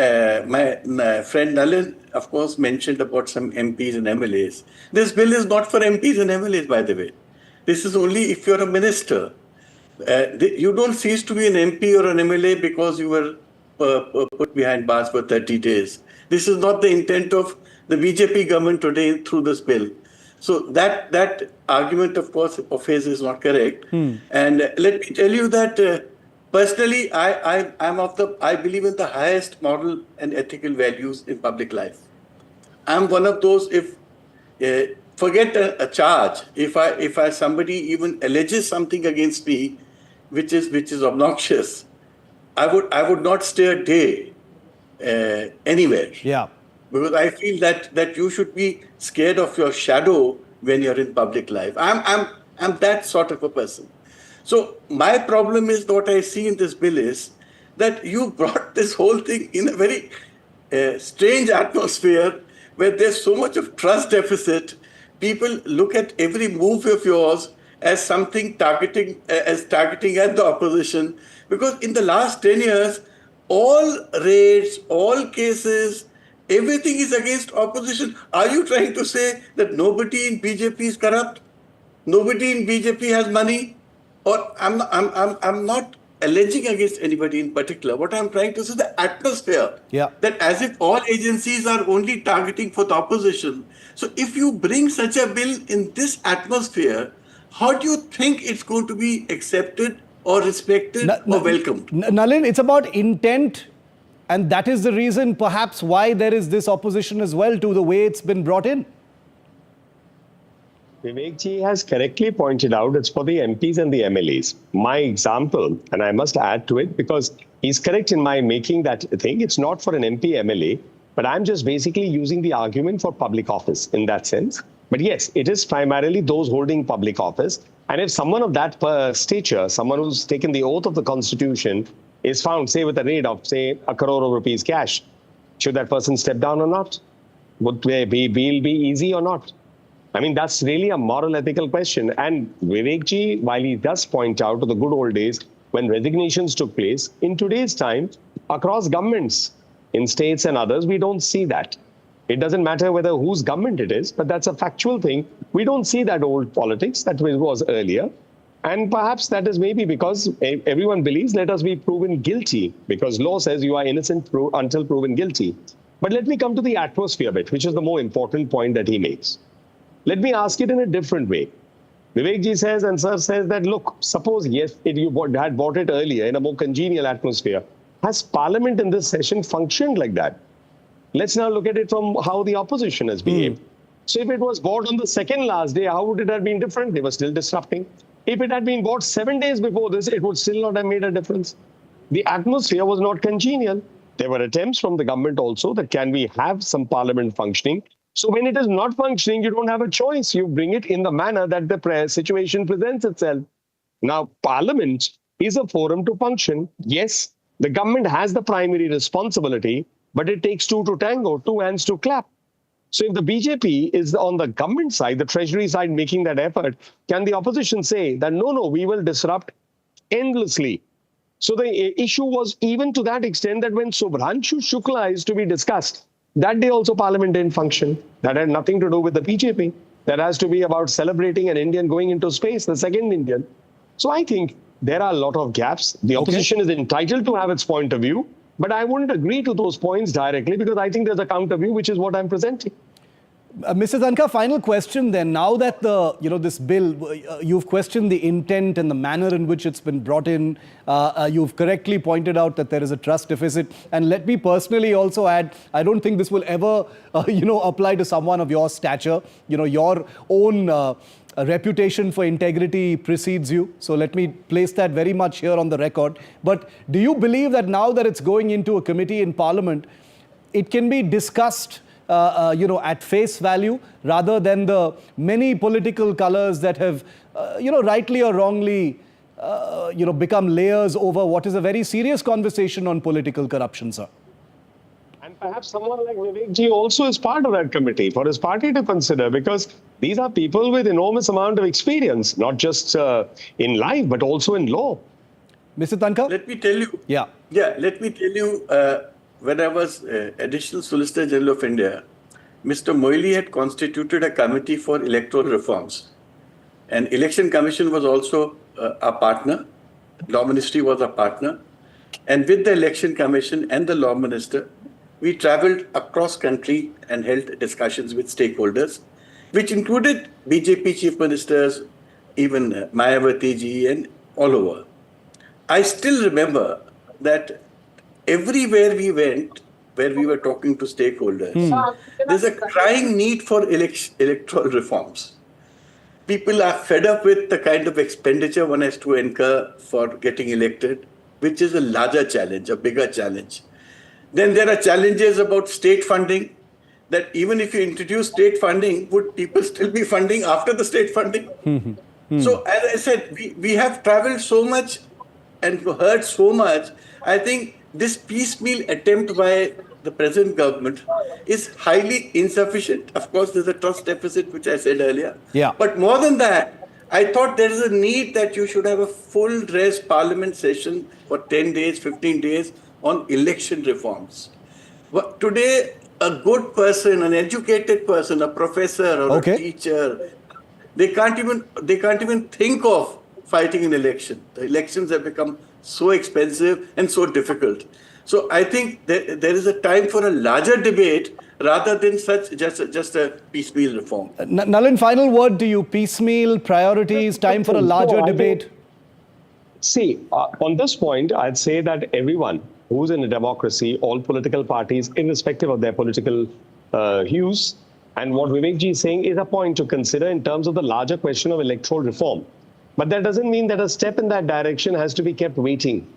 Speaker 2: my friend Nalin of course, mentioned about some MPs and MLAs. This bill is not for MPs and MLAs, by the way. This is only if you're a minister. You don't cease to be an MP or an MLA because you were put behind bars for 30 days. This is not the intent of the BJP government today through this bill. So that argument, of course, of his is not correct. And let me tell you that personally, I believe in the highest moral and ethical values in public life. I'm one of those. If forget a charge, if somebody even alleges something against me, which is obnoxious, I would not stay a day anywhere.
Speaker 26: Yeah.
Speaker 2: Because I feel that you should be scared of your shadow when you're in public life. I'm that sort of a person. So my problem is, what I see in this bill is that you brought this whole thing in a very strange atmosphere where there's so much of trust deficit. People look at every move of yours as something targeting at the opposition. Because in the last 10 years, all raids, all cases, everything is against opposition. Are you trying to say that nobody in BJP is corrupt? Nobody in BJP has money? Or I'm not alleging against anybody in particular. What I'm trying to say is the atmosphere.
Speaker 26: Yeah.
Speaker 2: That as if all agencies are only targeting for the opposition. So if you bring such a bill in this atmosphere, how do you think it's going to be accepted or respected or welcomed?
Speaker 26: Nalin, it's about intent. And that is the reason perhaps why there is this opposition as well to the way it's been brought in.
Speaker 11: Vivek ji has correctly pointed out it's for the MPs and the MLAs. My example, and I must add to it because he's correct in my making that thing, it's not for an MP, MLA, but I'm just basically using the argument for public office in that sense. But yes, it is primarily those holding public office. And if someone of that stature, someone who's taken the oath of the Constitution, is found, say, with a raid of, say, ₹1 crore cash, should that person step down or not? Would bail be easy or not? I mean, that's really a moral, ethical question. And Vivek ji, while he does point out to the good old days when resignations took place, in today's time, across governments, in states and others, we don't see that. It doesn't matter whether whose government it is, but that's a factual thing. We don't see that old politics that was earlier. And perhaps that is maybe because everyone believes, let us be proven guilty, because law says you are innocent until proven guilty. But let me come to the atmosphere bit, which is the more important point that he makes. Let me ask it in a different way. Vivek ji says and sir says that, look, suppose, yes, you had bought it earlier in a more congenial atmosphere. Has Parliament in this session functioned like that? Let's now look at it from how the opposition has behaved. So if it was bought on the second last day, how would it have been different? They were still disrupting. If it had been bought 7 days before this, it would still not have made a difference. The atmosphere was not congenial. There were attempts from the government also that can we have some Parliament functioning. So when it is not functioning, you don't have a choice. You bring it in the manner that the situation presents itself. Now, Parliament is a forum to function. Yes, the government has the primary responsibility, but it takes two to tango, two hands to clap. So if the BJP is on the government side, the treasury side making that effort, can the opposition say that, no, we will disrupt endlessly? So the issue was even to that extent that when Subhranshu Shukla is to be discussed, that day also Parliament didn't function. That had nothing to do with the BJP. That has to be about celebrating an Indian going into space, the second Indian. So I think there are a lot of gaps. The opposition is entitled to have its point of view, but I wouldn't agree to those points directly because I think there's a counter view, which is what I'm presenting.
Speaker 26: Mr. Tanka, final question then. Now that this bill, you've questioned the intent and the manner in which it's been brought in. You've correctly pointed out that there is a trust deficit. And let me personally also add, I don't think this will ever, apply to someone of your stature. Your own reputation for integrity precedes you. So let me place that very much here on the record. But do you believe that now that it's going into a committee in Parliament, it can be discussed at face value rather than the many political colors that have, rightly or wrongly, become layers over what is a very serious conversation on political corruption, sir?
Speaker 11: And perhaps someone like Vivek ji also is part of that committee for his party to consider, because these are people with enormous amount of experience, not just in life, but also in law.
Speaker 26: Mr. Tanka?
Speaker 2: Let me tell you.
Speaker 26: Yeah.
Speaker 2: Yeah, let me tell you, when I was Additional Solicitor General of India, Mr. Moily had constituted a committee for electoral reforms. And Election Commission was also a partner. Law Ministry was a partner. And with the Election Commission and the Law Minister, we traveled across country and held discussions with stakeholders, which included BJP chief ministers, even Mayawati ji, and all over. I still remember that everywhere we went, where we were talking to stakeholders, there's a crying need for electoral reforms. People are fed up with the kind of expenditure one has to incur for getting elected, which is a larger challenge, a bigger challenge. Then there are challenges about state funding, that even if you introduce state funding, would people still be funding after the state funding? So as I said, we have traveled so much and heard so much. I think this piecemeal attempt by the present government is highly insufficient. Of course, there's a trust deficit, which I said earlier.
Speaker 26: Yeah.
Speaker 2: But more than that, I thought there is a need that you should have a full-dress parliament session for 10 days, 15 days on election reforms. But today, a good person, an educated person, a professor or a teacher, they can't even think of fighting an election. The elections have become so expensive and so difficult. So I think there is a time for a larger debate rather than just a piecemeal reform.
Speaker 26: Nalin, final word to you. Piecemeal, priorities, time for a larger debate.
Speaker 11: See, on this point, I'd say that everyone who's in a democracy, all political parties, irrespective of their political hues, and what Vivek ji is saying is a point to consider in terms of the larger question of electoral reform. But that doesn't mean that a step in that direction has to be kept waiting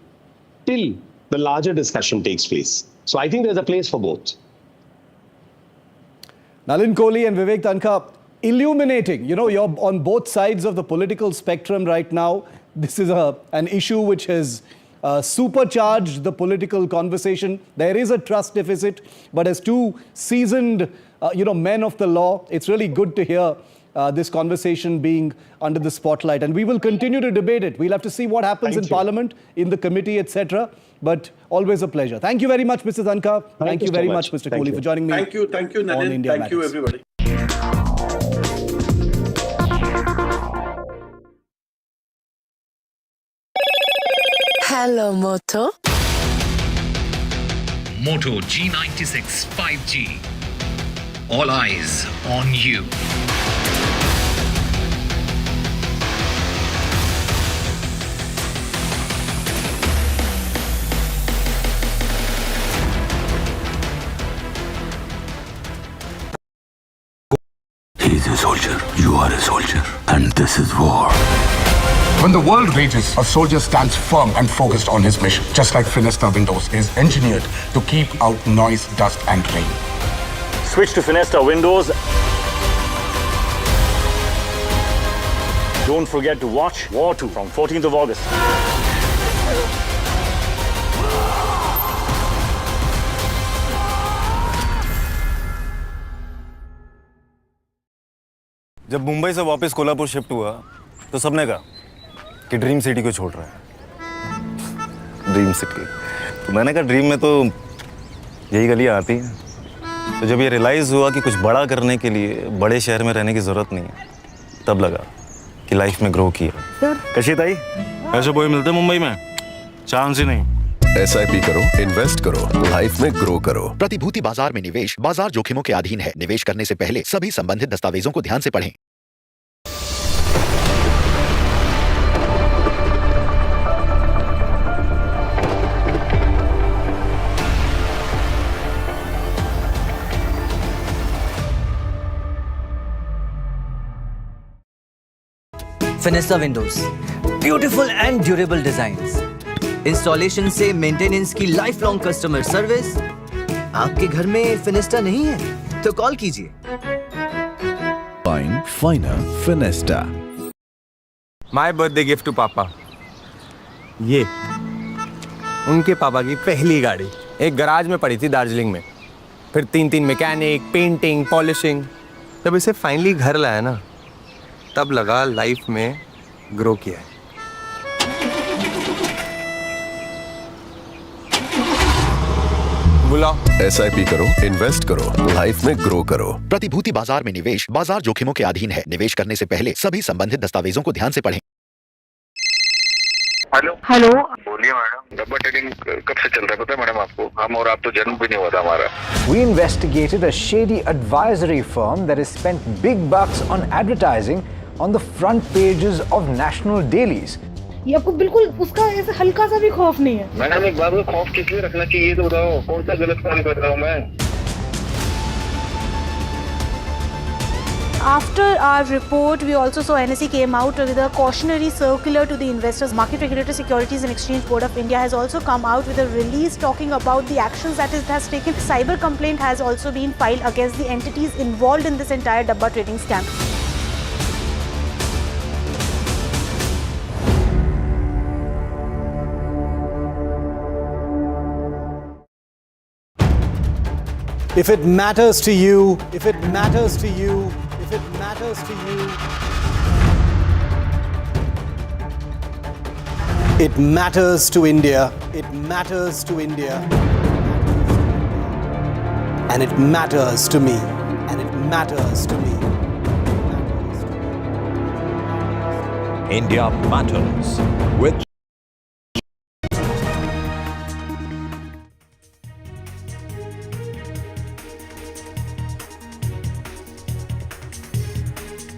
Speaker 11: till the larger discussion takes place. So I think there's a place for both.
Speaker 26: Nalin Kohli and Vivek Tankha, illuminating. You know, you're on both sides of the political spectrum right now. This is an issue which has supercharged the political conversation. There is a trust deficit, but as two seasoned, men of the law, it's really good to hear this conversation being under the spotlight. And we will continue to debate it. We'll have to see what happens in Parliament, in the committee, etc. But always a pleasure. Thank you very much, Mr. Tankha. Thank you very much, Mr. Kohli, for joining me.
Speaker 2: Thank you, Nalin. Thank you, everybody.
Speaker 12: Hello, Moto.
Speaker 13: Moto G96 5G. All eyes on you.
Speaker 14: He's a soldier, you are a soldier, and this is war.
Speaker 15: When the world rages, a soldier stands firm and focused on his mission, just like Finesta Windows is engineered to keep out noise, dust and rain.
Speaker 16: Switch to Finesta Windows. Don't forget to watch War 2 from 14th of August.
Speaker 6: जब मुंबई से वापस Kolhapur shift हुआ तो सबने कहा कि dream city को छोड़ रहा है। Dream city. तो मैंने कहा ड्रीम में तो यही गलियां आती हैं। तो जब ये रियलाइज़ हुआ कि कुछ बड़ा करने के लिए बड़े शहर में रहने की ज़रूरत नहीं है, तब लगा कि लाइफ में ग्रो किया। कशित आई ऐसे बॉय मिलते मुंबई में, चांस ही नहीं।
Speaker 19: SIP करो, इन्वेस्ट करो, लाइफ में ग्रो करो। प्रतिभूति बाजार में निवेश बाजार जोखिमों के अधीन है। निवेश करने से पहले सभी संबंधित दस्तावेजों को ध्यान से पढ़ें।
Speaker 17: Finesta Windows, beautiful and durable designs. Installation से मेंटेनेंस की लाइफ लॉन्ग कस्टमर सर्विस। आपके घर में फिनेस्टा नहीं है तो कॉल कीजिए।
Speaker 18: Find Finer Finesta.
Speaker 6: My birthday gift to papa, ये उनके पापा की पहली गाड़ी एक गराज में पड़ी थी दार्जिलिंग में। फिर 3 मैकेनिक, पेंटिंग, पॉलिशिंग। जब इसे फाइनली घर लाया ना, तब लगा लाइफ में ग्रो किया है। बुलाओ।
Speaker 19: SIP करो, इन्वेस्ट करो, लाइफ में ग्रो करो। प्रतिभूति बाजार में निवेश बाजार जोखिमों के अधीन है। निवेश करने से पहले सभी संबंधित दस्तावेजों को ध्यान से पढ़ें।
Speaker 7: हेलो बोलिए मैडम, डब्बा ट्रेडिंग कब से चल रहा है पता है मैडम आपको? हम और आप तो जन्म भी नहीं हुआ था हमारा।
Speaker 8: We investigated a shady advisory firm that has spent big bucks on advertising on the front pages of national dailies.
Speaker 9: ये आपको बिल्कुल उसका ऐसे हल्का सा भी खौफ नहीं है?
Speaker 7: मैडम एक बात को खौफ किस लिए रखना चाहिए तो बताओ, कौन सा गलत काम कर रहा हूँ मैं?
Speaker 9: After our report, we also saw NSE came out with a cautionary circular to the investors. Market Regulator Securities and Exchange Board of India has also come out with a release talking about the actions that it has taken. Cyber complaint has also been filed against the entities involved in this entire Dabba trading scam.
Speaker 26: If it matters to you, if it matters to you, if it matters to you, it matters to India, it matters to India, and it matters to me, and it matters to me.
Speaker 12: India matters with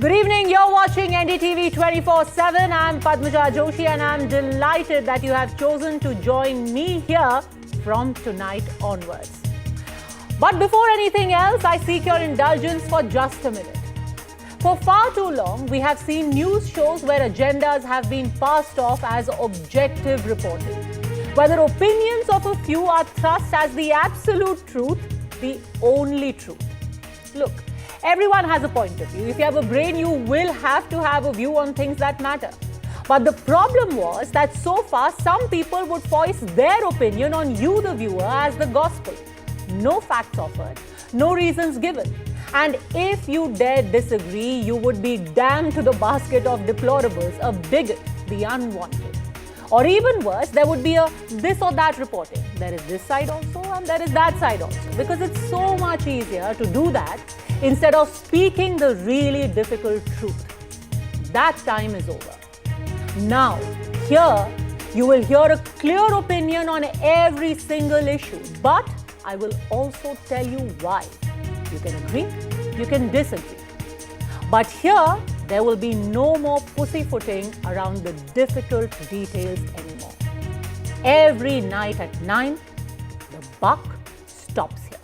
Speaker 23: Good evening, you're watching NDTV 24/7. I'm Padmaja Joshi and I'm delighted that you have chosen to join me here from tonight onwards. But before anything else, I seek your indulgence for just a minute. For far too long, we have seen news shows where agendas have been passed off as objective reporting. Whether opinions of a few are thrust as the absolute truth, the only truth. Look, everyone has a point of view. If you have a brain, you will have to have a view on things that matter. But the problem was that so far, some people would voice their opinion on you, the viewer, as the gospel. No facts offered, no reasons given. And if you dare disagree, you would be damned to the basket of deplorables, a bigot, the unwanted. Or even worse, there would be a this or that reporting. There is this side also and there is that side also. Because it's so much easier to do that instead of speaking the really difficult truth. That time is over. Now, here, you will hear a clear opinion on every single issue. But I will also tell you why. You can agree, you can disagree. But here, there will be no more pussyfooting around the difficult details anymore. Every night at 9, the buck stops here.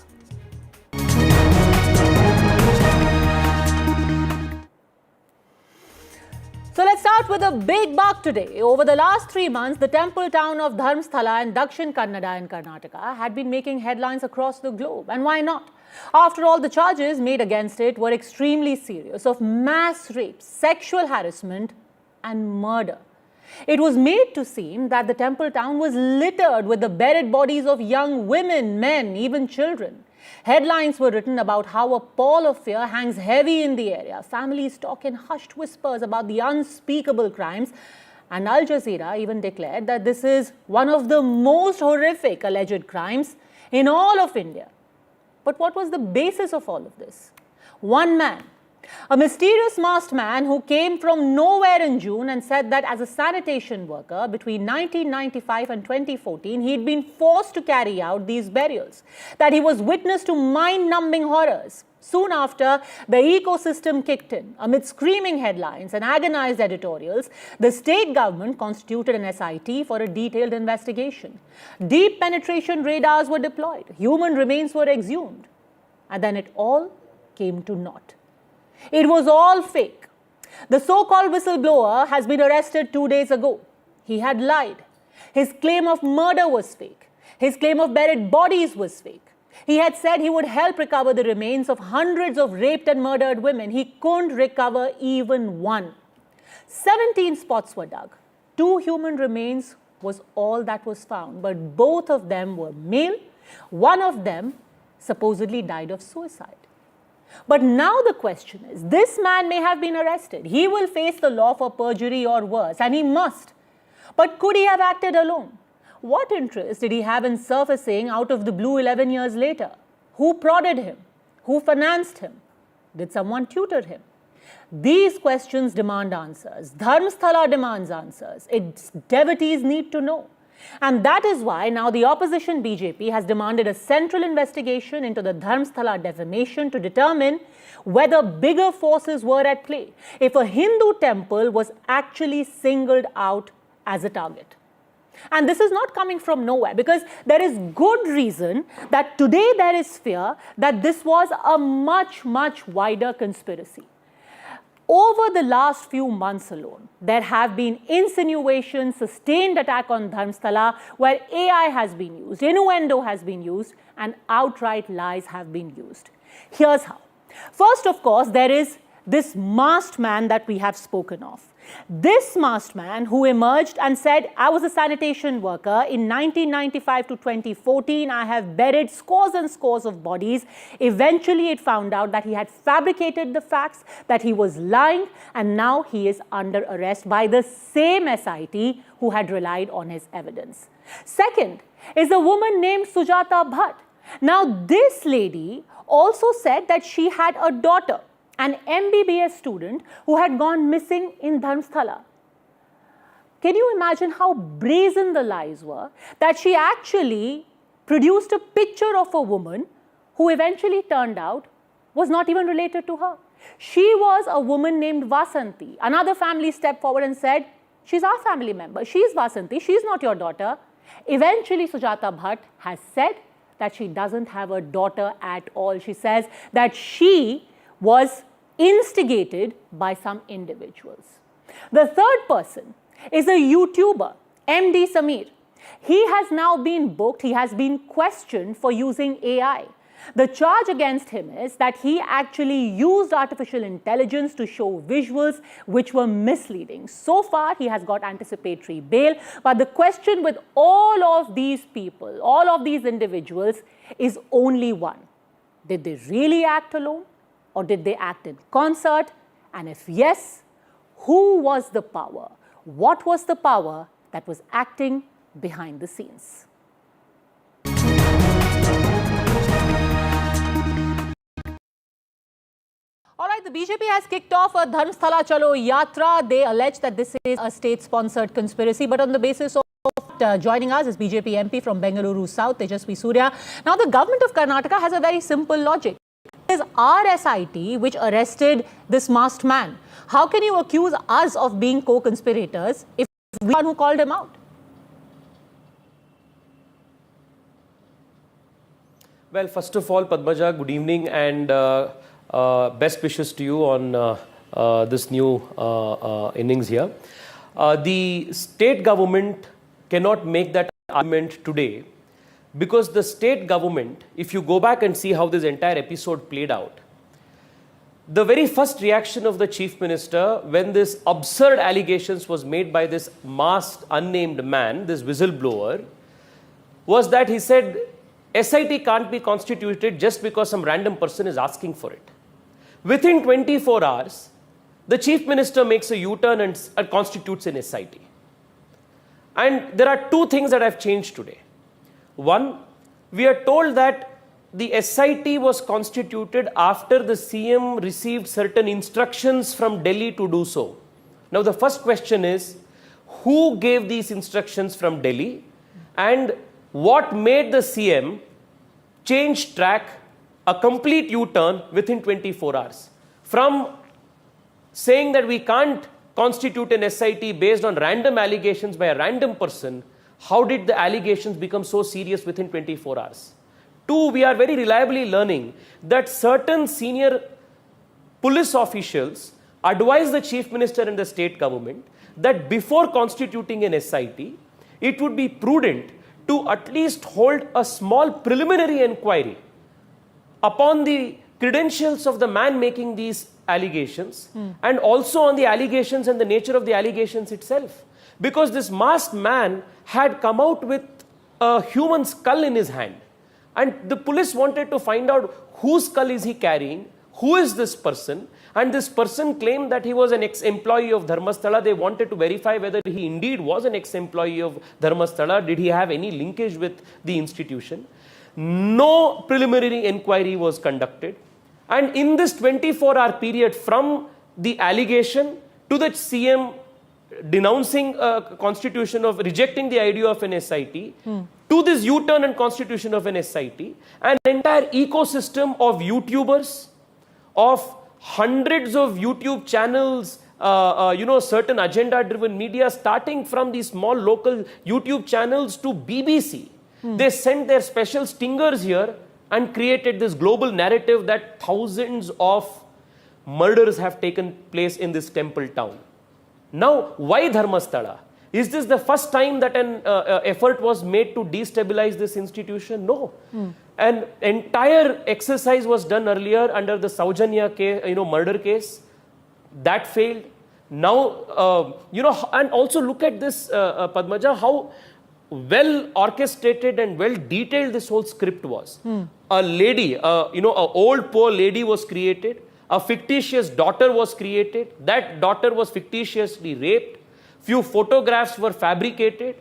Speaker 23: So let's start with a big buck today. Over the last 3 months, the temple town of Dharmsthala in Dakshin Kannada in Karnataka had been making headlines across the globe. And why not? After all, the charges made against it were extremely serious, of mass rape, sexual harassment and murder. It was made to seem that the temple town was littered with the buried bodies of young women, men, even children. Headlines were written about how a pall of fear hangs heavy in the area. Families talk in hushed whispers about the unspeakable crimes. And Al Jazeera even declared that this is one of the most horrific alleged crimes in all of India. But what was the basis of all of this? One man, a mysterious masked man who came from nowhere in June and said that as a sanitation worker between 1995 and 2014, he'd been forced to carry out these burials, that he was witness to mind-numbing horrors. Soon after, the ecosystem kicked in. Amid screaming headlines and agonized editorials, the state government constituted an SIT for a detailed investigation. Deep penetration radars were deployed. Human remains were exhumed. And then it all came to naught. It was all fake. The so-called whistleblower has been arrested 2 days ago. He had lied. His claim of murder was fake. His claim of buried bodies was fake. He had said he would help recover the remains of hundreds of raped and murdered women. He couldn't recover even one. 17 spots were dug. 2 human remains was all that was found, but both of them were male. One of them supposedly died of suicide. But now the question is, this man may have been arrested. He will face the law for perjury or worse, and he must. But could he have acted alone? What interest did he have in surfacing out of the blue 11 years later? Who prodded him? Who financed him? Did someone tutor him? These questions demand answers. Dharmsthala demands answers. Its devotees need to know. And that is why now the opposition BJP has demanded a central investigation into the Dharmsthala defamation to determine whether bigger forces were at play, if a Hindu temple was actually singled out as a target. And this is not coming from nowhere, because there is good reason that today there is fear that this was a much, much wider conspiracy. Over the last few months alone, there have been insinuations, sustained attack on Dharmsthala, where AI has been used, innuendo has been used, and outright lies have been used. Here's how. First, of course, there is this masked man that we have spoken of. This masked man who emerged and said, I was a sanitation worker in 1995 to 2014. I have buried scores and scores of bodies. Eventually, it found out that he had fabricated the facts, that he was lying, and now he is under arrest by the same SIT who had relied on his evidence. Second is a woman named Sujata Bhatt. Now, this lady also said that she had a daughter, an MBBS student who had gone missing in Dharmsthala. Can you imagine how brazen the lies were, that she actually produced a picture of a woman who eventually turned out was not even related to her. She was a woman named Vasanti. Another family stepped forward and said, she's our family member. She's Vasanti. She's not your daughter. Eventually, Sujata Bhatt has said that she doesn't have a daughter at all. She says that she was instigated by some individuals. The third person is a YouTuber, MD Samir. He has now been booked. He has been questioned for using AI. The charge against him is that he actually used artificial intelligence to show visuals which were misleading. So far, he has got anticipatory bail. But the question with all of these people, all of these individuals, is only one. Did they really act alone? Or did they act in concert? And if yes, who was the power? What was the power that was acting behind the scenes? All right, the BJP has kicked off a Dharmsthala Chalo Yatra. They allege that this is a state-sponsored conspiracy, but on the basis of joining us is BJP MP from Bengaluru South, Tejasvi Surya. Now, the government of Karnataka has a very simple logic. It is our SIT which arrested this masked man. How can you accuse us of being co-conspirators if we are the one who called him out?
Speaker 4: Well, first of all, Padmaja, good evening and best wishes to you on this new innings here. The state government cannot make that argument today because the state government, if you go back and see how this entire episode played out, the very first reaction of the chief minister when this absurd allegations was made by this masked unnamed man, this whistleblower, was that he said SIT can't be constituted just because some random person is asking for it. Within 24 hours, the chief minister makes a U-turn and constitutes an SIT. And there are two things that have changed today. One, we are told that the SIT was constituted after the CM received certain instructions from Delhi to do so. Now, the first question is, who gave these instructions from Delhi and what made the CM change track, a complete U-turn within 24 hours? From saying that we can't constitute an SIT based on random allegations by a random person, how did the allegations become so serious within 24 hours? Two, we are very reliably learning that certain senior police officials advised the chief minister and the state government that before constituting an SIT, it would be prudent to at least hold a small preliminary inquiry upon the credentials of the man making these allegations and also on the allegations and the nature of the allegations itself. Because this masked man had come out with a human skull in his hand. And the police wanted to find out whose skull is he carrying, who is this person? And this person claimed that he was an ex-employee of Dharmasthala. They wanted to verify whether he indeed was an ex-employee of Dharmasthala. Did he have any linkage with the institution? No preliminary inquiry was conducted. And in this 24-hour period from the allegation to the CM denouncing a constitution of rejecting the idea of an SIT, to this U-turn and constitution of an SIT, an entire ecosystem of YouTubers, of hundreds of YouTube channels, certain agenda-driven media, starting from these small local YouTube channels to BBC. They sent their special stingers here and created this global narrative that thousands of murders have taken place in this temple town. Now, why Dharmasthala? Is this the first time that an effort was made to destabilize this institution? No. An entire exercise was done earlier under the Saujanya case, murder case. That failed. Now, and also look at this, Padmaja, how well orchestrated and well detailed this whole script was. A lady, an old poor lady was created. A fictitious daughter was created. That daughter was fictitiously raped. Few photographs were fabricated.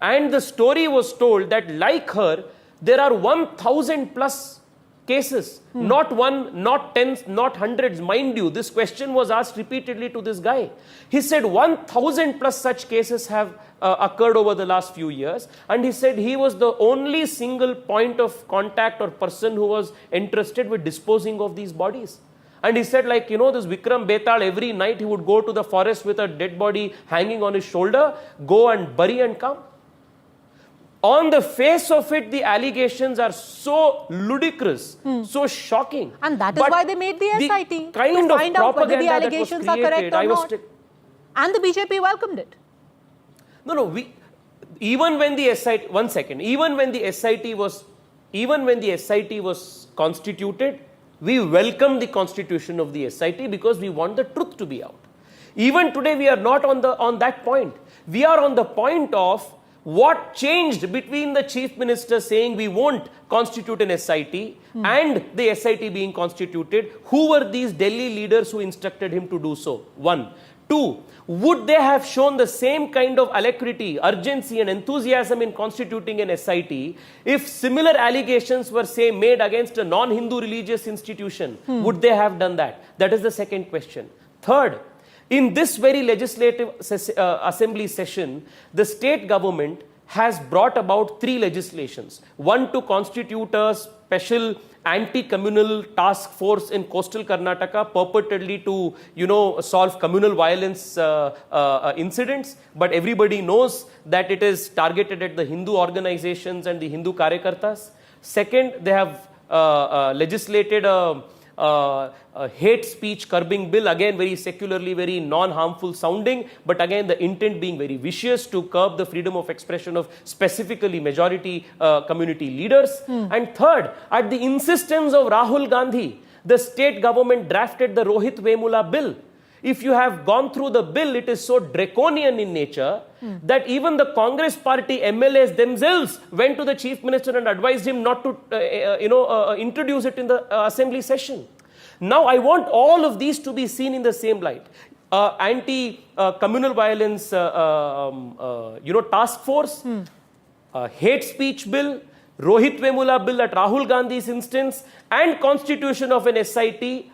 Speaker 4: And the story was told that like her, there are 1,000 plus cases. Not one, not tens, not hundreds. Mind you, this question was asked repeatedly to this guy. He said 1,000 plus such cases have occurred over the last few years. And he said he was the only single point of contact or person who was entrusted with disposing of these bodies. And he said, this Vikram Betal, every night he would go to the forest with a dead body hanging on his shoulder, go and bury and come. On the face of it, the allegations are so ludicrous, so shocking.
Speaker 23: And that is why they made the SIT,
Speaker 4: the kind
Speaker 23: to
Speaker 4: of
Speaker 23: find out whether the
Speaker 4: propaganda
Speaker 23: allegations are correct or not. And the BJP welcomed it.
Speaker 4: Even when the SIT, one second, even when the SIT was constituted, we welcome the constitution of the SIT because we want the truth to be out. Even today, we are not on that point. We are on the point of what changed between the chief minister saying we won't constitute an SIT and the SIT being constituted. Who were these Delhi leaders who instructed him to do so? One. Two, would they have shown the same kind of alacrity, urgency and enthusiasm in constituting an SIT if similar allegations were, say, made against a non-Hindu religious institution? Would they have done that? That is the second question. Third, in this very legislative assembly session, the state government has brought about 3 legislations. One to constitute a special anti-communal task force in coastal Karnataka purportedly to, solve communal violence incidents. But everybody knows that it is targeted at the Hindu organizations and the Hindu Karyakartas. Second, they have legislated a hate speech curbing bill, again very secularly, very non-harmful sounding, but again the intent being very vicious to curb the freedom of expression of specifically majority community leaders. And third, at the insistence of Rahul Gandhi, the state government drafted the Rohit Vemula bill. If you have gone through the bill, it is so draconian in nature that even the Congress party MLAs themselves went to the chief minister and advised him not to, introduce it in the assembly session. Now, I want all of these to be seen in the same light. Anti-communal violence, task force, hate speech bill, Rohit Vemula bill at Rahul Gandhi's instance, and constitution of an SIT,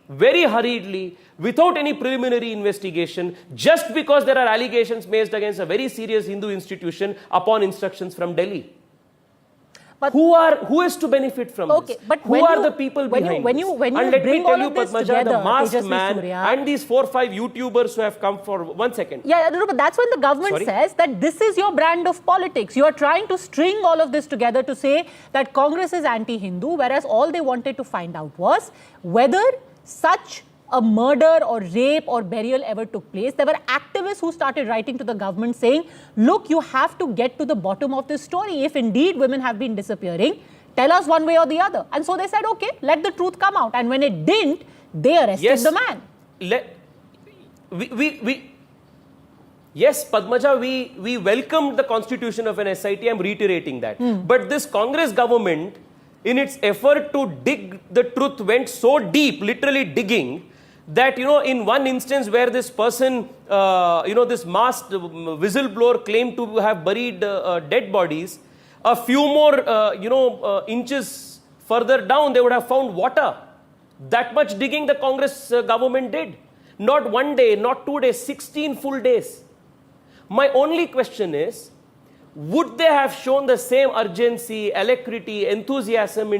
Speaker 4: very hurriedly, without any preliminary investigation, just because there are allegations made against a very serious Hindu institution upon instructions from Delhi. But who is to benefit from this?
Speaker 23: But
Speaker 4: who are the people behind this? And let me tell you, Padmaja, the masked man and these 4 or 5 YouTubers who have come for 1 second.
Speaker 23: Yeah, no, but that's when the government says that this is your brand of politics. You are trying to string all of this together to say that Congress is anti-Hindu, whereas all they wanted to find out was whether such a murder or rape or burial ever took place. There were activists who started writing to the government saying, look, you have to get to the bottom of this story. If indeed women have been disappearing, tell us one way or the other. And so they said, okay, let the truth come out. And when it didn't, they arrested the man.
Speaker 4: Yes, Padmaja, we welcomed the constitution of an SIT. I'm reiterating that. But this Congress government in its effort to dig the truth, went so deep, literally digging, that, in one instance where this person, this masked whistleblower claimed to have buried dead bodies, a few more, inches further down, they would have found water. That much digging the Congress government did. Not 1 day, not 2 days, 16 full days. My only question is, would they have shown the same urgency, alacrity, enthusiasm in